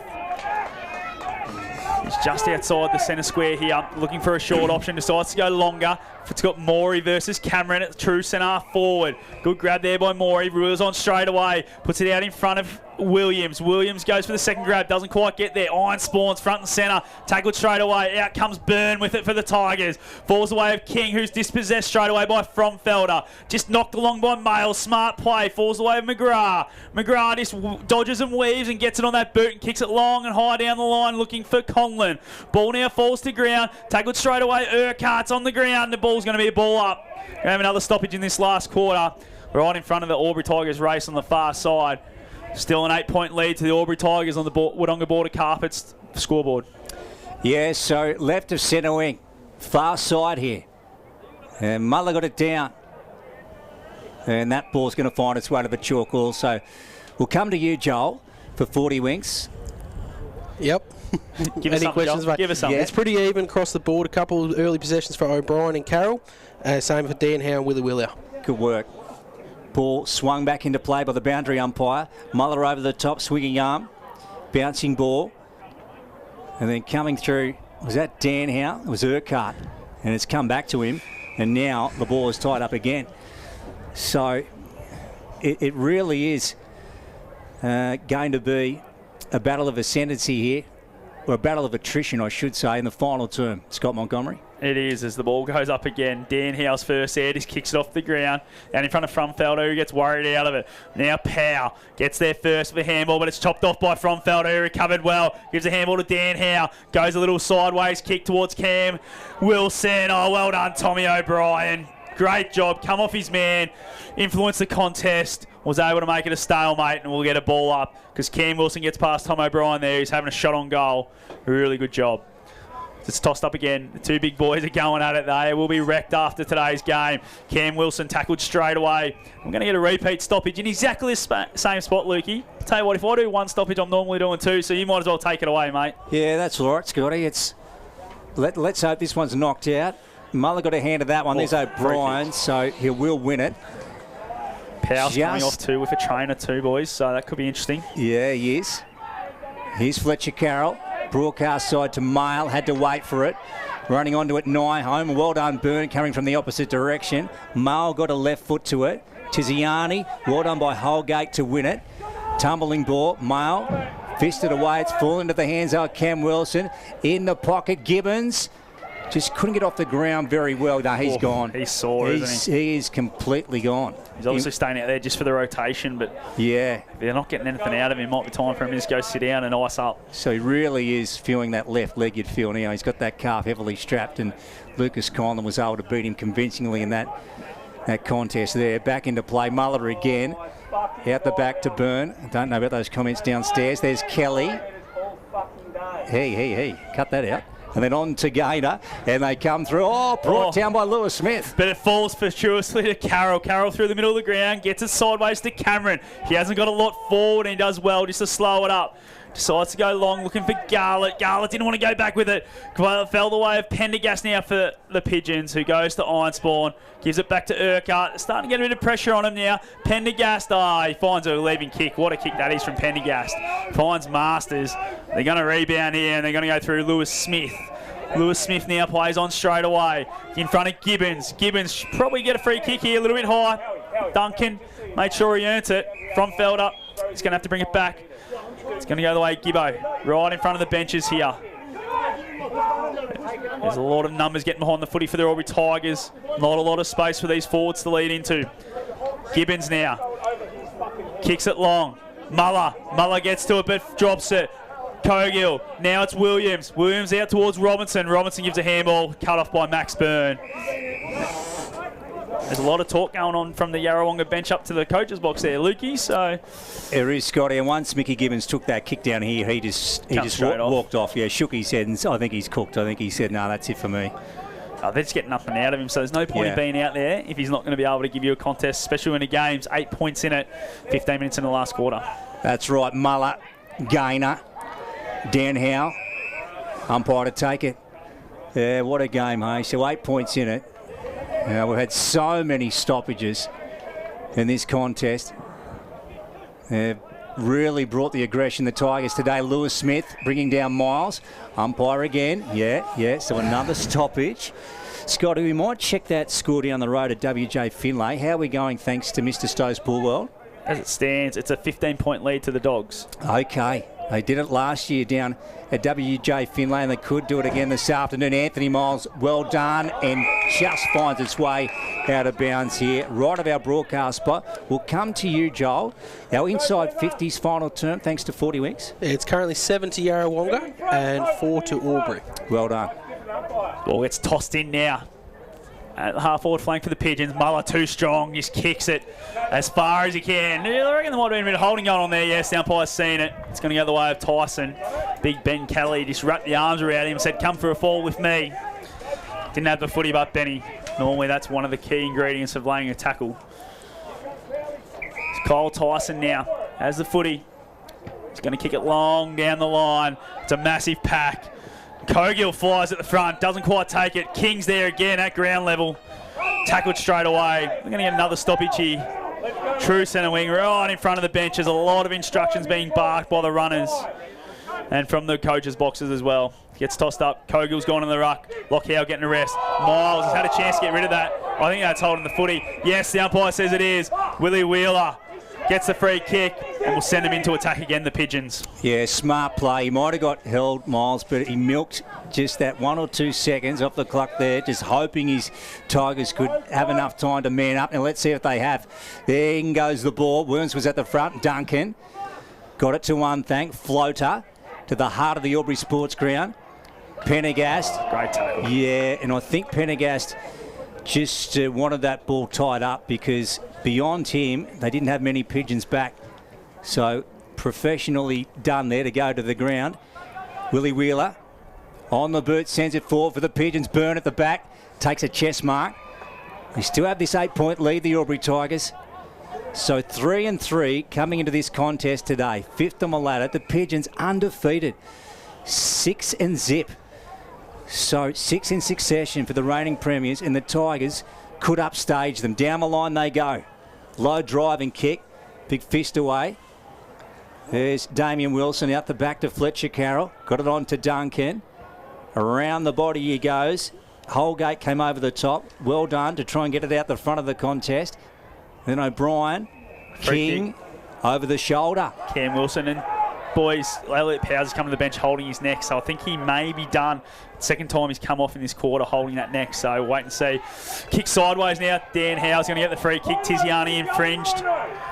He's just outside the centre square here, looking for a short option. Decides to go longer. It's got Morey versus Cameron at true centre forward. Good grab there by Morey. Rules on straight away. Puts it out in front of Williams. Williams goes for the second grab. Doesn't quite get there. Iron spawns front and centre. Tackled straight away. Out comes Byrne with it for the Tigers. Falls away of King, who's dispossessed straight away by Fromfelder. Just knocked along by Mail. Smart play. Falls away of McGrath. McGrath just dodges and weaves and gets it on that boot and kicks it long and high down the line looking for Conlon. Ball now falls to ground. Tackled straight away. Urquhart's on the ground. The ball's going to be a ball up. We're going to have another stoppage in this last quarter. Right in front of the Albury Tigers race on the far side. Still an 8-point lead to the Albury Tigers on the Wodonga Border Carpets scoreboard. Yeah, so left of centre wing. Far side here. And Muller got it down. And that ball's going to find its way to the chalk also. We'll come to you, Joel, for 40 winks. Yep. Give us Any questions, mate? Give us something. Yeah. It's pretty even across the board. A couple of early possessions for O'Brien and Carroll. Same for Dan Howe and Willie Willier. Good work. Ball swung back into play by the boundary umpire. Muller over the top, swinging arm. Bouncing ball. And then coming through, was that Dan Howe? It was Urquhart. And it's come back to him. And now the ball is tied up again. So it really is going to be a battle of ascendancy here. Or a battle of attrition, I should say, in the final term. Scott Montgomery. It is, as the ball goes up again. Dan Howe's first air just kicks it off the ground. Out in front of Fromfelder, who gets worried out of it. Now Powell gets there first with a handball, but it's chopped off by Fromfelder, who recovered well. Gives a handball to Dan Howe. Goes a little sideways kick towards Cam Wilson. Oh, well done, Tommy O'Brien. Great job. Come off his man. Influenced the contest. Was able to make it a stalemate, and we'll get a ball up because Cam Wilson gets past Tom O'Brien there. He's having a shot on goal. Really good job. It's tossed up again. The two big boys are going at it. They will be wrecked after today's game. Cam Wilson tackled straight away. I'm going to get a repeat stoppage in exactly the same spot, Lukey. I'll tell you what, if I do one stoppage, I'm normally doing two, so you might as well take it away, mate. Yeah, that's all right, Scotty. Let's hope this one's knocked out. Muller got a hand of that one. There's O'Brien, so he will win it. Powell's coming off too with a trainer too, boys, so that could be interesting. Yeah, he is. Here's Fletcher Carroll. Broadcast side to Mail. Had to wait for it. running onto it, Nye home. Well done, Byrne, coming from the opposite direction. Male got a left foot to it. Tiziani, well done by Holgate to win it. Tumbling ball, Male, fisted away. It's fallen into the hands of Cam Wilson. In the pocket, Gibbons. Just couldn't get off the ground very well. No, he's gone. He's sore, isn't he? He is completely gone. He's obviously staying out there just for the rotation, but yeah, if they're not getting anything out of him, it might be time for him to just go sit down and ice up. So he really is feeling that left leg, you'd feel now. He's got that calf heavily strapped, and Lucas Conlon was able to beat him convincingly in that contest there. Back into play, Muller again. Out the back to Byrne. I don't know about those comments downstairs. There's Kelly. Hey, cut that out. And then on to Gaynor, and they come through. Oh, brought down by Lewis Smith. But it falls fortuitously to Carroll. Carroll through the middle of the ground, gets it sideways to Cameron. He hasn't got a lot forward, and he does well just to slow it up. Decides to go long, looking for Garlett. Garlett didn't want to go back with it. Fell the way of Pendergast now for the Pigeons, who goes to Ironspawn. Gives it back to Urquhart. Starting to get a bit of pressure on him now. Pendergast, he finds a leaving kick. What a kick that is from Pendergast. Finds Masters. They're going to rebound here, and they're going to go through Lewis Smith. Lewis Smith now plays on straight away. In front of Gibbons. Gibbons should probably get a free kick here, a little bit high. Duncan made sure he earns it. From Felder. He's going to have to bring it back. It's going to go the way of Gibbo, right in front of the benches here. There's a lot of numbers getting behind the footy for the Albury Tigers. Not a lot of space for these forwards to lead into. Gibbons now. Kicks it long. Muller gets to it but drops it. Cogill. Now it's Williams. Williams out towards Robinson. Robinson gives a handball. Cut off by Max Byrne. There's a lot of talk going on from the Yarrawonga bench up to the coach's box there, Lukey. So there is, Scotty. And once Mickey Gibbons took that kick down here, he just walked off. Yeah, shook his head, and I think he's cooked. I think he said, "No, that's it for me." They're just getting nothing out of him, so there's no point in being out there if he's not going to be able to give you a contest, especially when the game's 8 points in it, 15 minutes in the last quarter. That's right. Muller, Gaynor, Dan Howe, umpire to take it. Yeah, what a game, hey? So 8 points in it. We've had so many stoppages in this contest. They've really brought the aggression, the Tigers today. Lewis Smith bringing down Miles. Umpire again. Yeah. So another stoppage. Scotty, we might check that score down the road at WJ Finlay. How are we going thanks to Mr. Stowe's Pool World? As it stands, it's a 15-point lead to the Dogs. Okay. They did it last year down at WJ Finlay, and they could do it again this afternoon. Anthony Miles, well done, and just finds its way out of bounds here, right of our broadcast spot. We'll come to you, Joel. Our inside 50s final term, thanks to 40 Winks. It's currently 7 to Yarrawonga and 4 to Albury. Well done. Ball gets tossed in now. At the half-forward flank for the Pigeons. Muller too strong, just kicks it as far as he can. I reckon there might have been a bit of holding going on there. Yes, the umpire's seen it. It's going to go the way of Tyson. Big Ben Kelly just wrapped the arms around him and said, "Come for a fall with me." Didn't have the footy, but Benny. Normally that's one of the key ingredients of laying a tackle. It's Kyle Tyson now has the footy. He's going to kick it long down the line. It's a massive pack. Cogill flies at the front, doesn't quite take it. King's there again at ground level. Tackled straight away. We're going to get another stoppage here. True centre wing right in front of the bench. There's a lot of instructions being barked by the runners and from the coaches' boxes as well. Gets tossed up. Cogill's gone in the ruck. Lockhow getting a rest. Miles has had a chance to get rid of that. I think that's holding the footy. Yes, the umpire says it is. Willie Wheeler gets the free kick and will send him into attack again, the Pigeons. Yeah, smart play. He might have got held, Miles, but he milked just that 1 or 2 seconds off the clock there, just hoping his Tigers could have enough time to man up. And let's see if they have. There goes the ball. Worms was at the front. Duncan got it to one, floater to the heart of the Albury Sports Ground. Pendergast. Great tackle. Yeah, and I think Pendergast just wanted that ball tied up because beyond him, they didn't have many Pigeons back. So professionally done there to go to the ground. Willie Wheeler on the boot, sends it forward for the Pigeons. Byrne at the back, takes a chest mark. We still have this 8-point lead, the Albury Tigers. So 3-3 coming into this contest today. 5th on the ladder. The Pigeons undefeated. 6-0. So 6 in succession for the reigning premiers, and the Tigers could upstage them. Down the line they go. Low driving kick. Big fist away. There's Damien Wilson out the back to Fletcher Carroll. Got it on to Duncan. Around the body he goes. Holgate came over the top. Well done to try and get it out the front of the contest. Then O'Brien. King over the shoulder. Cam Wilson and boys, Elliot Powers is coming to the bench holding his neck, so I think he may be done. Second time he's come off in this quarter holding that neck, so wait and see. Kick sideways now. Dan Howe's going to get the free kick. Tiziani infringed.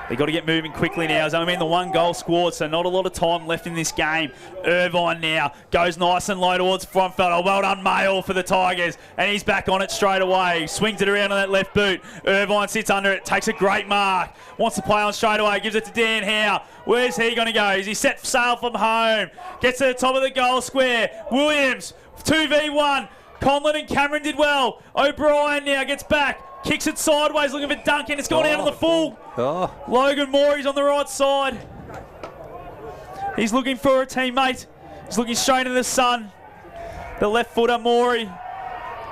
They've got to get moving quickly now. It's only been the 1 goal scored, so not a lot of time left in this game. Irvine now goes nice and low towards front fellow. Well done, Mail for the Tigers, and he's back on it straight away. Swings it around on that left boot. Irvine sits under it, takes a great mark. Wants to play on straight away, gives it to Dan Howe. Where's he going to go? Is he set sail from home? Gets to the top of the goal square. Williams, 2v1. Conlon and Cameron did well. O'Brien now gets back. Kicks it sideways, looking for Duncan. It's gone out on the full. Logan Morey's on the right side. He's looking for a teammate. He's looking straight into the sun. The left footer, Morey.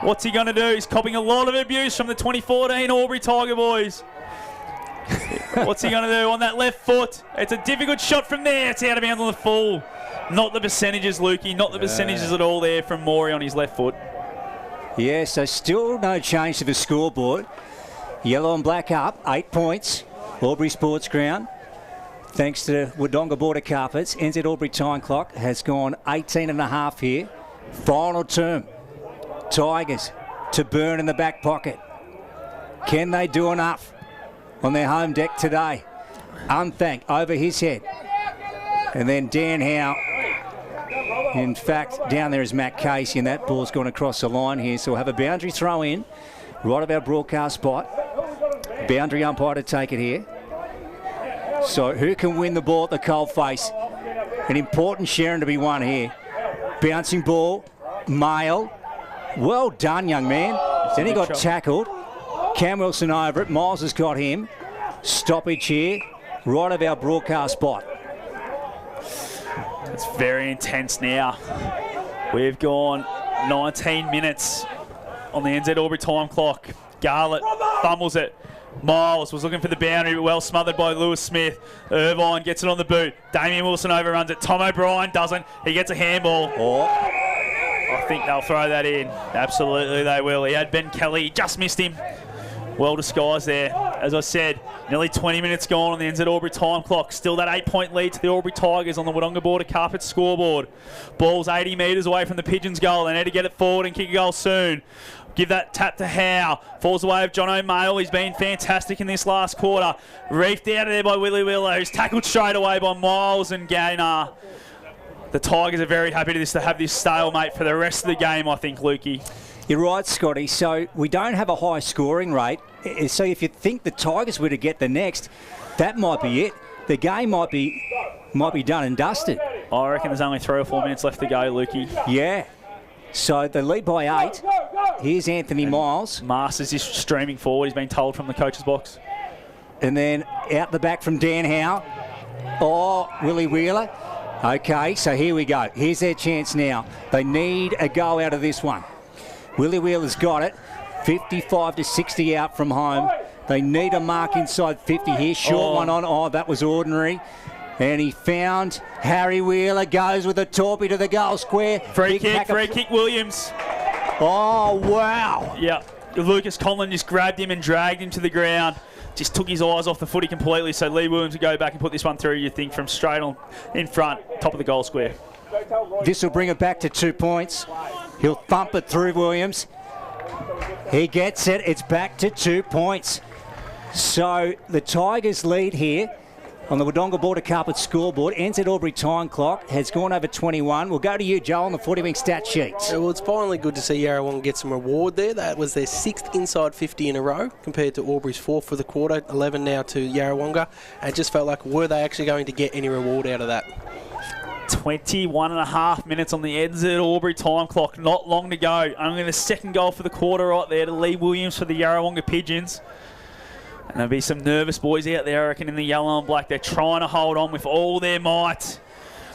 What's he going to do? He's copping a lot of abuse from the 2014 Albury Tiger boys. What's he going to do on that left foot? It's a difficult shot from there. It's out of bounds on the full. Not the percentages, Lukey. Not the percentages at all there from Morey on his left foot. Yeah, so still no change to the scoreboard. Yellow and black up, 8 points. Albury Sports Ground. Thanks to Wodonga Border Carpets, NZ Albury time clock has gone 18 and a half here. Final term. Tigers to burn in the back pocket. Can they do enough on their home deck today? Unthanked over his head. And then Dan Howe. In fact, down there is Matt Casey, and that ball's gone across the line here. So we'll have a boundary throw in, right of our broadcast spot. Boundary umpire to take it here. So who can win the ball at the cold face? An important Sharon to be won here. Bouncing ball, Mail. Well done, young man. Then he got tackled. Cam Wilson over it. Miles has got him. Stoppage here, right of our broadcast spot. It's very intense now. We've gone 19 minutes on the NZ Albury time clock. Garlett fumbles it. Miles was looking for the boundary, but well smothered by Lewis Smith. Irvine gets it on the boot. Damien Wilson overruns it. Tom O'Brien doesn't. He gets a handball. I think they'll throw that in. Absolutely they will. He had Ben Kelly. He just missed him. Well disguised there. As I said, nearly 20 minutes gone on the NZ Albury time clock. Still that 8-point lead to the Albury Tigers on the Wodonga Border Carpet scoreboard. Ball's 80 metres away from the Pigeons goal. They need to get it forward and kick a goal soon. Give that tap to Howe. Falls away of John O'Mail. He's been fantastic in this last quarter. Reefed out of there by Willie Willows. Tackled straight away by Miles and Gaynor. The Tigers are very happy to have this stalemate for the rest of the game, I think, Lukey. You're right, Scotty. So we don't have a high scoring rate. So if you think the Tigers were to get the next, that might be it. The game might be done and dusted. I reckon there's only 3 or 4 minutes left to go, Lukey. Yeah. So they lead by 8. Here's Anthony Miles. Masters is streaming forward. He's been told from the coach's box. And then out the back from Dan Howe. Oh, Willie Wheeler. Okay, so here we go. Here's their chance now. They need a goal out of this one. Willie Wheeler's got it. 55 to 60 out from home. They need a mark inside 50 here. Short one on. Oh, that was ordinary. And he found Harry Wheeler. Goes with a torpy to the goal square. Free kick, Williams. Oh, wow. Yeah, Lucas Conlon just grabbed him and dragged him to the ground. Just took his eyes off the footy completely. So Lee Williams will go back and put this one through, you think, from straight on in front, top of the goal square. This will bring it back to 2 points. He'll thump it through Williams. He gets it. It's back to 2 points. So the Tigers lead here on the Wodonga Border Carpet scoreboard. NZ Albury time clock has gone over 21. We'll go to you, Joel, on the 40 Wing stat sheet. Well, it's finally good to see Yarrawonga get some reward there. That was their 6th inside 50 in a row compared to Albury's 4th for the quarter. 11 now to Yarrawonga. And it just felt like, were they actually going to get any reward out of that? 21 and a half minutes on the NZ Albury time clock. Not long to go. Only the second goal for the quarter right there to Lee Williams for the Yarrawonga Pigeons. And there'll be some nervous boys out there, I reckon, in the yellow and black. They're trying to hold on with all their might.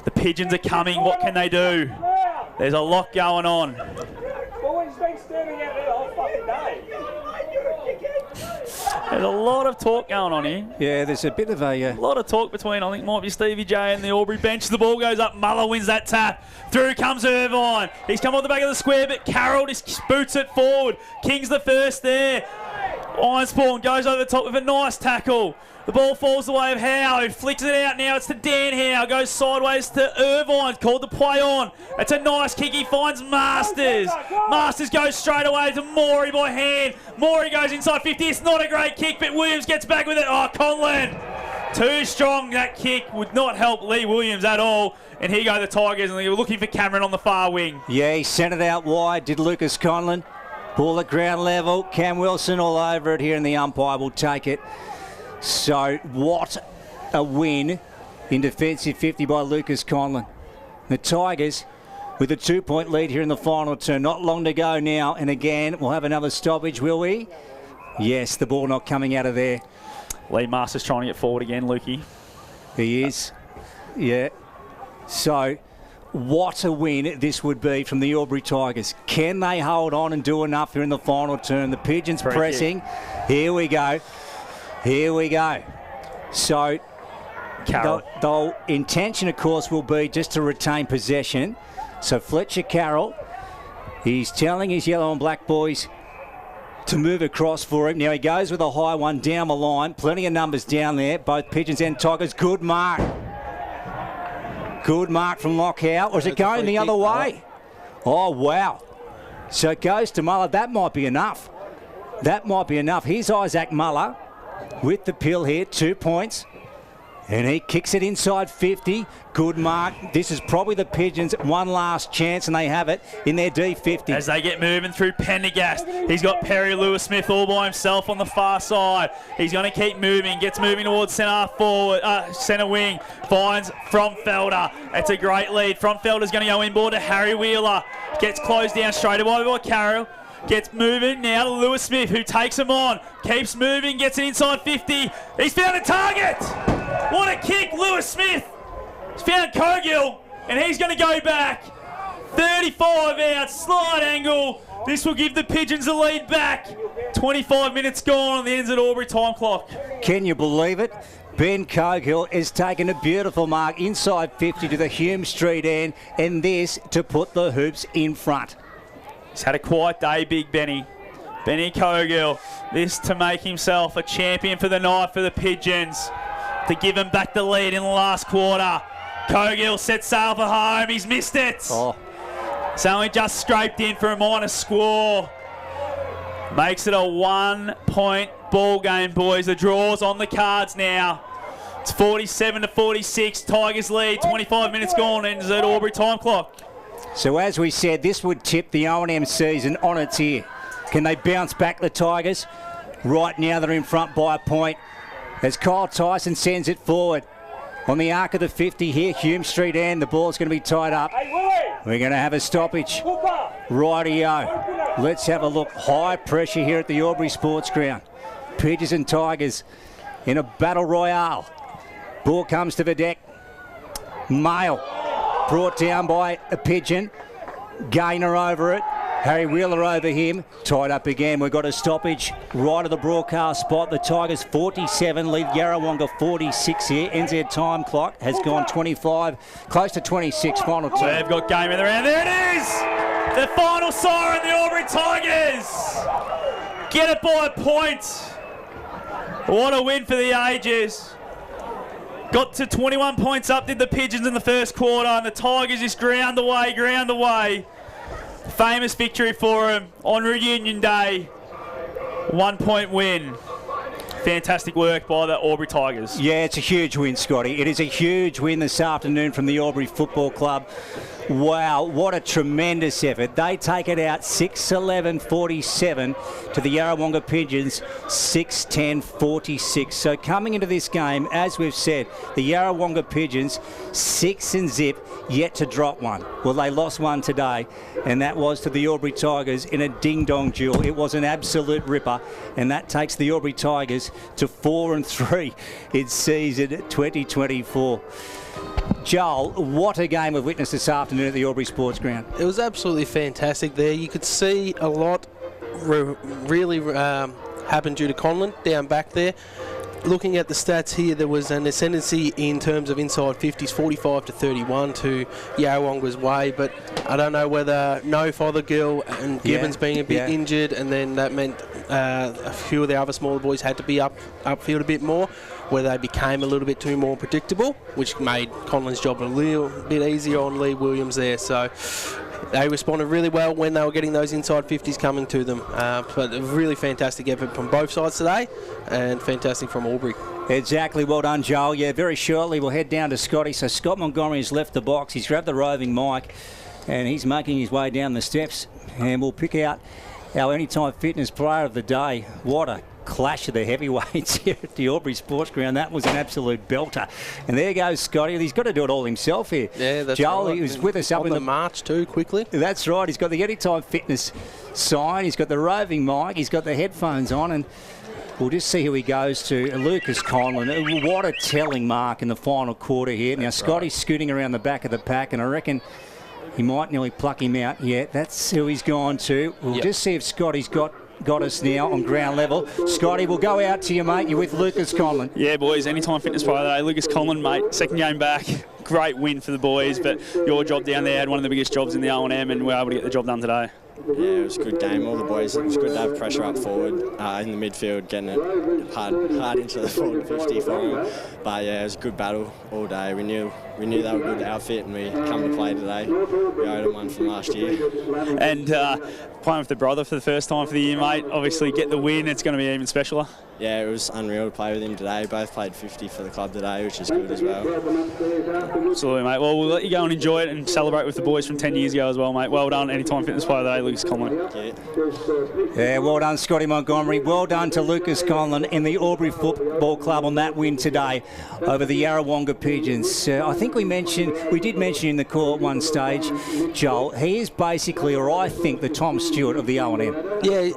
The Pigeons are coming. What can they do? There's a lot going on. There's a lot of talk going on here. Yeah, there's a bit of a lot of talk between, I think, might be Stevie J and the Albury bench. The ball goes up. Muller wins that tap. Through comes Irvine. He's come off the back of the square, but Carroll just boots it forward. King's the first there. Ironspawn goes over the top with a nice tackle. The ball falls the way of Howe, who flicks it out now. It's to Dan Howe. Goes sideways to Irvine. Called the play on. It's a nice kick. He finds Masters. Masters goes straight away to Morey by hand. Morey goes inside 50. It's not a great kick, but Williams gets back with it. Oh, Conlon. Too strong. That kick would not help Lee Williams at all. And here go the Tigers, and they were looking for Cameron on the far wing. Yeah, he sent it out wide, did Lucas Conlon. Ball at ground level. Cam Wilson all over it here, and the umpire will take it. So what a win in defensive 50 by Lucas Conlon. The Tigers with a 2-point lead here in the final turn. Not long to go now. And again, we'll have another stoppage, will we? Yes, the ball not coming out of there. Lee Masters trying to get forward again, Lukey. He is. Yeah. So what a win this would be from the Albury Tigers. Can they hold on and do enough here in the final turn? The Pigeons pressing. Here we go. Here we go. So the intention, of course, will be just to retain possession. So Fletcher Carroll, he's telling his yellow and black boys to move across for him. Now he goes with a high one down the line. Plenty of numbers down there, both Pigeons and Tigers. Good mark. Good mark from Lockhow. Or is it going the other way? Oh, wow. So it goes to Muller. That might be enough. That might be enough. Here's Isaac Muller with the pill here, 2 points. And he kicks it inside 50. Good mark. This is probably the Pigeons' one last chance, and they have it in their D50. As they get moving through Pendergast, he's got Perry Lewis-Smith all by himself on the far side. He's going to keep moving. Gets moving towards centre wing. Finds Fromfelder. It's a great lead. Fromfelder's going to go inboard to Harry Wheeler. Gets closed down straight away by Carroll. Gets moving now to Lewis Smith, who takes him on. Keeps moving, gets it inside 50. He's found a target. What a kick, Lewis Smith. He's found Cogill, and he's going to go back. 35 out, slide angle. This will give the Pigeons the lead back. 25 minutes gone on the ends of the Albury time clock. Can you believe it? Ben Cogill has taken a beautiful mark inside 50 to the Hume Street end, and this to put the Hoops in front. He's had a quiet day, Big Benny. Benny Cogill, this to make himself a champion for the night for the Pigeons. To give him back the lead in the last quarter. Cogill sets sail for home. He's missed it. Oh. It's only just scraped in for a minor score. Makes it a 1-point ball game, boys. The draw's on the cards now. It's 47-46. Tigers lead. 25 minutes gone. Ends at Albury time clock. So as we said, this would tip the O&M season on its ear. Can they bounce back, the Tigers? Right now they're in front by a point as Kyle Tyson sends it forward. On the arc of the 50 here, Hume Street end, the ball's going to be tied up. We're going to have a stoppage. Rightio. Let's have a look. High pressure here at the Albury Sports Ground. Pigeons and Tigers in a battle royale. Ball comes to the deck. Mail. Brought down by a Pigeon. Gainer over it. Harry Wheeler over him. Tied up again. We've got a stoppage right of the broadcast spot. The Tigers 47 lead Yarrawonga 46 here. NZ time clock has gone 25, close to 26. Final two. So they've got game in the round. There it is! The final siren, the Albury Tigers! Get it by a point. What a win for the ages. Got to 21 points up, did the Pigeons in the first quarter, and the Tigers just ground away. Famous victory for them on Reunion Day. 1-point win. Fantastic work by the Albury Tigers. Yeah, it's a huge win, Scotty. It is a huge win this afternoon from the Albury Football Club. Wow, what a tremendous effort. They take it out 6-11-47 to the Yarrawonga Pigeons 6-10-46. So coming into this game, as we've said, the Yarrawonga Pigeons 6-0, yet to drop one. Well, they lost one today, and that was to the Albury Tigers in a ding-dong duel. It was an absolute ripper, and that takes the Albury Tigers to 4-3 in season 2024. Joel, what a game we've witnessed this afternoon at the Albury Sports Ground. It was absolutely fantastic there. You could see a lot really happened due to Conlon down back there. Looking at the stats here, there was an ascendancy in terms of inside 50s, 45-31 to Yarrawonga's way, but I don't know whether no Fothergill and Gibbons being a bit injured, and then that meant a few of the other smaller boys had to be upfield a bit more, where they became a little bit too more predictable, which made Conlon's job a little bit easier on Lee Williams there. So they responded really well when they were getting those inside 50s coming to them. But a really fantastic effort from both sides today, and fantastic from Albury. Exactly. Well done, Joel. Yeah, very shortly we'll head down to Scotty. So Scott Montgomery has left the box. He's grabbed the roving mic and he's making his way down the steps. And we'll pick out our Anytime Fitness Player of the Day. What a clash of the heavyweights here at the Albury Sports Ground. That was an absolute belter. And there goes Scotty. He's got to do it all himself here. Yeah, that's Joel, right. he was with us up in the march too, quickly. That's right. He's got the Anytime Fitness sign. He's got the roving mic. He's got the headphones on, and we'll just see who he goes to. Lucas Conlon. What a telling mark in the final quarter here. Now, Scotty's scooting around the back of the pack, and I reckon he might nearly pluck him out. Yeah, that's who he's gone to. We'll just see if Scotty's got us now on ground level. Scotty, we'll go out to you, mate. You're with Lucas Conlon. Yeah, boys, Anytime Fitness Player of the Day. Lucas Conlon, mate, second game back. Great win for the boys, but your job down there had one of the biggest jobs in the O&M, and we're able to get the job done today. Yeah, it was a good game. All the boys, it was good to have pressure up forward in the midfield, getting it hard into the forward 50 for them. But yeah, it was a good battle all day. We knew they were a good outfit, and we come to play today. We owed them one from last year. And playing with the brother for the first time for the year, mate, obviously get the win, it's going to be even specialer. Yeah, it was unreal to play with him today. Both played 50 for the club today, which is good as well. Absolutely, mate. Well, we'll let you go and enjoy it and celebrate with the boys from 10 years ago as well, mate. Well done, Anytime Fitness Player of the Day, Lucas Conlon. Yeah, well done, Scotty Montgomery. Well done to Lucas Conlon in the Albury Football Club on that win today over the Yarrawonga Pigeons. I think we did mention in the call at one stage, Joel, he is basically, or I think, the Tom Stewart of the O&M. Yeah,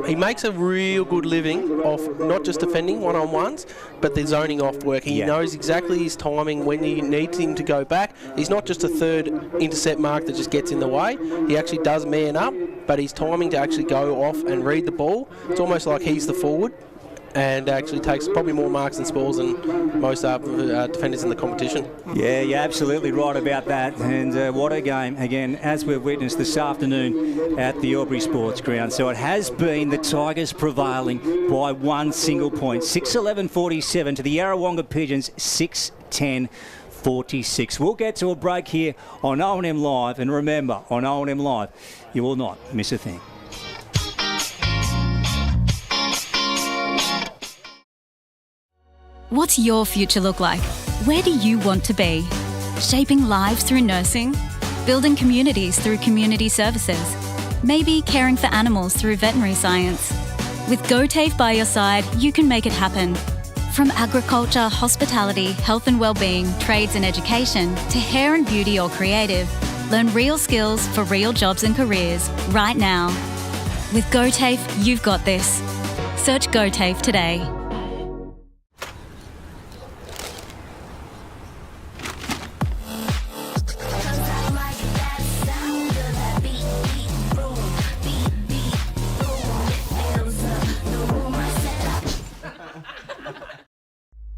he makes a real good living off not just defending one-on-ones, but the zoning off work. He knows exactly his timing when he needs him to go back. He's not just a third intercept mark that just gets in the way. He actually does man up, but his timing to actually go off and read the ball, it's almost like he's the forward, and actually takes probably more marks and spoils than most defenders in the competition. Yeah, you're absolutely right about that. And what a game, again, as we've witnessed this afternoon at the Albury Sports Ground. So it has been the Tigers prevailing by one single point. 6-11-47 to the Yarrawonga Pigeons, 6-10-46. We'll get to a break here on O&M Live. And remember, on O&M Live, you will not miss a thing. What's your future look like? Where do you want to be? Shaping lives through nursing? Building communities through community services? Maybe caring for animals through veterinary science? With GoTAFE by your side, you can make it happen. From agriculture, hospitality, health and wellbeing, trades and education, to hair and beauty or creative, learn real skills for real jobs and careers right now. With GoTAFE, you've got this. Search GoTAFE today.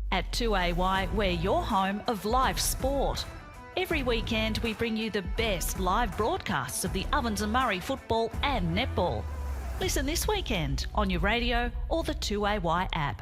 At 2AY, we're your home of live sport. Every weekend we bring you the best live broadcasts of the Ovens and Murray football and netball. Listen this weekend on your radio or the 2AY app.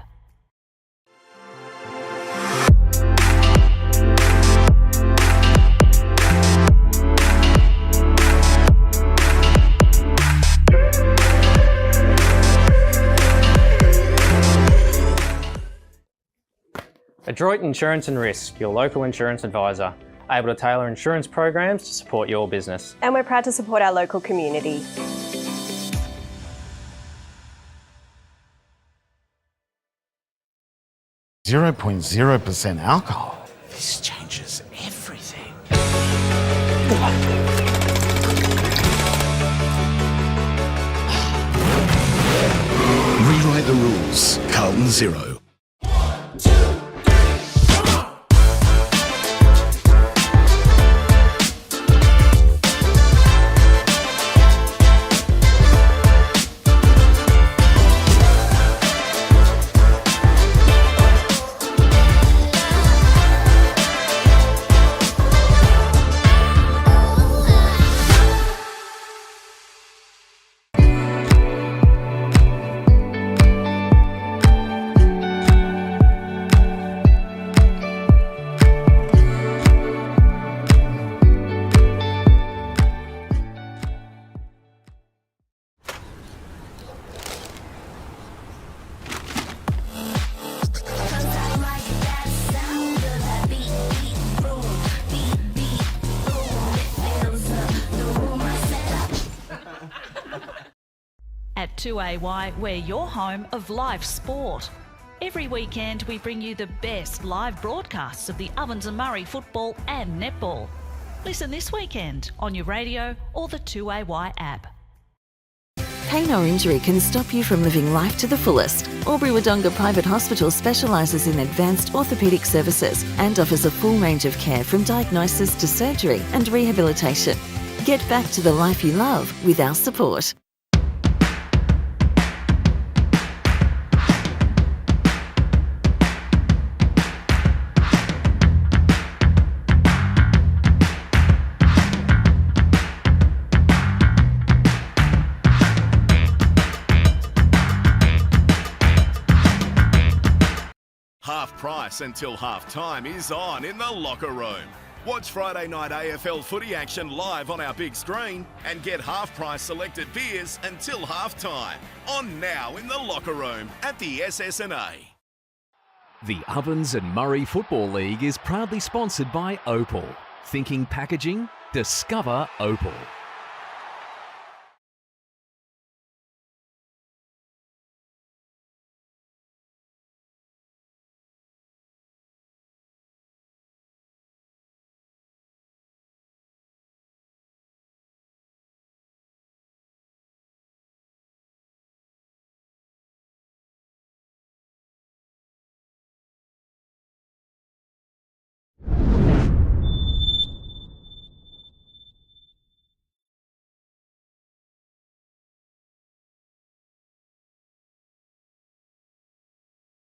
Adroit Insurance and Risk, your local insurance advisor, able to tailor insurance programs to support your business. And we're proud to support our local community. .0% alcohol. This changes everything. Rewrite the rules. Carlton Zero. 2AY, we're your home of live sport. Every weekend we bring you the best live broadcasts of the Ovens and Murray football and netball. Listen this weekend on your radio or the 2AY app. Pain or injury can stop you from living life to the fullest. Albury Wodonga Private Hospital specialises in advanced orthopaedic services and offers a full range of care from diagnosis to surgery and rehabilitation. Get back to the life you love with our support. Half price until half time is on in the locker room. Watch Friday night AFL footy action live on our big screen and get half price selected beers until half time. On now in the locker room at the SS&A. The Ovens and Murray Football League is proudly sponsored by Opal. Thinking packaging? Discover Opal.